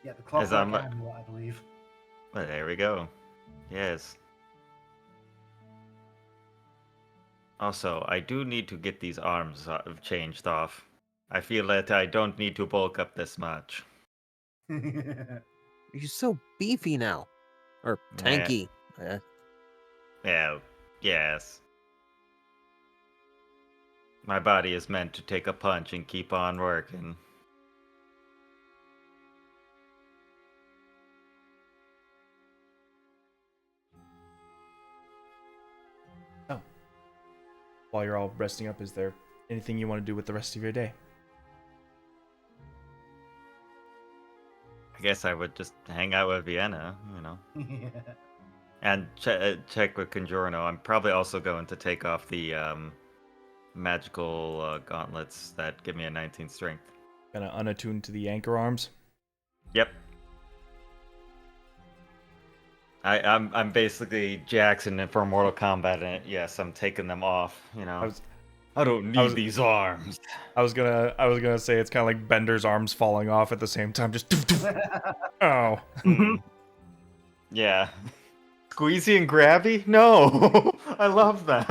Yeah, the clockwork amulet, I believe. Well, there we go. Yes. Also, I do need to get these arms changed off. I feel that I don't need to bulk up this much. You're so beefy now. Or Yeah. tanky. Yeah, yes. My body is meant to take a punch and keep on working. While you're all resting up, is there anything you want to do with the rest of your day? I guess I would just hang out with Vienna, you know, Yeah. and check with Congiorno. I'm probably also going to take off the magical gauntlets that give me a 19 strength. Kind of unattuned to the anchor arms. Yep. I'm basically Jackson for Mortal Kombat, and yes, I'm taking them off. You know, I don't need these arms. I was gonna say it's kind of like Bender's arms falling off at the same time. Just oh. Yeah. Squeezy and grabby? No, I love that.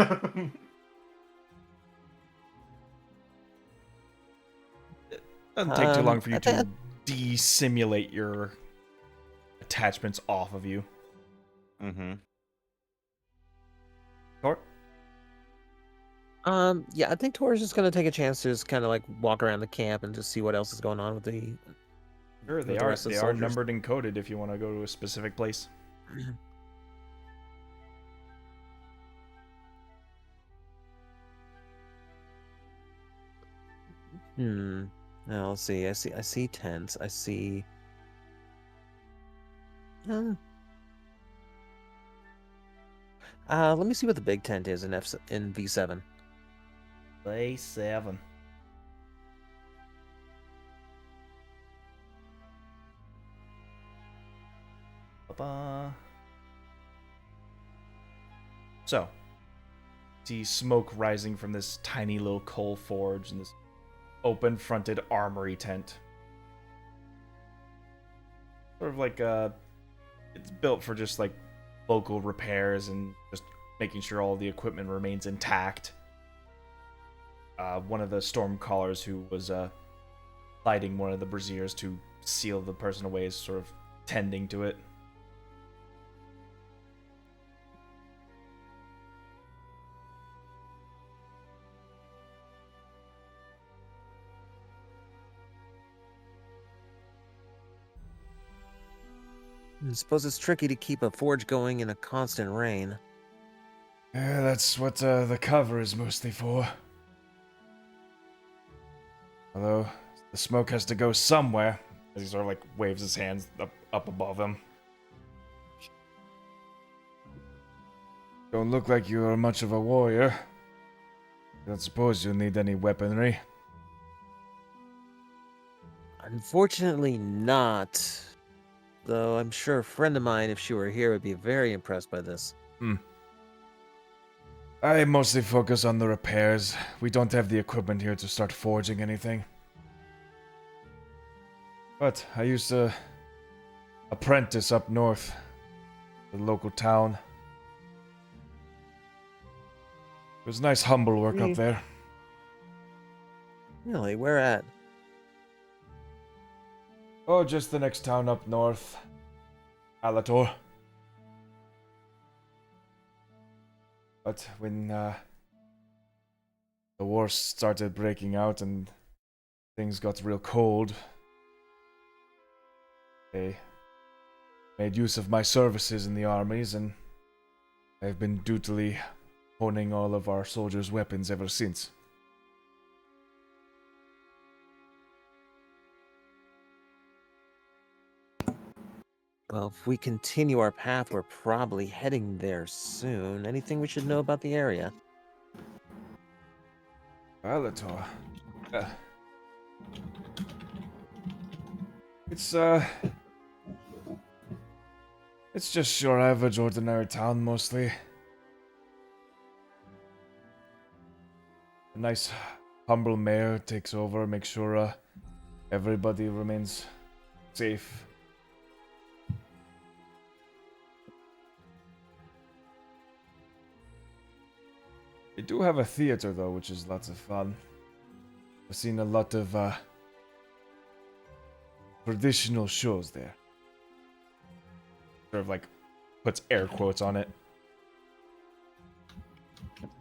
Doesn't take too long for you I to think- dissimulate your attachments off of you. Mm-hmm. Tor? Yeah, I think Tor's just gonna take a chance to just kind of like walk around the camp and just see what else is going on with the. Sure, with they the are rest of the they are soldiers. numbered and coded if you want to go to a specific place. Now let's see. I see tents. I see. Let me see what the big tent is in V7. Play 7. Ba-ba. So, see smoke rising from this tiny little coal forge and this open-fronted armory tent. Sort of like it's built for just like local repairs and just making sure all the equipment remains intact. One of the storm callers who was lighting one of the braziers to seal the person away is sort of tending to it. I suppose it's tricky to keep a forge going in a constant rain. Yeah, that's what the cover is mostly for. Although, the smoke has to go somewhere. As he sort of like waves his hands up above him. Don't look like you are much of a warrior. Don't suppose you'll need any weaponry. Unfortunately not. Though I'm sure a friend of mine, if she were here, would be very impressed by this. I mostly focus on the repairs. We don't have the equipment here to start forging anything. But I used to apprentice up north, the local town. It was nice, humble work up there. Really? Where at? Oh, just the next town up north. Alator. But when the war started breaking out and things got real cold, they made use of my services in the armies, and I've been dutifully honing all of our soldiers' weapons ever since. Well, if we continue our path, we're probably heading there soon. Anything we should know about the area? Alator. It's just your average ordinary town mostly. A nice humble mayor takes over, makes sure everybody remains safe. They do have a theater though, which is lots of fun. I've seen a lot of traditional shows there. Sort of like puts air quotes on it.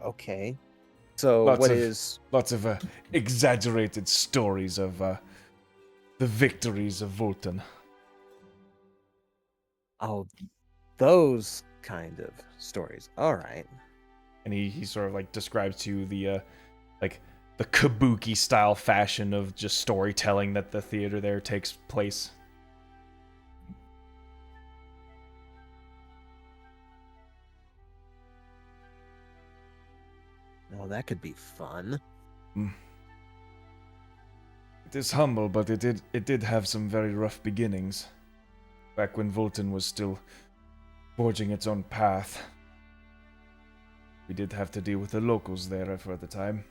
Okay. So Lots of exaggerated stories of the victories of Vultan. Oh, those kind of stories. All right. And he sort of like describes to you the like the kabuki style fashion of just storytelling that the theater there takes place. Oh, that could be fun. It is humble, but it did have some very rough beginnings. Back when Vultan was still forging its own path. We did have to deal with the locals there for the time.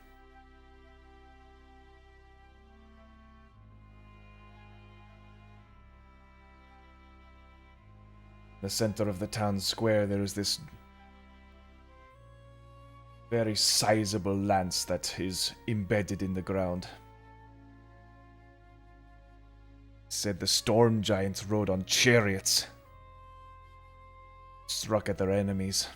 The center of the town square, there is this very sizable lance that is embedded in the ground. It said the storm giants rode on chariots, struck at their enemies.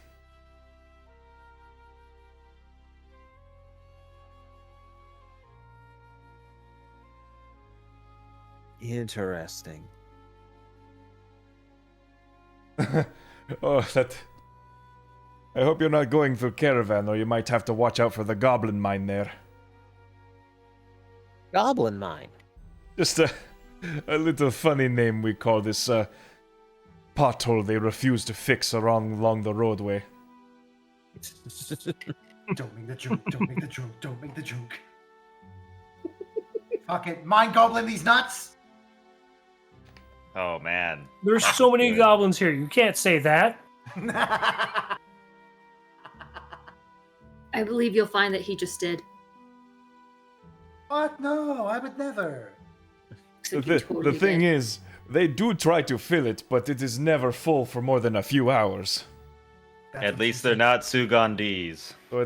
Interesting. Oh, that... I hope you're not going through caravan, or you might have to watch out for the goblin mine there. Goblin mine. Just a little funny name we call this pothole they refuse to fix along the roadway. Don't make the joke, don't make the joke, don't make the joke. Fuck it, mind goblin these nuts! Oh man. There's That's so many good. goblins here. You can't say that. I believe you'll find that he just did. What? No, I would never. Except you The totally thing did. is, they do try to fill it, but it is never full for more than a few hours. That's At what least she they're said. not Sugandis. So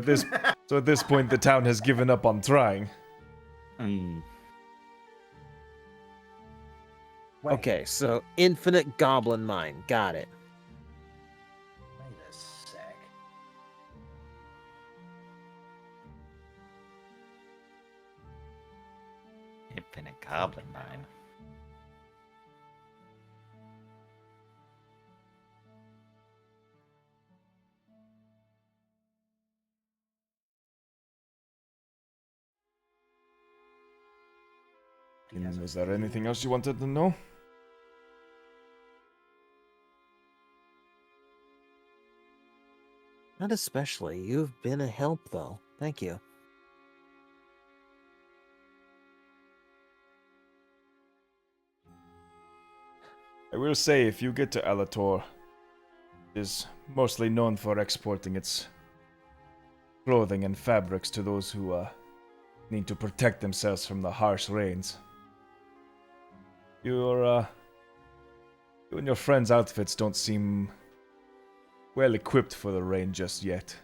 at this point, the town has given up on trying. Mm. Wait, Okay, so infinite goblin mine. Got it. wait a sec. Infinite Goblin Mine. Is there anything else you wanted to know? Not especially. You've been a help, though. Thank you. I will say, if you get to Alator, it is mostly known for exporting its clothing and fabrics to those who need to protect themselves from the harsh rains. You and your friend's outfits don't seem well equipped for the rain just yet.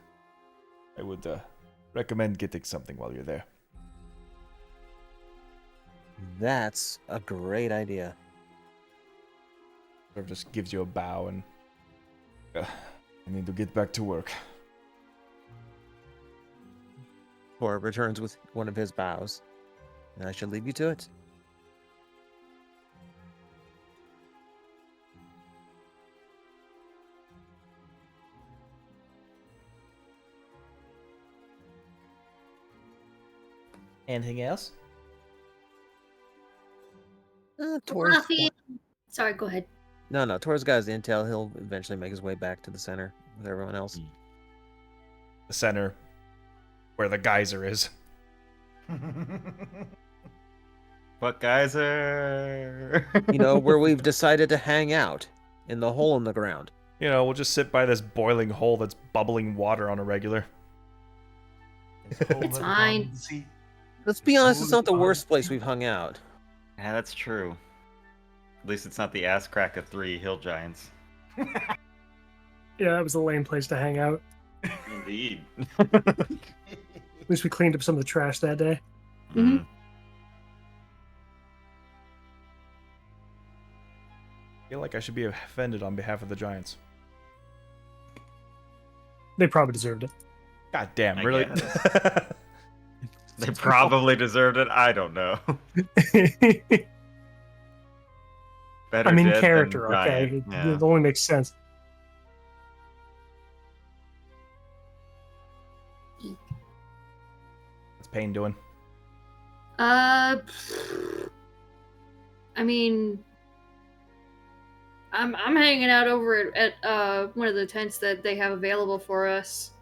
I would recommend getting something while you're there. That's a great idea. Sort of just gives you a bow and I need to get back to work. Or returns with one of his bows. And I should leave you to it. Anything else? Tor's... Rafi! Sorry, go ahead. No, Tor's got his intel. He'll eventually make his way back to the center with everyone else. The center, where the geyser is. What geyser? You know, where we've decided to hang out. In the hole in the ground. You know, we'll just sit by this boiling hole that's bubbling water on a regular. It's fine. See, Let's be honest, it's not the worst place we've hung out. Yeah, that's true. At least it's not the ass crack of 3 hill giants. Yeah, it was a lame place to hang out. Indeed. At least we cleaned up some of the trash that day. Mhm. I feel like I should be offended on behalf of the Giants. They probably deserved it. God damn, I really? guess. They probably deserved it. I don't know. Better I'm in dead character, than okay? dying. It only makes sense. What's Payne doing? I mean, I'm hanging out over at one of the tents that they have available for us.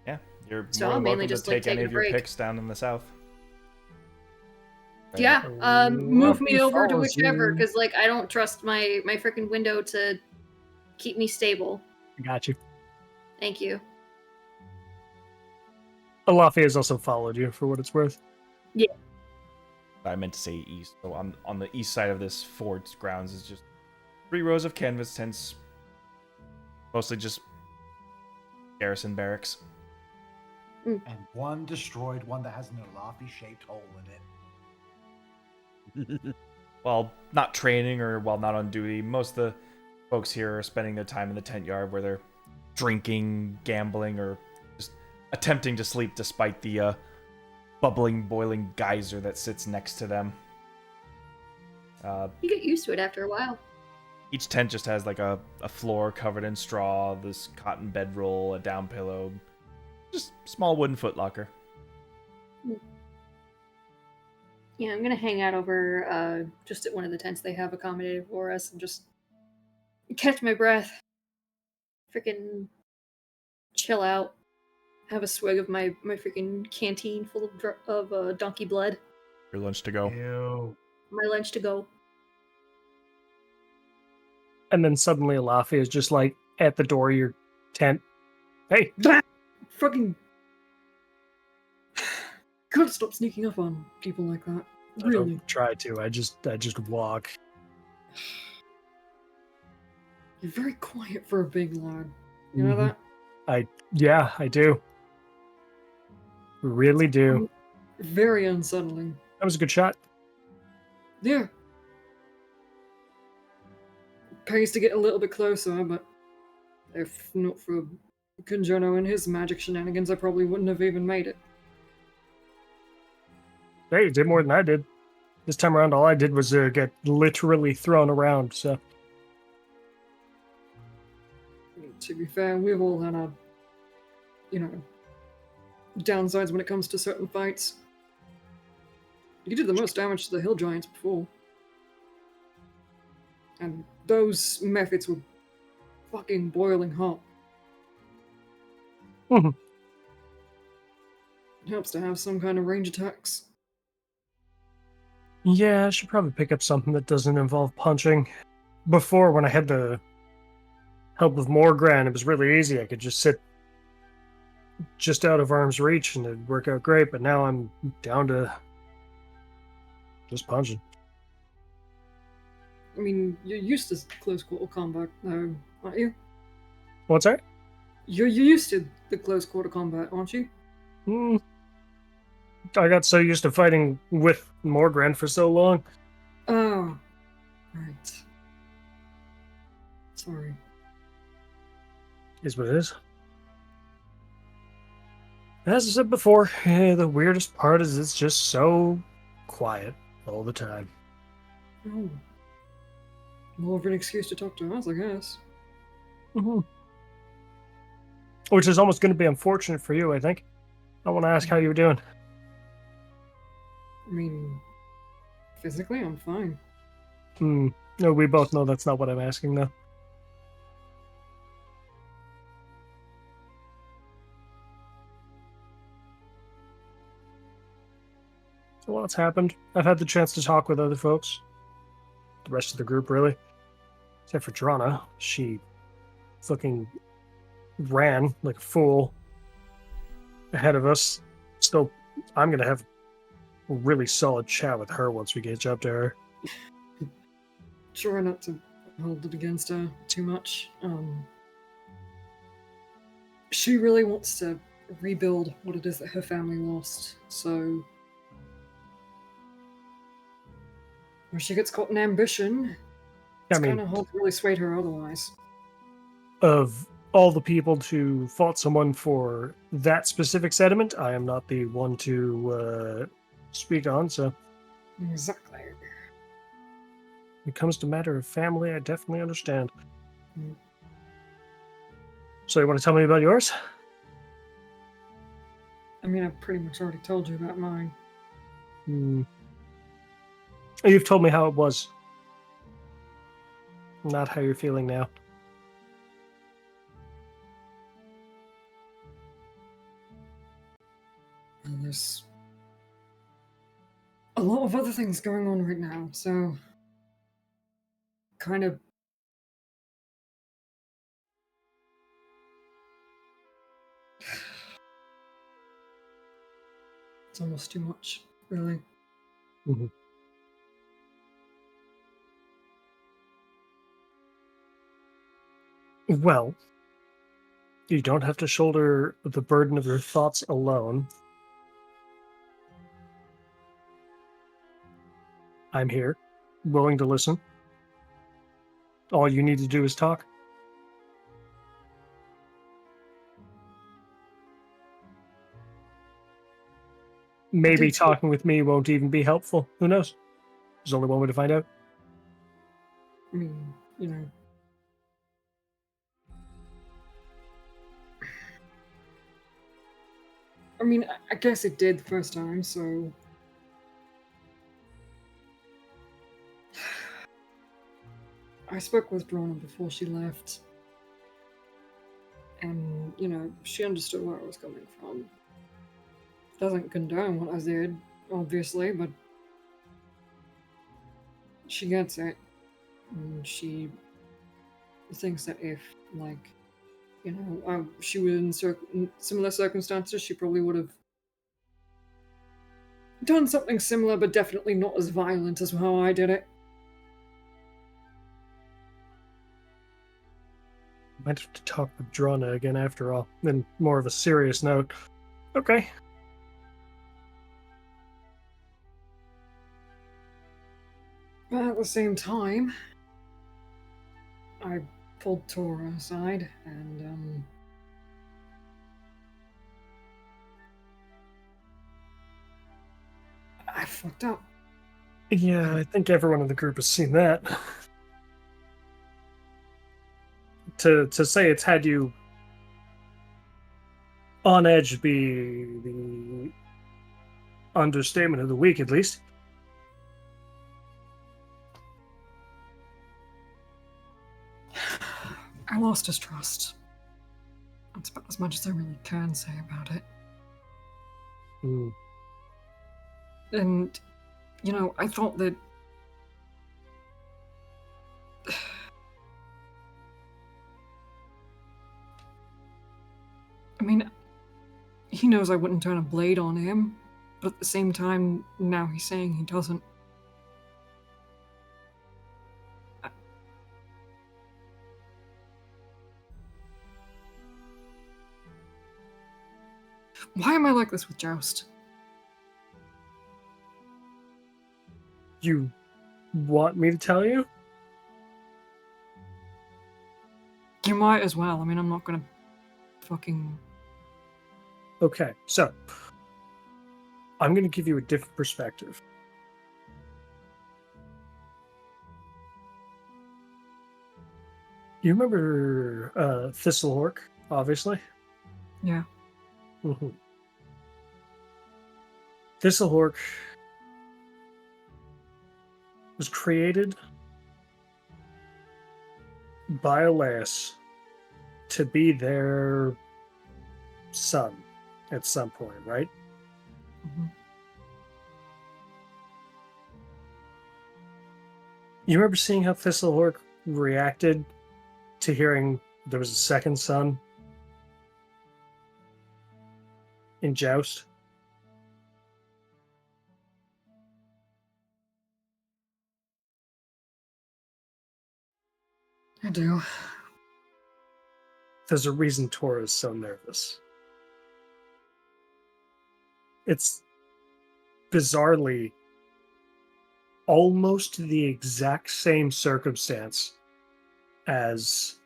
Yeah, you're So more I'm than mainly welcome to just, like, take any taking of a your break. picks down in the south. Right. Yeah, move me Luffy over to follows whichever, you. because like I don't trust my freaking window to keep me stable. Got you. Thank you. Luffy has also followed you, for what it's worth. I meant to say east. So on the east side of this fort's grounds is just 3 rows of canvas tents, mostly just garrison barracks. And one destroyed one that has an Olafi-shaped hole in it. While not training or while not on duty, most of the folks here are spending their time in the tent yard where they're drinking, gambling, or just attempting to sleep despite the bubbling, boiling geyser that sits next to them. You get used to it after a while. Each tent just has like a floor covered in straw, this cotton bedroll, a down pillow, just small wooden footlocker. Yeah, I'm gonna hang out over just at one of the tents they have accommodated for us and just catch my breath. Freaking chill out. Have a swig of my freaking canteen full of donkey blood. Your lunch to go. Ew. My lunch to go. And then suddenly Luffy is just like at the door of your tent. Hey, Fucking. Gotta stop sneaking up on people like that. I Really. don't try to. I just walk. You're very quiet for a big lad. You know Mhm. that? Yeah, I do. Really do. Very unsettling. That was a good shot. Yeah. Pays to get a little bit closer, but if not for Congiorno and his magic shenanigans, I probably wouldn't have even made it. Hey, you did more than I did. This time around, all I did was get literally thrown around. So To be fair, we've all had our, downsides when it comes to certain fights. You did the most damage to the hill giants before. And those methods were fucking boiling hot. Mhm. It helps to have some kind of range attacks. yeah, I should probably pick up something that doesn't involve punching. Before, when I had the help of Morgran, it was really easy. I could just sit just out of arm's reach and it'd work out great. But now I'm down to just punching. I mean, you're used to close quarter combat, though, aren't you? What's that? You're used to the close quarter combat, aren't you? I got so used to fighting with Morgran for so long. Oh, right. Sorry. Is what it is. As I said before, the weirdest part is it's just so quiet all the time. Oh. More of an excuse to talk to us, I guess. Mm-hmm. Which is almost going to be unfortunate for you, I think. I want to ask how you were doing. I mean, physically, I'm fine. No, we both know that's not what I'm asking, though. So a lot's happened. I've had the chance to talk with other folks. The rest of the group, really. Except for Drana. She fucking ran like a fool ahead of us. Still, I'm going to have a really solid chat with her once we get up to her. Try not to hold it against her too much. She really wants to rebuild what it is that her family lost, so when she gets caught in ambition, it's kind of hard to really sway her otherwise. Of all the people to fault someone for that specific sentiment. I am not the one to speak on, so Exactly. when it comes to matter of family, I definitely understand. Mm. So you want to tell me about yours? I mean, I've pretty much already told you about mine. You've told me how it was. Not how you're feeling now. And there's a lot of other things going on right now, so kind of it's almost too much, really. Mm-hmm. Well, you don't have to shoulder the burden of your thoughts alone. I'm here, willing to listen. All you need to do is talk. Maybe did say- talking with me won't even be helpful. Who knows? There's only one way to find out. I mean, you know. I mean, I guess it did the first time, so. I spoke with Drona before she left. And, you know, she understood where I was coming from. Doesn't condone what I did, obviously, but she gets it. And she thinks that if, like, you know, she was in similar circumstances, she probably would have done something similar, but definitely not as violent as how I did it. Might have to talk with Drona again after all. Then more of a serious note. Okay. But at the same time, I pulled Tora aside and, I fucked up. Yeah, I think everyone in the group has seen that. To say it's had you on edge would be the understatement of the week, at least. I lost his trust. That's about as much as I really can say about it. Mm. And, you know, I thought that. I mean, he knows I wouldn't turn a blade on him, but at the same time, now he's saying he doesn't. Why am I like this with Joust? You want me to tell you? You might as well. I mean, I'm not gonna fucking. Okay, so I'm going to give you a different perspective. You remember Thistlehawk, obviously? Yeah. Mm-hmm. Thistlehawk was created by Elias to be their son at some point, right? Mm-hmm. You remember seeing how Thistlehawk reacted to hearing there was a second son in Joust? I do. There's a reason Tora is so nervous. It's bizarrely almost the exact same circumstance as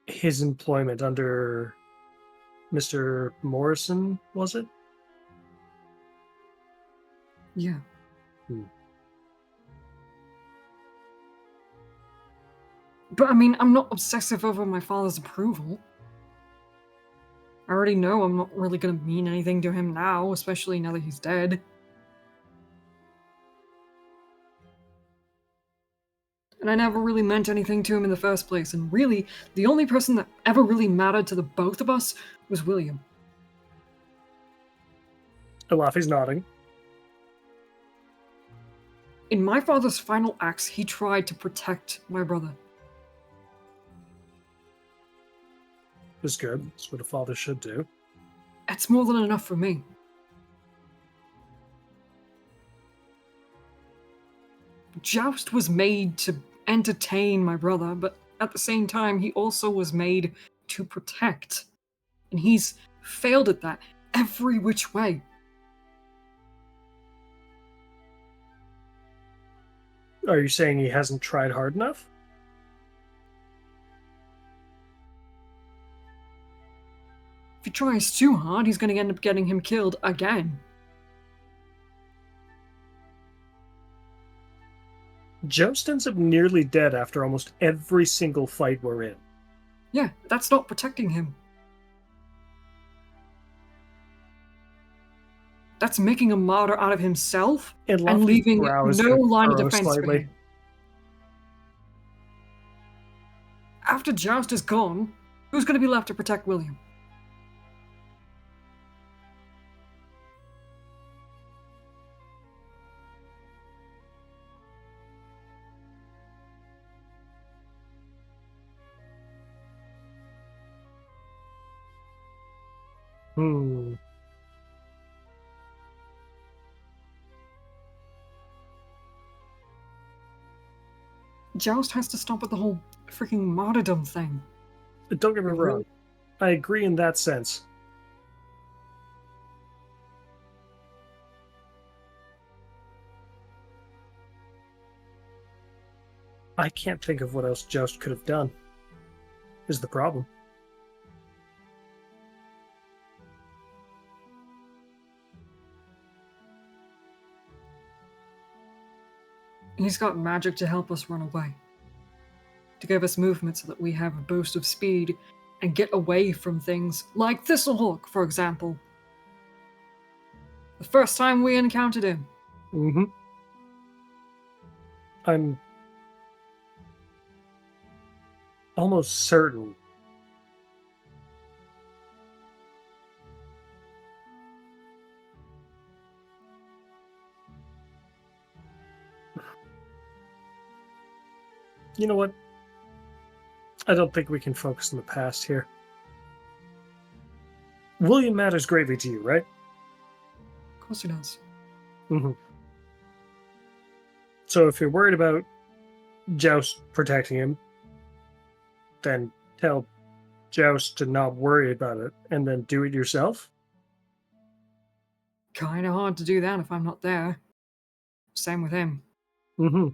his employment under Mr. Morrison, was it? Yeah. But I mean, I'm not obsessive over my father's approval. I already know I'm not really gonna mean anything to him now, especially now that he's dead. And I never really meant anything to him in the first place, and really, the only person that ever really mattered to the both of us was William. Elafi's nodding. In my father's final acts, he tried to protect my brother. It's good. That's what a father should do. It's more than enough for me. Joust was made to entertain my brother, but at the same time, he also was made to protect. And he's failed at that every which way. Are you saying he hasn't tried hard enough? If he tries too hard, he's going to end up getting him killed again. Joust ends up nearly dead after almost every single fight we're in. Yeah, that's not protecting him. That's making a martyr out of himself and Laffy's leaving brow is no gonna line of furrow defense for slightly. him. After Joust is gone, who's going to be left to protect William? Joust has to stop with the whole freaking martyrdom thing. Don't get me wrong. I agree in that sense. I can't think of what else Joust could have done, is the problem. He's got magic to help us run away. To give us movement so that we have a boost of speed and get away from things like Thistlehawk, for example. The first time we encountered him. Mm-hmm. I'm almost certain you know what? I don't think we can focus on the past here. William matters greatly to you, right? Of course he does. Mm-hmm. So if you're worried about Joust protecting him, then tell Joust to not worry about it and then do it yourself? Kinda hard to do that if I'm not there. Same with him. Mm-hmm.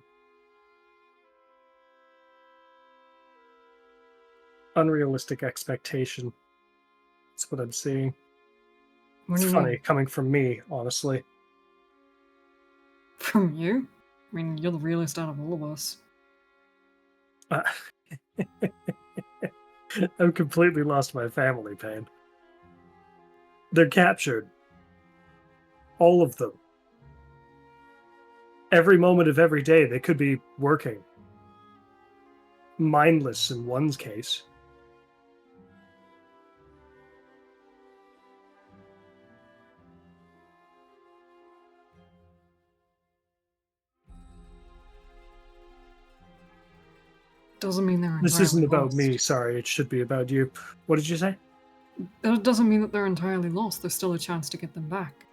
Unrealistic expectation. That's what I'm seeing. What It's do you funny mean? coming from me, honestly. From you? I mean, you're the realist out of all of us. I've completely lost my family, Payne. They're captured. All of them. Every moment of every day, they could be working. Mindless in one's case. Doesn't mean they're This entirely isn't about lost. me, sorry, it should be about you. What did you say? That doesn't mean that they're entirely lost. There's still a chance to get them back.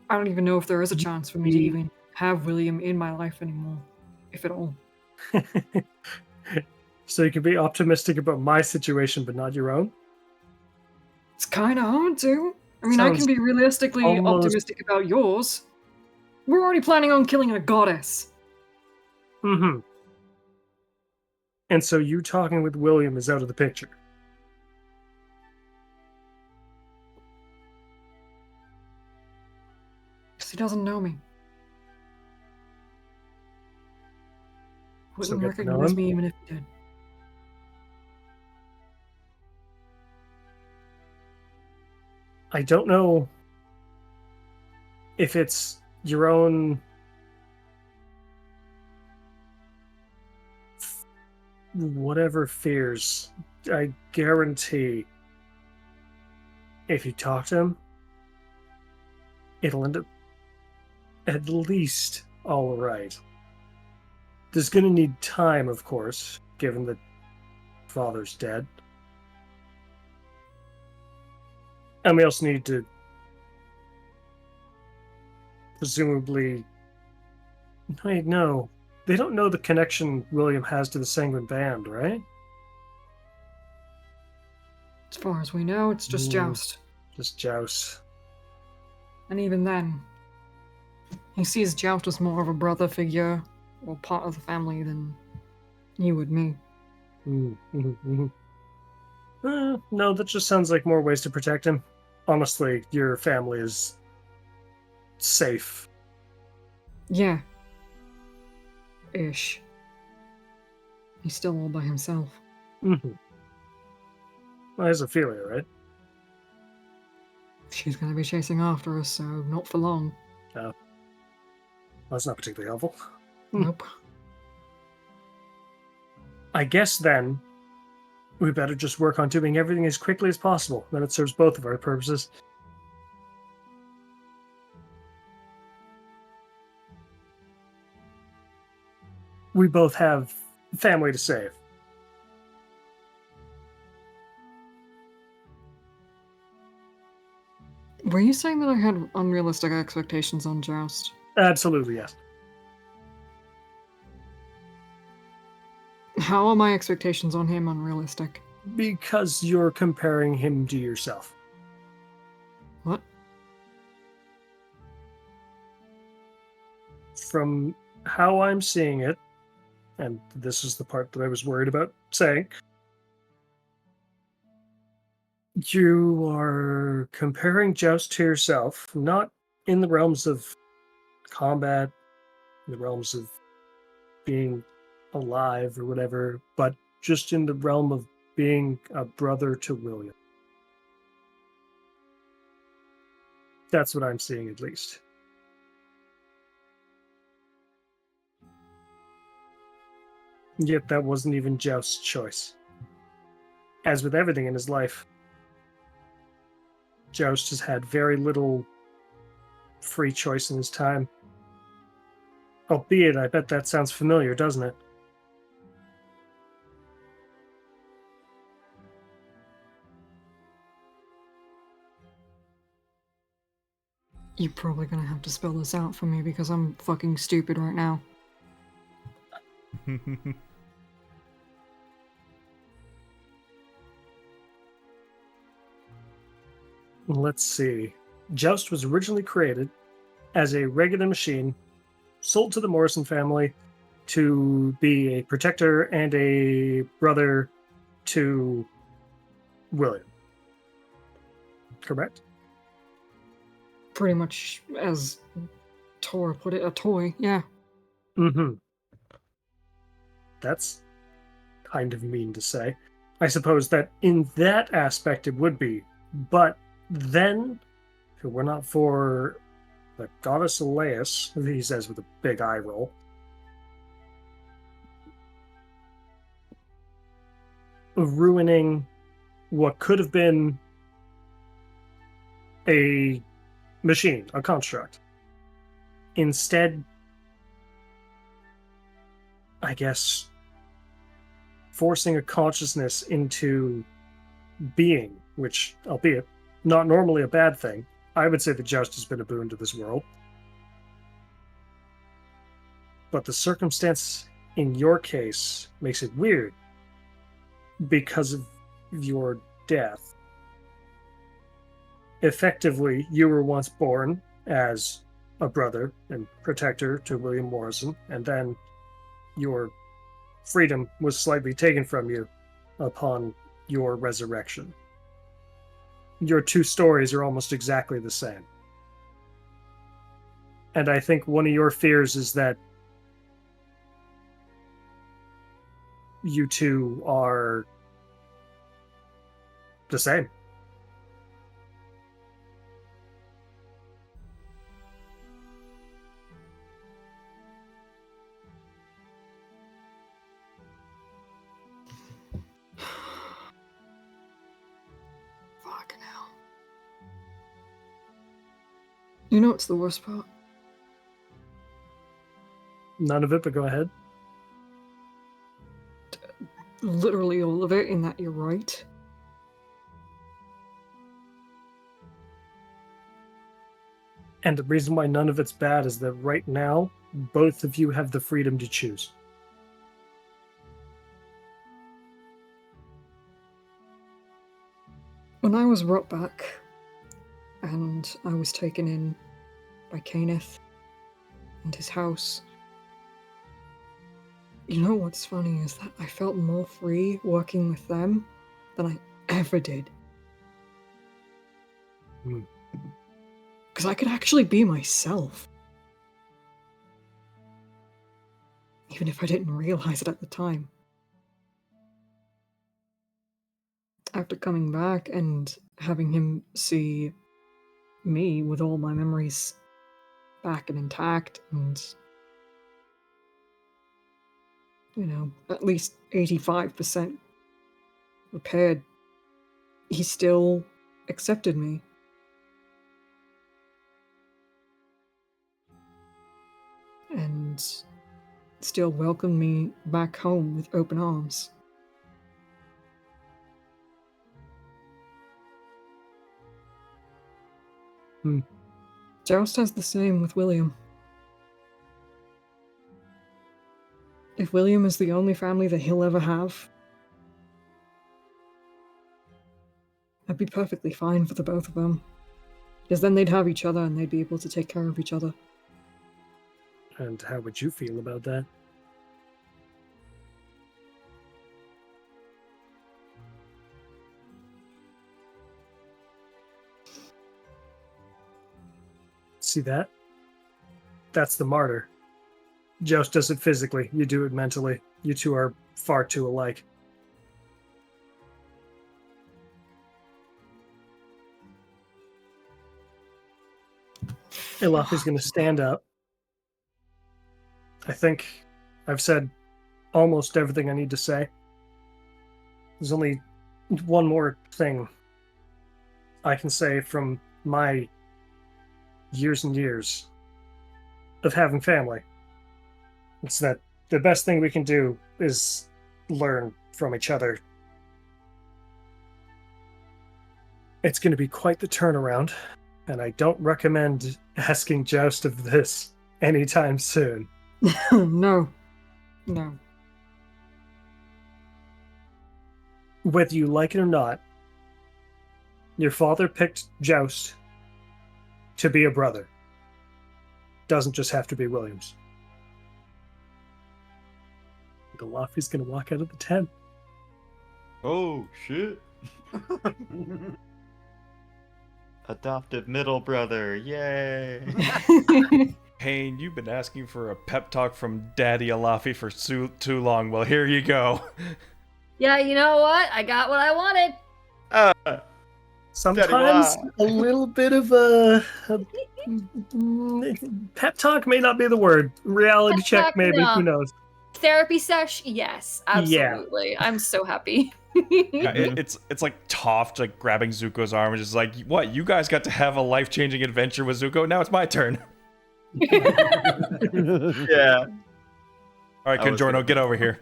I don't even know if there is a chance for me to even have William in my life anymore, if at all. So you can be optimistic about my situation, but not your own? It's kind of hard to. I mean, I Sounds can be realistically almost- optimistic about yours. We're already planning on killing a goddess. Mm-hmm. And so you talking with William is out of the picture. Because he doesn't know me. Wouldn't get to know recognize him? me even if he did. I don't know if it's your own whatever fears. I guarantee if you talk to him, it'll end up at least all right. There's going to need time, of course, given that father's dead. And we also need to presumably... Wait, no. They don't know the connection William has to the Sanguine Band, right? As far as we know, it's just Joust. Just Joust. And even then, he sees Joust as more of a brother figure or part of the family than you would me. No, that just sounds like more ways to protect him. Honestly, your family is safe. Yeah. Ish. He's still all by himself. Well, there's Ophelia, right? She's gonna be chasing after us, so not for long. Oh. That's not particularly helpful. Nope. I guess then we better just work on doing everything as quickly as possible. Then it serves both of our purposes. We both have family to save. Were you saying that I had unrealistic expectations on Joust? Absolutely, yes. How are my expectations on him unrealistic? Because you're comparing him to yourself. What? From how I'm seeing it, and this is the part that I was worried about saying, you are comparing Joust to yourself, not in the realms of combat, in the realms of being alive or whatever, but just in the realm of being a brother to William. That's what I'm seeing, at least. Yet that wasn't even Joust's choice. As with everything in his life, Joust has had very little free choice in his time. Albeit, I bet that sounds familiar, doesn't it? You're probably gonna have to spell this out for me because I'm fucking stupid right now. Let's see. Joust was originally created as a regular machine, sold to the Morrison family to be a protector and a brother to William. Correct? Pretty much as Tora put it, a toy, yeah. Mm-hmm. That's kind of mean to say. I suppose that in that aspect it would be, but then, if it were not for the goddess Elias, he says with a big eye roll, ruining what could have been a machine, a construct. Instead, I guess, forcing a consciousness into being, which, albeit not normally a bad thing, I would say that Joust has been a boon to this world. But the circumstance in your case makes it weird because of your death. Effectively, you were once born as a brother and protector to William Morrison, and then your freedom was slightly taken from you upon your resurrection. Your two stories are almost exactly the same. And I think one of your fears is that you two are the same. Fucking hell. You know what's the worst part? None of it, but go ahead. Literally all of it, in that you're right. And the reason why none of it's bad is that right now, both of you have the freedom to choose. When I was brought back, and I was taken in by Kenneth and his house, you know what's funny is that I felt more free working with them than I ever did. Because I could actually be myself. Even if I didn't realize it at the time. After coming back and having him see me with all my memories back and intact and, you know, at least 85% repaired, he still accepted me. And still welcomed me back home with open arms. Joust has the same with William. If William is the only family that he'll ever have, I'd be perfectly fine for the both of them. Because then they'd have each other and they'd be able to take care of each other. And how would you feel about that? See that? That's the martyr. Joust does it physically, you do it mentally. You two are far too alike. Elafi's going to stand up. I think I've said almost everything I need to say. There's only one more thing I can say from my years and years of having family. It's that the best thing we can do is learn from each other. It's going to be quite the turnaround, and I don't recommend asking Joust of this anytime soon. No. Whether you like it or not, your father picked Joust to be a brother. Doesn't just have to be Williams. Galafi's gonna walk out of the tent. Oh, shit. Adopted middle brother, yay! Payne, you've been asking for a pep talk from Daddy Alafi for too long. Well, here you go. Yeah, you know what? I got what I wanted. Sometimes a little bit of a pep talk may not be the word. Reality Pep check, talk, maybe. no. Who knows? Therapy sesh? Yes, absolutely. I'm so happy. Yeah, it's like Toph like grabbing Zuko's arm and just like, what? You guys got to have a life-changing adventure with Zuko. Now it's my turn. Yeah. All right, I was Congiorno, gonna- get over here.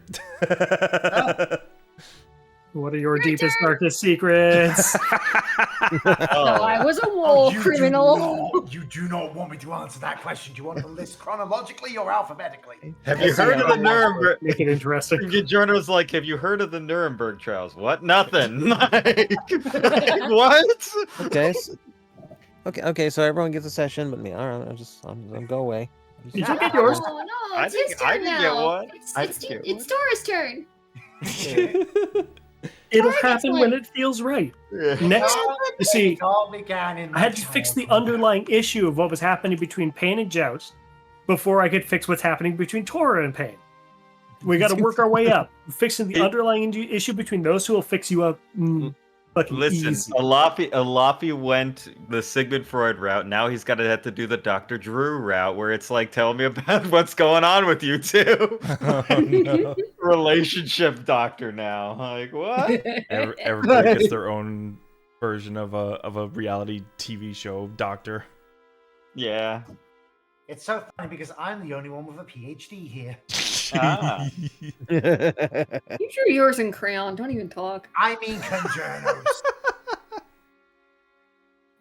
What are your deepest, darkest secrets? No, I was a war criminal. You do not want me to answer that question. Do you want the list chronologically or alphabetically? Have you heard of the Nuremberg? Make it interesting. Congiorno's like, have you heard of the Nuremberg trials? What? Nothing. Like, what? Okay. Okay. So everyone gets a session, but me. All right. I'll go away. Did you get yours? Oh no, I it's his didn't- I turn didn't now. get one. I It's didn't get it's Dora's turn. It'll Target's happen one. when it feels right. Yeah. Next, you see, It all began in I had to fix the underlying issue of what was happening between Pain and Joust before I could fix what's happening between Tora and Pain. We got to work our way up. Fixing the underlying issue between those two will fix you up fucking Listen, easy. Alafi went the Sigmund Freud route. Now he's got to have to do the Dr. Drew route, where it's like, tell me about what's going on with you two. Oh, no. Relationship doctor now. Like what? Everybody gets their own version of a reality TV show doctor. Yeah. It's so funny because I'm the only one with a PhD here. Ah. You drew yours in crayon. Don't even talk. I mean Congiornos.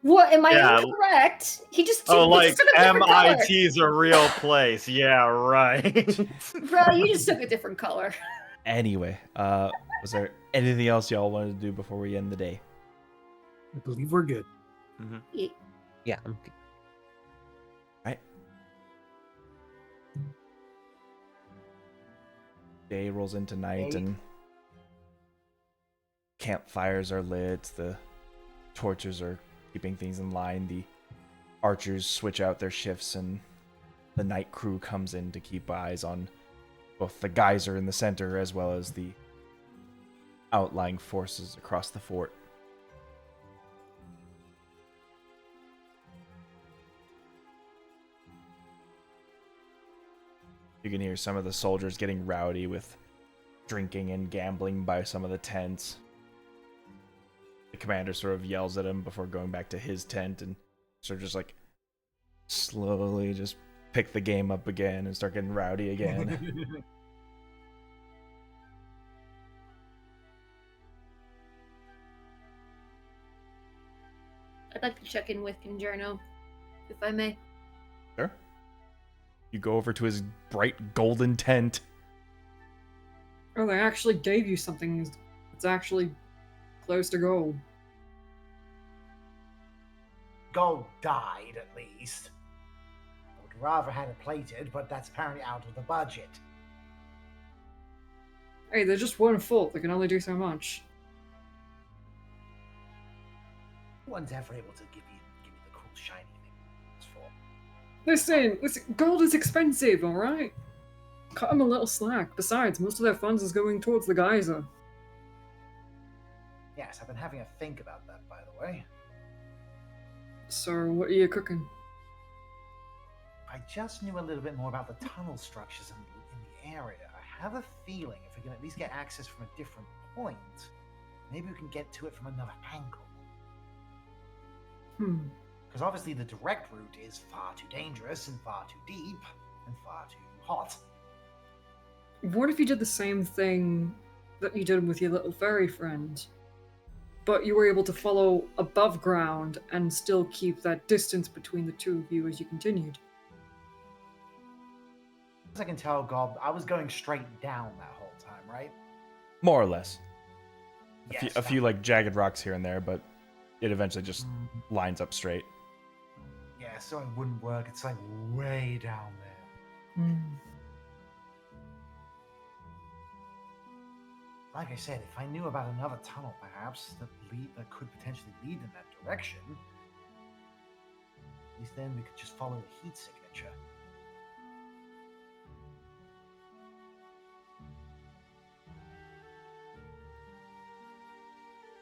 What? Am I Yeah. incorrect? He just Oh, he like just took a different color. MIT's a real place. Yeah, right. Bro, you just took a different color. Anyway, was there anything else y'all wanted to do before we end the day? I believe we're good. Yeah, I'm good. Day rolls into night and campfires are lit, the torches are keeping things in line, the archers switch out their shifts, and the night crew comes in to keep eyes on both the geyser in the center as well as the outlying forces across the fort. You can hear some of the soldiers getting rowdy with drinking and gambling by some of the tents. The commander sort of yells at him before going back to his tent and sort of just like slowly just pick the game up again and start getting rowdy again. I'd like to check in with Congiorno, if I may. Sure. You go over to his bright golden tent. Oh, they actually gave you something that's actually close to gold. Gold died, at least. I would rather had it plated, but that's apparently out of the budget. Hey, they're just one fault. They can only do so much. No one's ever able to give you the cool shiny thing it's for. Listen, gold is expensive, alright? Cut them a little slack. Besides, most of their funds is going towards the geyser. Yes, I've been having a think about that, by the way. So, what are you cooking? If I just knew a little bit more about the tunnel structures in the area, I have a feeling if we can at least get access from a different point, maybe we can get to it from another angle. Because obviously the direct route is far too dangerous and far too deep and far too hot. What if you did the same thing that you did with your little fairy friend, but you were able to follow above ground and still keep that distance between the two of you as you continued? As I can tell, Gob, I was going straight down that whole time, right? More or less. Yes, A few like jagged rocks here and there, but it eventually just lines up straight. Yeah, so it wouldn't work. It's like way down there. Like I said, if I knew about another tunnel, perhaps, that could potentially lead in that direction, at least then we could just follow the heat signature.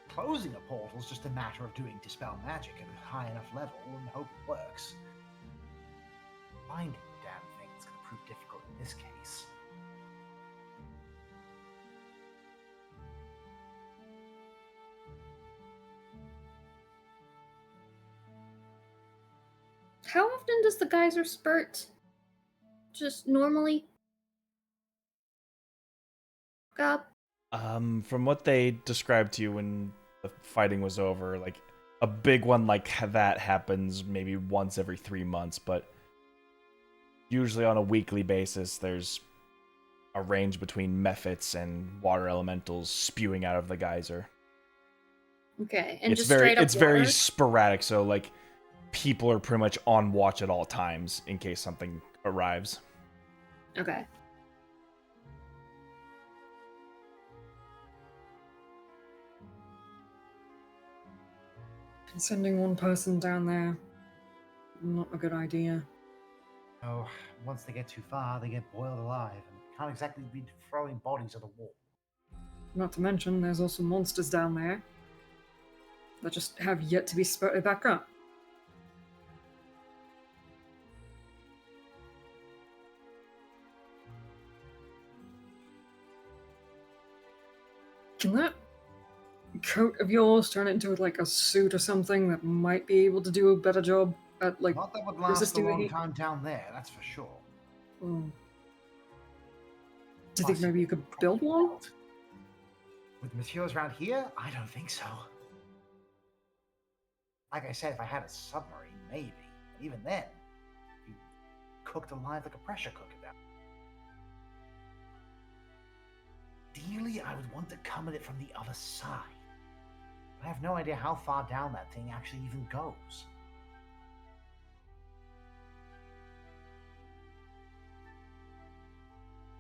Closing a portal is just a matter of doing Dispel Magic at a high enough level and hope it works. Finding the damn thing is going to prove difficult in this case. How often does the geyser spurt? Just normally? Gob? From what they described to you when the fighting was over, like a big one like that happens maybe once every 3 months, but usually on a weekly basis there's a range between mephits and water elementals spewing out of the geyser. Okay, and It's just very straight up it's very water? sporadic, so like people are pretty much on watch at all times in case something arrives. Okay. Sending one person down there, not a good idea. Oh, once they get too far, they get boiled alive, and can't exactly be throwing bodies at the wall. Not to mention, there's also monsters down there that just have yet to be spotted back up. Can that coat of yours turn it into like a suit or something that might be able to do a better job at like Not that would last a resisting the long heat? time down there, that's for sure. Hmm. Do you Plus, think maybe you could build one? With materials around here, I don't think so. Like I said, if I had a submarine, maybe. But even then, you cooked alive like a pressure cooker down. Ideally, I would want to come at it from the other side. I have no idea how far down that thing actually even goes.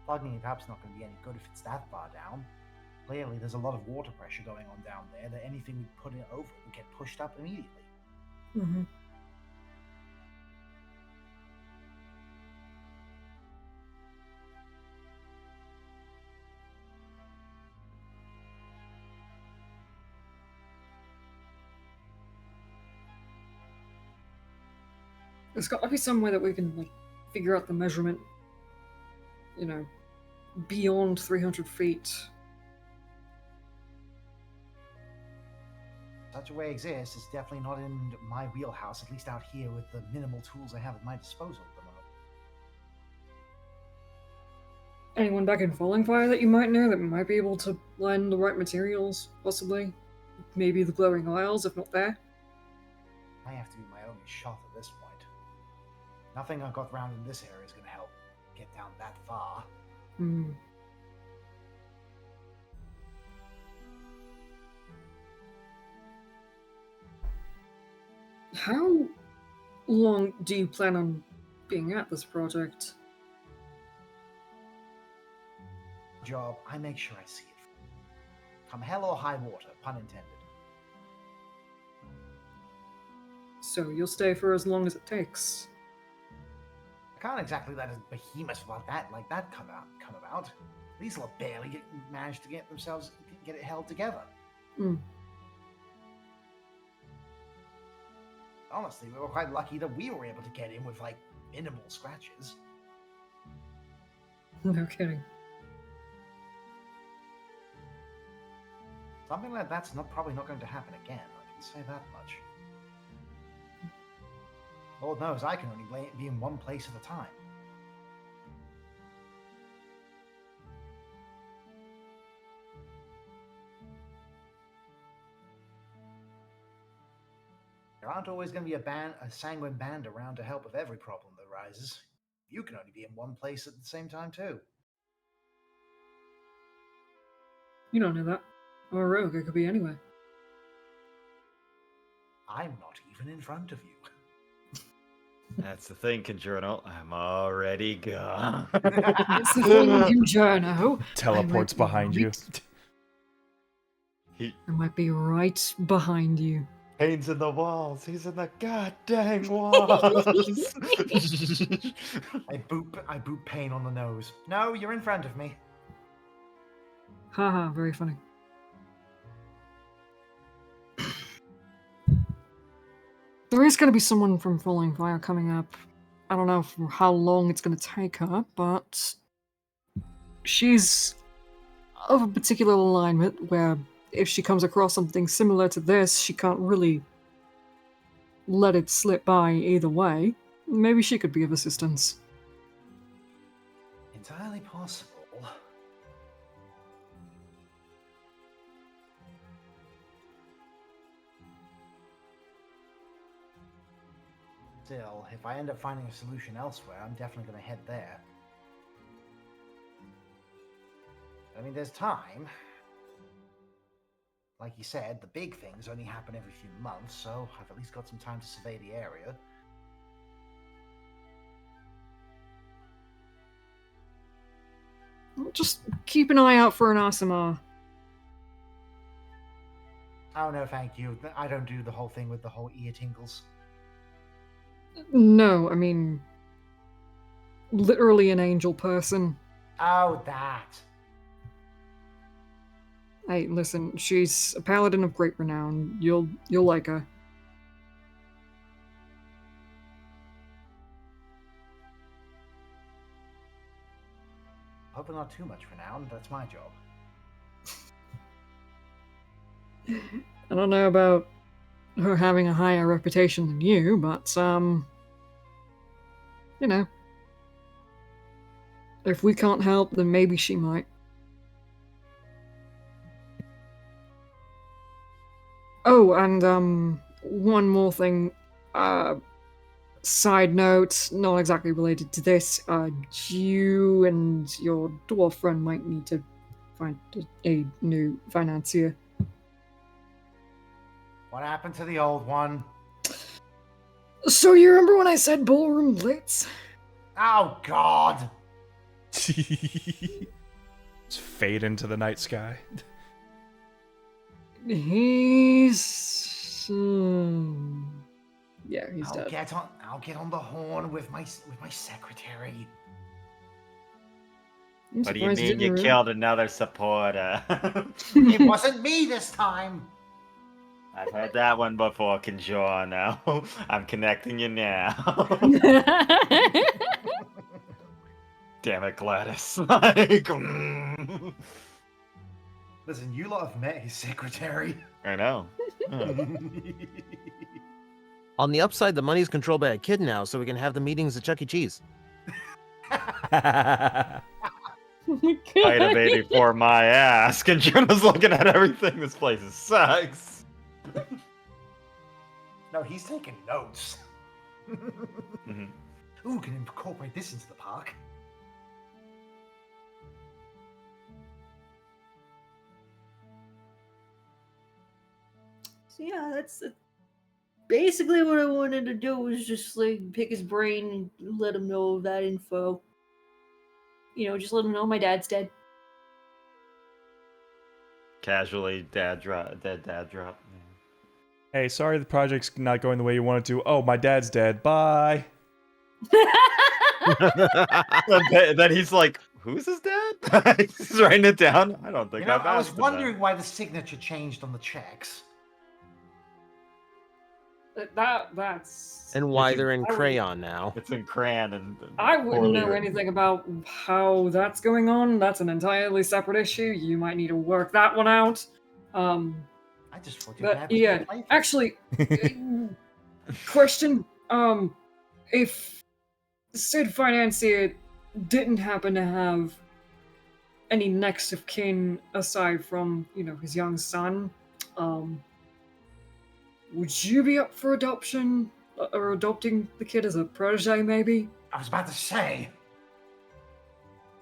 Plugging it up's not going to be any good if it's that far down. Clearly, there's a lot of water pressure going on down there that anything we put it over would get pushed up immediately. Mm-hmm. There's got to be some way that we can like figure out the measurement, you know, beyond 300 feet. Such a way exists, it's definitely not in my wheelhouse, at least out here with the minimal tools I have at my disposal at the moment. Anyone back in Falling Fire that you might know that might be able to blend the right materials, possibly? Maybe the glowing isles, if not there? I have to be my only shot at this point. Nothing I've got round in this area is going to help get down that far. Hmm. How long do you plan on being at this project? Job, I make sure I see it. Come hell or high water, pun intended. So you'll stay for as long as it takes. I can't exactly let a behemoth like that come about. These will barely manage to get it held together. Hmm. Honestly, we were quite lucky that we were able to get in with like minimal scratches. No kidding. Something like that's probably not going to happen again. I can say that much. Lord knows I can only be in one place at a time. There aren't always going to be a Sanguine Band around to help with every problem that arises. You can only be in one place at the same time too. You don't know that. I'm a rogue, I could be anywhere. I'm not even in front of you. That's the thing, Congiorno. I'm already gone. It's the thing, Congiorno. Teleports behind you. He I might be right behind you. paints in the walls. He's in the goddamn walls. I boop Pain on the nose. No, you're in front of me. Haha, very funny. There is going to be someone from Falling Fire coming up. I don't know for how long it's going to take her, but she's of a particular alignment where if she comes across something similar to this, she can't really let it slip by either way. Maybe she could be of assistance. Entirely possible. Still, if I end up finding a solution elsewhere, I'm definitely going to head there. I mean, there's time. Like you said, the big things only happen every few months, so I've at least got some time to survey the area. just keep an eye out for an ASMR. Oh, no, thank you. I don't do the whole thing with the whole ear tingles. No, I mean, literally an angel person. Oh, that. Hey, listen, she's a paladin of great renown. You'll like her. Hope not too much renown. That's my job. I don't know about her having a higher reputation than you, but, you know. If we can't help, then maybe she might. Oh, and, one more thing. Side note, not exactly related to this. You and your dwarf friend might need to find a new financier. What happened to the old one? So you remember when I said ballroom blitz? Oh, God. Just fade into the night sky. He's... yeah, he's dead. I'll get on the horn with my secretary. I'm What do you surprised mean didn't you killed another supporter? It wasn't me this time. I've heard that one before, Congiorno. I'm connecting you now. Damn it, Gladys. Like, Listen, you lot have met his secretary. I know. On the upside, the money's controlled by a kid now, so we can have the meetings at Chuck E. Cheese. Item 84, my ass. Congiorno's looking at everything. This place sucks. No, he's taking notes. Mhm. Ooh, can incorporate this into the park. So yeah, that's basically what I wanted to do was just like pick his brain and let him know that info. You know, just let him know my dad's dead. Casually, dead dad drop. Hey, sorry the project's not going the way you wanted to. Oh, my dad's dead. Bye. Then he's like, "Who's his dad?" He's writing it down. I don't think I've I was asked him wondering why the signature changed on the checks. That's... And why It's they're in I would- crayon now. that. It's in crayon and I wouldn't poorly know written. anything about how that's going on. That's an entirely separate issue. You might need to work that one out. I just thought you But had yeah, to play actually, question: if said financier didn't happen to have any next of kin aside from his young son, would you be up for adoption or adopting the kid as a protege, maybe? I was about to say.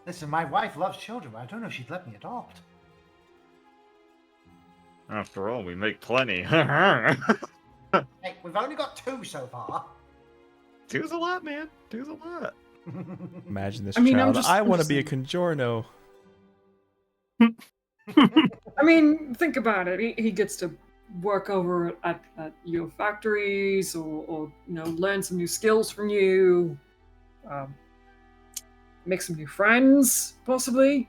Listen, my wife loves children, but I don't know if she'd let me adopt. After all, we make plenty. Hey, we've only got 2 so far. Two's a lot, man. Two's a lot. Imagine this I mean, I'm child. just- I I'm want to just be a saying. Congiorno. I mean, think about it. He gets to work over at your factories, or learn some new skills from you, make some new friends, possibly.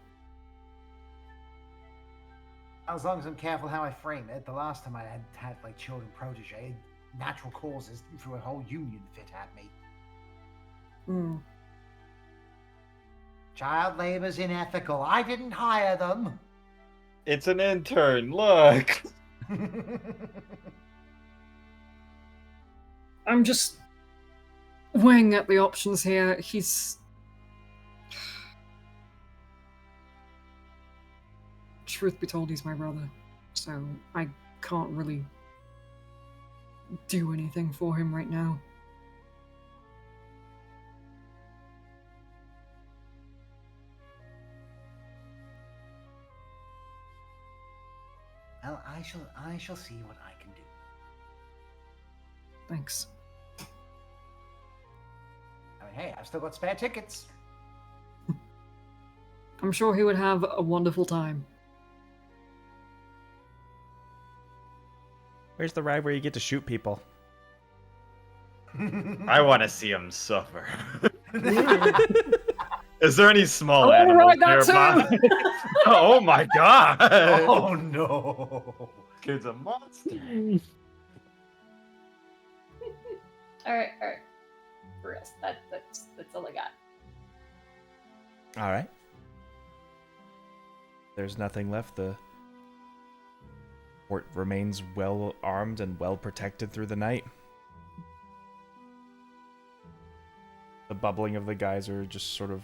As long as I'm careful how I frame it, the last time I had like children protege, natural causes threw a whole union fit at me. Hmm. Child labor's unethical. I didn't hire them. It's an intern. Look. I'm just weighing up the options here. Truth be told, he's my brother, so I can't really do anything for him right now. Well, I shall see what I can do. Thanks. I mean, hey, I've still got spare tickets. I'm sure he would have a wonderful time. Where's the ride where you get to shoot people? I want to see him suffer. Is there any small Oh, animals right, that nearby? too! Oh my god! Oh no! Kid's a monster. All right. Rest. That's all I got. All right. There's nothing left. The fort remains well armed and well protected through the night. The bubbling of the geyser just sort of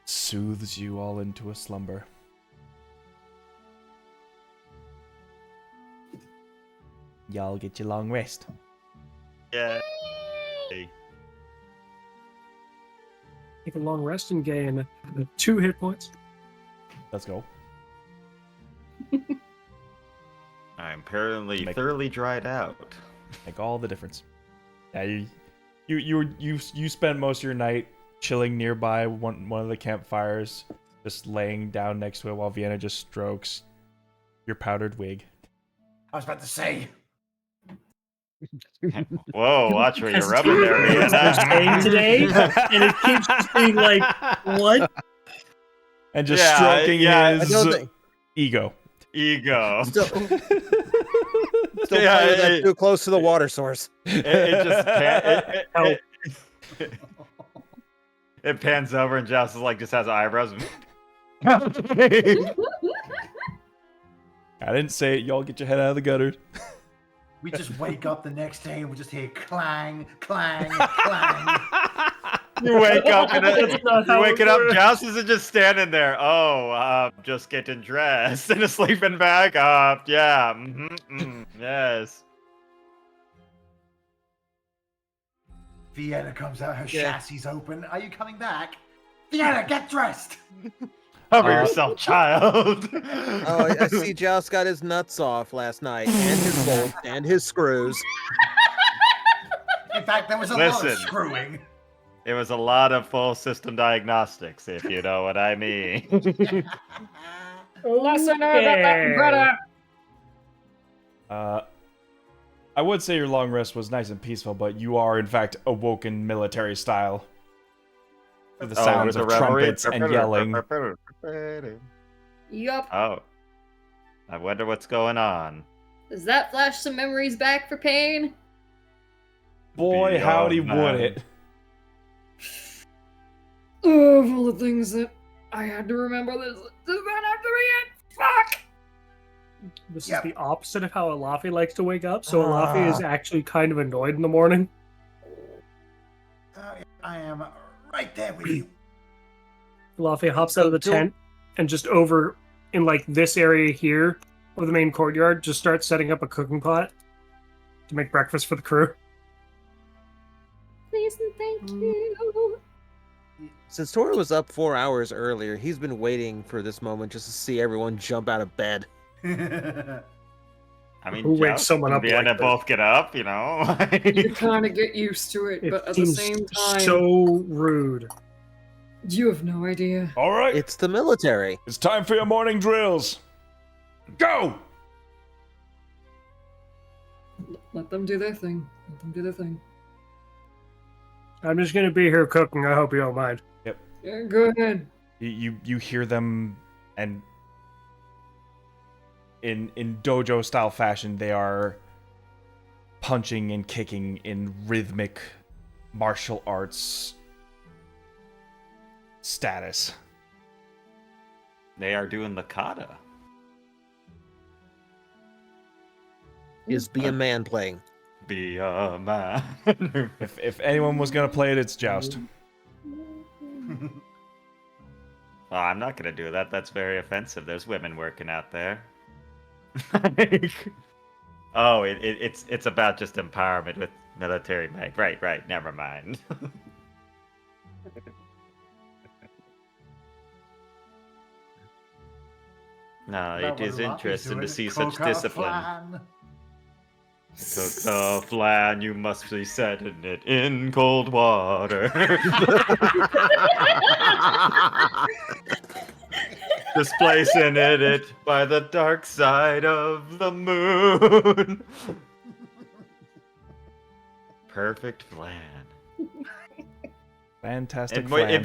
soothes you all into a slumber. Y'all get your long rest. Yeah. Take a long rest and gain 2 hit points. Let's go. I'm apparently thoroughly dried out. Make all the difference. Yeah, you spent most of your night chilling nearby one of the campfires, just laying down next to it while Vienna just strokes your powdered wig. I was about to say. Whoa, watch where you're rubbing there, That's what they're saying Vienna. today, and it keeps just being like, what? And just Yeah, stroking I his don't think. ego. Ego. Still Yeah, playing that too close to the water source. It just it pans over and Joss is like just has eyebrows. I didn't say it. Y'all get your head out of the gutter. We just wake up the next day and we just hear clang, clang, clang. You wake up and That's not how you it waking up. works. Joss is just standing there. Oh, just getting dressed in a sleeping bag. Yeah, yes. Vienna comes out, her Yeah. chassis open. Are you coming back? Vienna, get dressed! Cover yourself, child. Oh, I see Joust got his nuts off last night, and his bolts, and his screws. In fact, there was a lot of Listen. screwing. It was a lot of full system diagnostics, if you know what I mean. Less I know about that, better. I would say your long rest was nice and peaceful, but you are in fact awoken military style. With the sounds of trumpets and yelling. Yup. Oh. I wonder what's going on. Does that flash some memories back for Pain? Boy, Beyond howdy man. would it. Oh, of all the things that I had to remember, does that have to be it? Fuck! This Yep. is the opposite of how Alafi likes to wake up, so Alafi is actually kind of annoyed in the morning. I am right there with you. Alafi hops out of the tent and just over in like this area here of the main courtyard, just starts setting up a cooking pot to make breakfast for the crew. Please and thank you. Since Tora was up 4 hours earlier, he's been waiting for this moment just to see everyone jump out of bed. I mean, Who wakes Joust someone and up like Vienna this? both get up, you know? You kind of get used to it, It but at the seems same time, so rude. you have no idea. All right, It's the military. it's time for your morning drills. Go! Let them do their thing. Let them do their thing. I'm just gonna be here cooking. I hope you don't mind. Yeah, go ahead. You hear them, and in dojo style fashion, they are punching and kicking in rhythmic martial arts status. They are doing the kata. Is Be a Man playing? Be a man. If anyone was gonna play it, it's Joust. Well, I'm not gonna do that. That's very offensive. There's women working out there. Oh, it's about just empowerment with military might. Right. Never mind. No, it is interesting to see such discipline. Cook the flan, you must be setting it in cold water. This place in it by the dark side of the moon. Perfect flan. Fantastic It'd flan.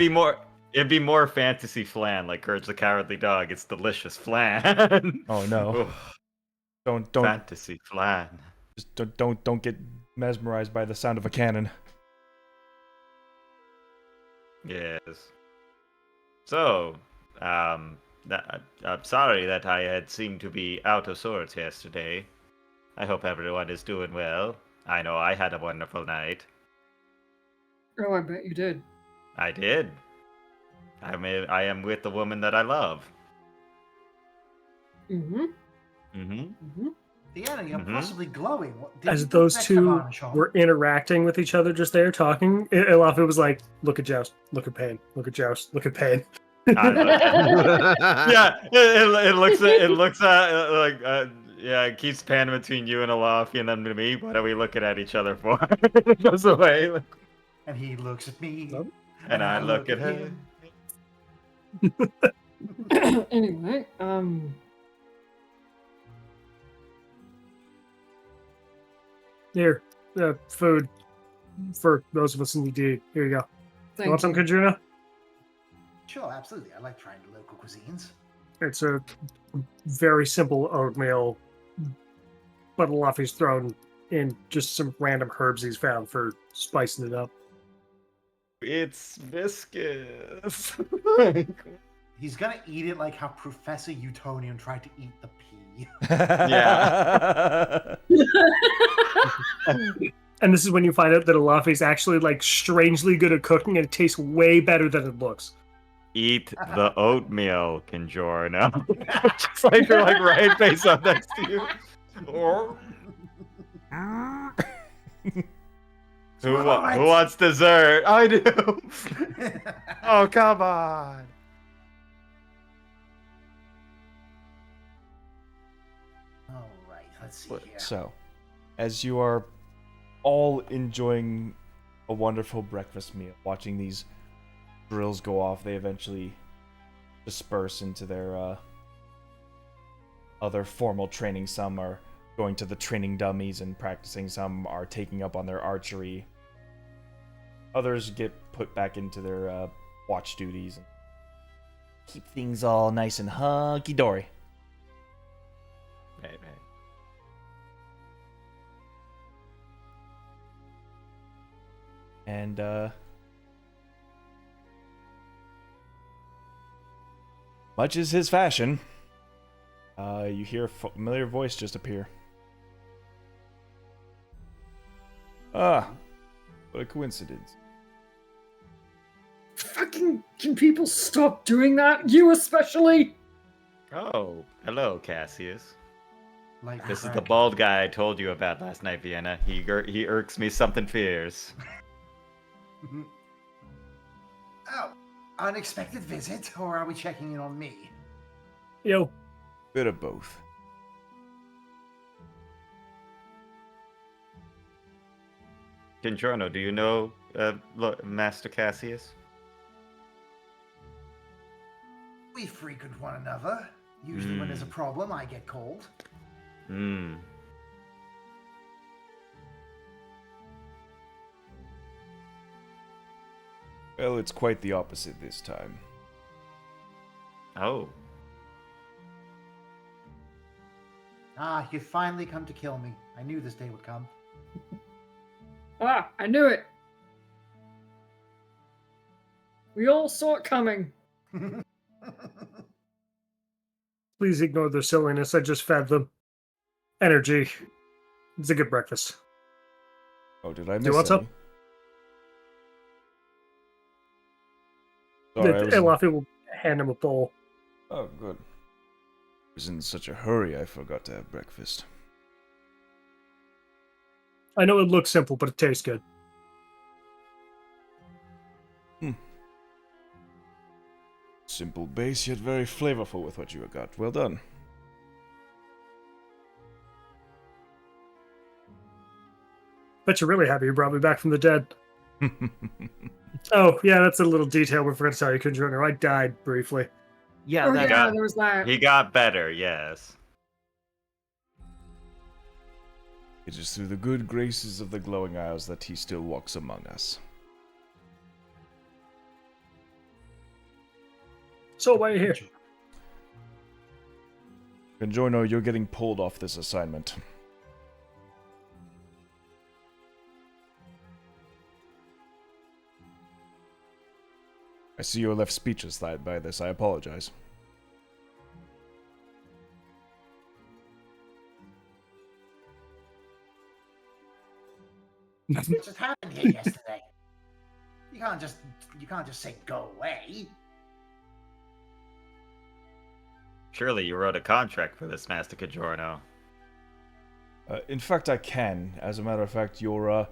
be more fantasy flan, like Courage the Cowardly Dog. It's delicious flan. Oh no! Ugh, Don't fantasy flan. just don't get mesmerized by the sound of a cannon. Yes. So, I'm sorry that I had seemed to be out of sorts yesterday. I hope everyone is doing well. I know I had a wonderful night. Oh, I bet you did. I did. I am with the woman that I love. Mm-hmm. Mm-hmm. Mm-hmm. Deanna, you're Mhm. possibly glowing. Did As you put those extra two varnish on? were interacting with each other just there talking, Elafi was like, look at Joust, look at Pain, look at Joust, look at Pain. Yeah, it looks at yeah, it keeps panning between you and Alafi and then to me. What are we looking at each other for? It goes away, And he looks at me. Nope. and I look at her. Anyway, Here, food for those of us in the D. Here you go. thank You want some you. Congiorno? Sure, absolutely. I like trying the local cuisines. It's a very simple oatmeal, but Elafi's thrown in just some random herbs he's found for spicing it up. It's viscous. He's gonna eat it like how Professor Utonium tried to eat the pea. Yeah. And this is when you find out that Elafi's actually like strangely good at cooking, and it tastes way better than it looks. Eat the oatmeal, Congiorno. Just like you're like right face up next to you. Or who wants dessert? I do. Oh, come on. All right, let's see here. So, as you are all enjoying a wonderful breakfast meal, watching these drills go off, they eventually disperse into their other formal training. Some are going to the training dummies and practicing, some are taking up on their archery. Others get put back into their watch duties and keep things all nice and hunky-dory. Right. And much is his fashion, you hear a familiar voice just appear. Ah, what a coincidence. Fucking, can people stop doing that? You especially? Oh, hello, Cassius. Like This is the bald guy I told you about last night, Vienna. He irks me something fierce. Oh, unexpected visit, or are we checking in on me? Yo, Bit of both. Congiorno, do you know Master Cassius? We frequent one another. Usually when there's a problem, I get called. Hmm. Well, it's quite the opposite this time. Oh. Ah, you finally come to kill me. I knew this day would come. Ah, I knew it. We all saw it coming. please ignore their silliness. I just fed them. Energy. It's a good breakfast. Oh, did I miss Do what's up? any? Sorry, I was in... Elafi will hand him a bowl. Oh, good. I was in such a hurry, I forgot to have breakfast. I know it looks simple, but it tastes good. Simple base, yet very flavorful with what you got. Well done. Bet you're really happy you brought me back from the dead. Oh, yeah, that's a little detail we forgot to tell you, Congiorno. I died briefly. Yeah, Oh that yeah, there was that. He got better, yes. It is through the good graces of the glowing isles that he still walks among us. So why are you here? Congiorno, you're getting pulled off this assignment. I see you're left speechless by this. I apologize. What just happened here yesterday? You can't just say go away. Surely you wrote a contract for this, Master Congiorno. In fact, I can. As a matter of fact, you're,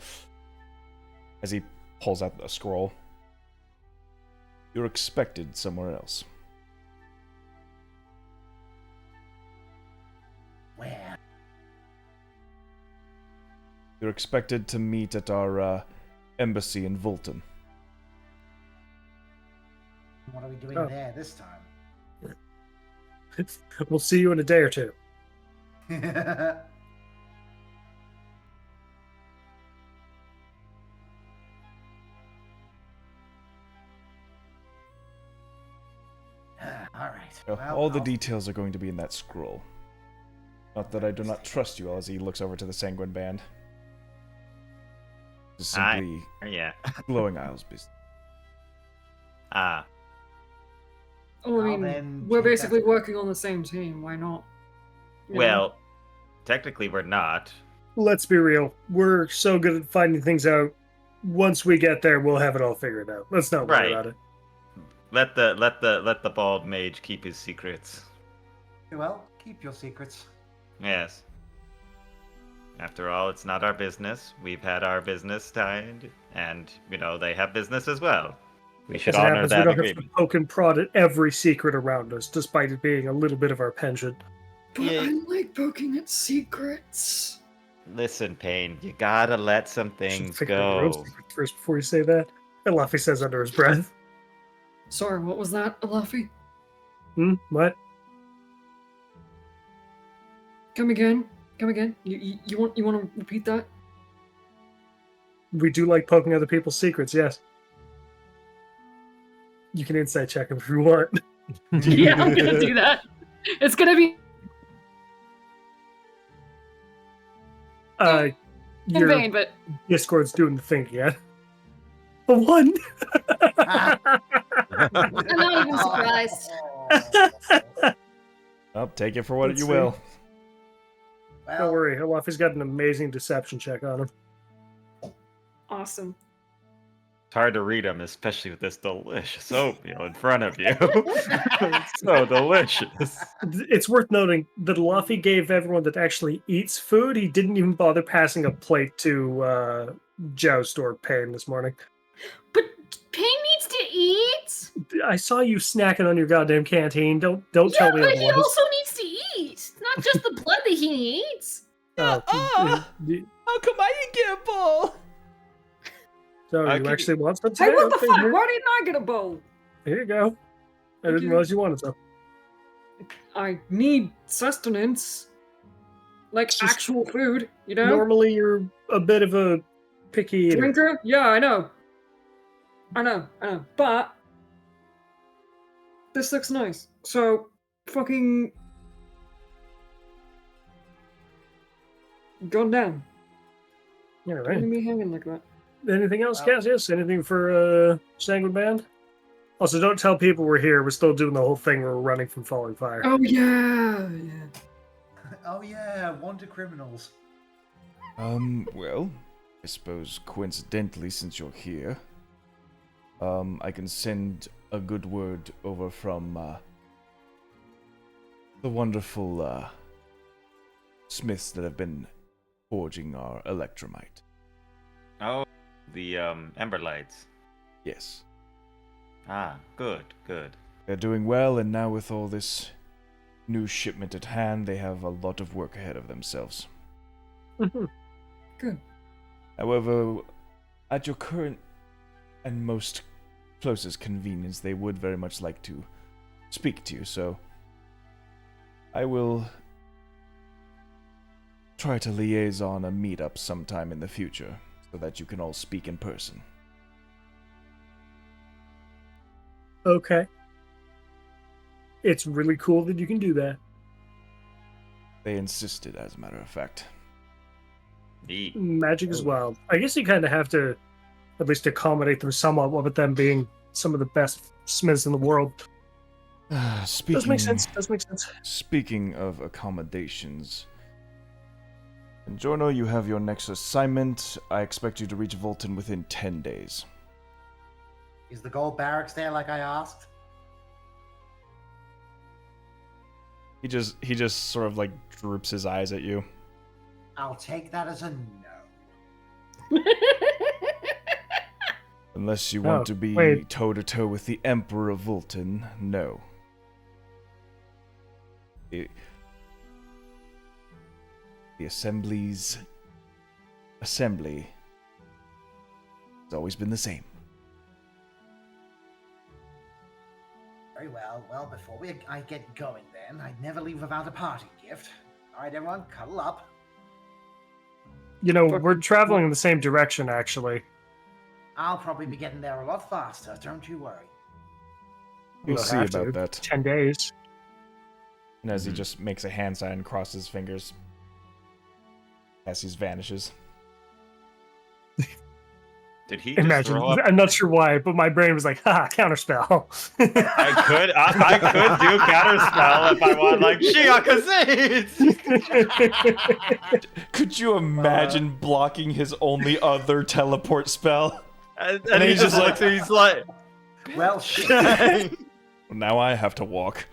as he pulls out a scroll, you're expected somewhere else. Where? You're expected to meet at our, embassy in Vulton. What are we doing there this time? We'll see you in a day or two. All right. Well, All the details are going to be in that scroll. Not that I do not trust you, as he looks over to the Sanguine Band. It's simply Yeah. glowing isles business. Ah. Oh, I I'll mean, then we're take that basically to- working on the same team. Why not? You know? Well, technically we're not. Let's be real. We're so good at finding things out. Once we get there, we'll have it all figured out. Let's not worry Right. about it. Let the bald mage keep his secrets. Well, keep your secrets. Yes. After all, it's not our business. We've had our business tied, and they have business as well. We should As it honor happens, we that don't have to agreement. poke and prod at every secret around us, despite it being a little bit of our penchant. But Yeah. I like poking at secrets. Listen, Payne, you gotta let some Should things figure out your own go. secret first before you say that. And Luffy says under his breath. Sorry, what was that, Luffy? What? Come again? Come again? You want to repeat that? We do like poking other people's secrets, yes. You can insight check them if you want. Yeah, I'm gonna do that. It's gonna be in Your vain, but Discord's doing the thing yet. A 1! I'm not even surprised. Well, take it for what Let's you see. will. Don't worry, Luffy's got an amazing deception check on him. awesome. It's hard to read them, especially with this delicious oatmeal in front of you. It's so delicious. It's worth noting that Luffy gave everyone that actually eats food. He didn't even bother passing a plate to Joust or Pain this morning. But Pain needs to eat. I saw you snacking on your goddamn canteen. Don't Yeah, tell me but he otherwise. also needs to eat. It's not just the blood that he needs. Oh, How come I didn't get a bowl? so you can you- actually want some Hey, today? what the Okay, fuck? here- Why didn't I get a bowl? Here you go. I didn't you. realize you wanted some. I need sustenance. Like It's just- actual food, you know? Normally, you're a bit of a picky eater. Drinker? Yeah, I know. But this looks nice. So fucking gone down. All Don't right. leave me hanging like that. Anything else, Well- Cassius? Anything for Sanguine Band? Also, don't tell people we're here. We're still doing the whole thing where we're running from falling fire. Oh yeah. Oh yeah, wanted criminals. Well, I suppose coincidentally, since you're here, I can send a good word over from, the wonderful, smiths that have been forging our electromite. Oh, the ember lights. Yes. Ah, good. They're doing well, and now with all this new shipment at hand, they have a lot of work ahead of themselves. Good. However, at your current and most closest convenience, they would very much like to speak to you, so I will try to liaison a meetup sometime in the future so that you can all speak in person. Okay. It's really cool that you can do that. They insisted, as a matter of fact. Neat. Magic is wild. I guess you kind of have to at least accommodate them somewhat, with them being some of the best smiths in the world. Does make sense. Does make sense. Speaking of accommodations, Congiorno, you have your next assignment. I expect you to reach Volton within 10 days. Is the gold barracks there like I asked? He just sort of like droops his eyes at you. I'll take that as a no. Unless you want to be toe-to-toe with the Emperor of Volton, no. The Assembly's assembly has always been the same. Very well. Well, before I get going then, I'd never leave without a party gift. All right, everyone, cuddle up. You know, we're traveling in the same direction, actually. I'll probably be getting there a lot faster, don't you worry. We'll don't see have to. about that. 10 days. And as he just makes a hand sign and crosses his fingers, as he vanishes. Did he Imagine. just throw up? I'm not sure why, but my brain was like, ha, counterspell. I could do counterspell if I want, like, Shiakazades! Could you imagine blocking his only other teleport spell? And he just like, he's like, Well, shit. Now I have to walk.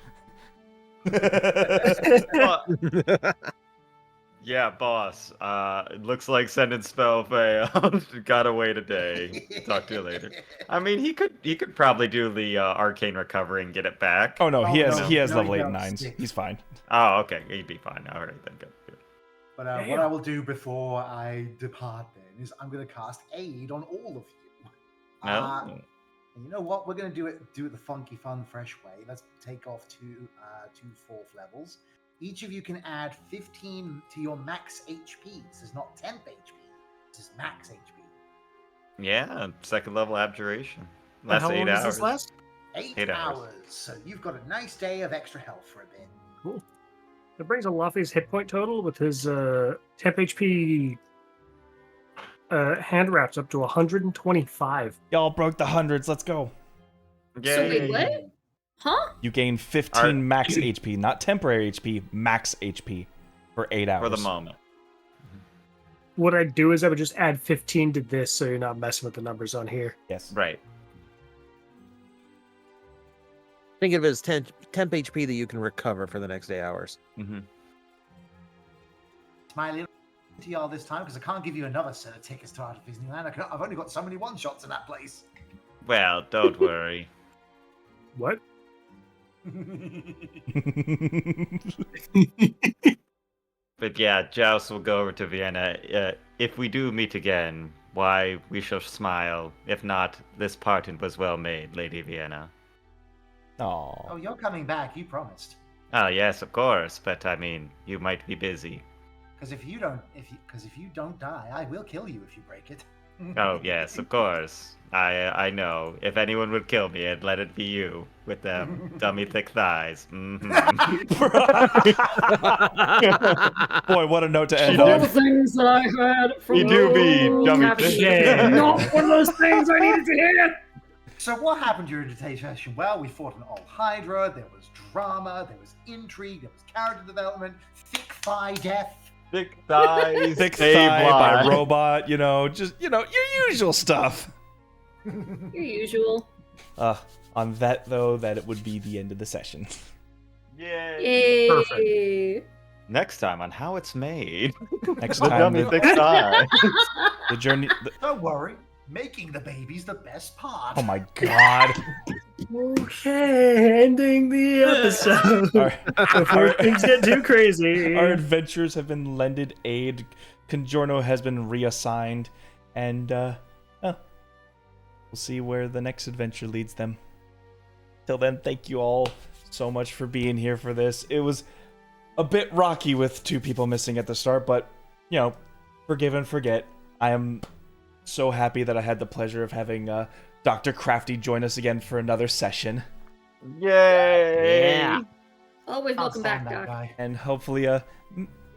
yeah, boss. It looks like send and spell failed. Gotta wait a day. Talk to you later. I mean, he could probably do the arcane recovery and get it back. Oh no, he has no, level he 8 don't 9s. stick. He's fine. Oh, okay. He'd be fine. All right, then good. But what I will do before I depart then is I'm going to cast Aid on all of you. No. And you know what? We're going to do it the funky, fun, fresh way. Let's take off two 4th levels. Each of you can add 15 to your max HP. This is not 10th HP. This is max HP. Yeah, 2nd level abjuration. And Lasts how 8 long hours. does this last? 8 hours. So you've got a nice day of extra health for a bit. Cool. That brings Alafi's hit point total with his temp HP hand wraps up to 125. Y'all broke the hundreds. Let's go. So wait, what? Huh? You gain 15 max HP, not temporary HP, max HP for 8 hours. For the moment. What I'd do is I would just add 15 to this so you're not messing with the numbers on here. Yes. Right. Think of it as temp HP that you can recover for the next 8 hours. Mm-hmm. Smiley to y'all this time because I can't give you another set of tickets to Art of Disneyland. I've only got so many one-shots in that place. Well, don't worry. What? But yeah, Joust will go over to Vienna. If we do meet again, why, we shall smile. If not, this parting was well made, Lady Vienna. Aww. Oh, you're coming back. You promised. Oh, yes, of course. But, I mean, you might be busy. Because if you don't die, I will kill you if you break it. Oh, yes, of course. I know. If anyone would kill me, I'd let it be you. With them dummy thick thighs. Mm-hmm. Boy, what a note to end All on. the things that I heard from You do be dummy thick. Yeah. Not one of those things I needed to hear. So what happened during the session? Well, we fought an old Hydra. There was drama. There was intrigue. There was character development. Thick thigh death. Thick thighs. Thick save thigh by lives. robot, just, your usual stuff. Your usual. On that, though, that it would be the end of the session. Yay. Yay. Perfect. Next time on How It's Made. Next The time, dummy thick thigh. the journey... Don't worry. Making the baby's the best part. Oh my god. Okay, ending the episode before things get too crazy. Our adventures have been lended aid. Congiorno has been reassigned, and we'll see where the next adventure leads them. Till then, thank you all so much for being here for this. It was a bit rocky with 2 people missing at the start, but, you know, forgive and forget. I am so happy that I had the pleasure of having Dr. Crafty join us again for another session. Yay! Yeah. Always Can't welcome back, stand that Doc. guy. And hopefully,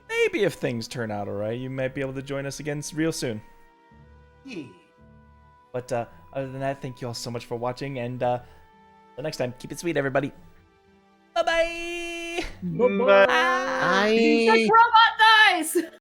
maybe if things turn out alright, you might be able to join us again real soon. Yeah. But other than that, thank you all so much for watching, and the next time, keep it sweet, everybody. Bye-bye! Bye. I... Robot dies!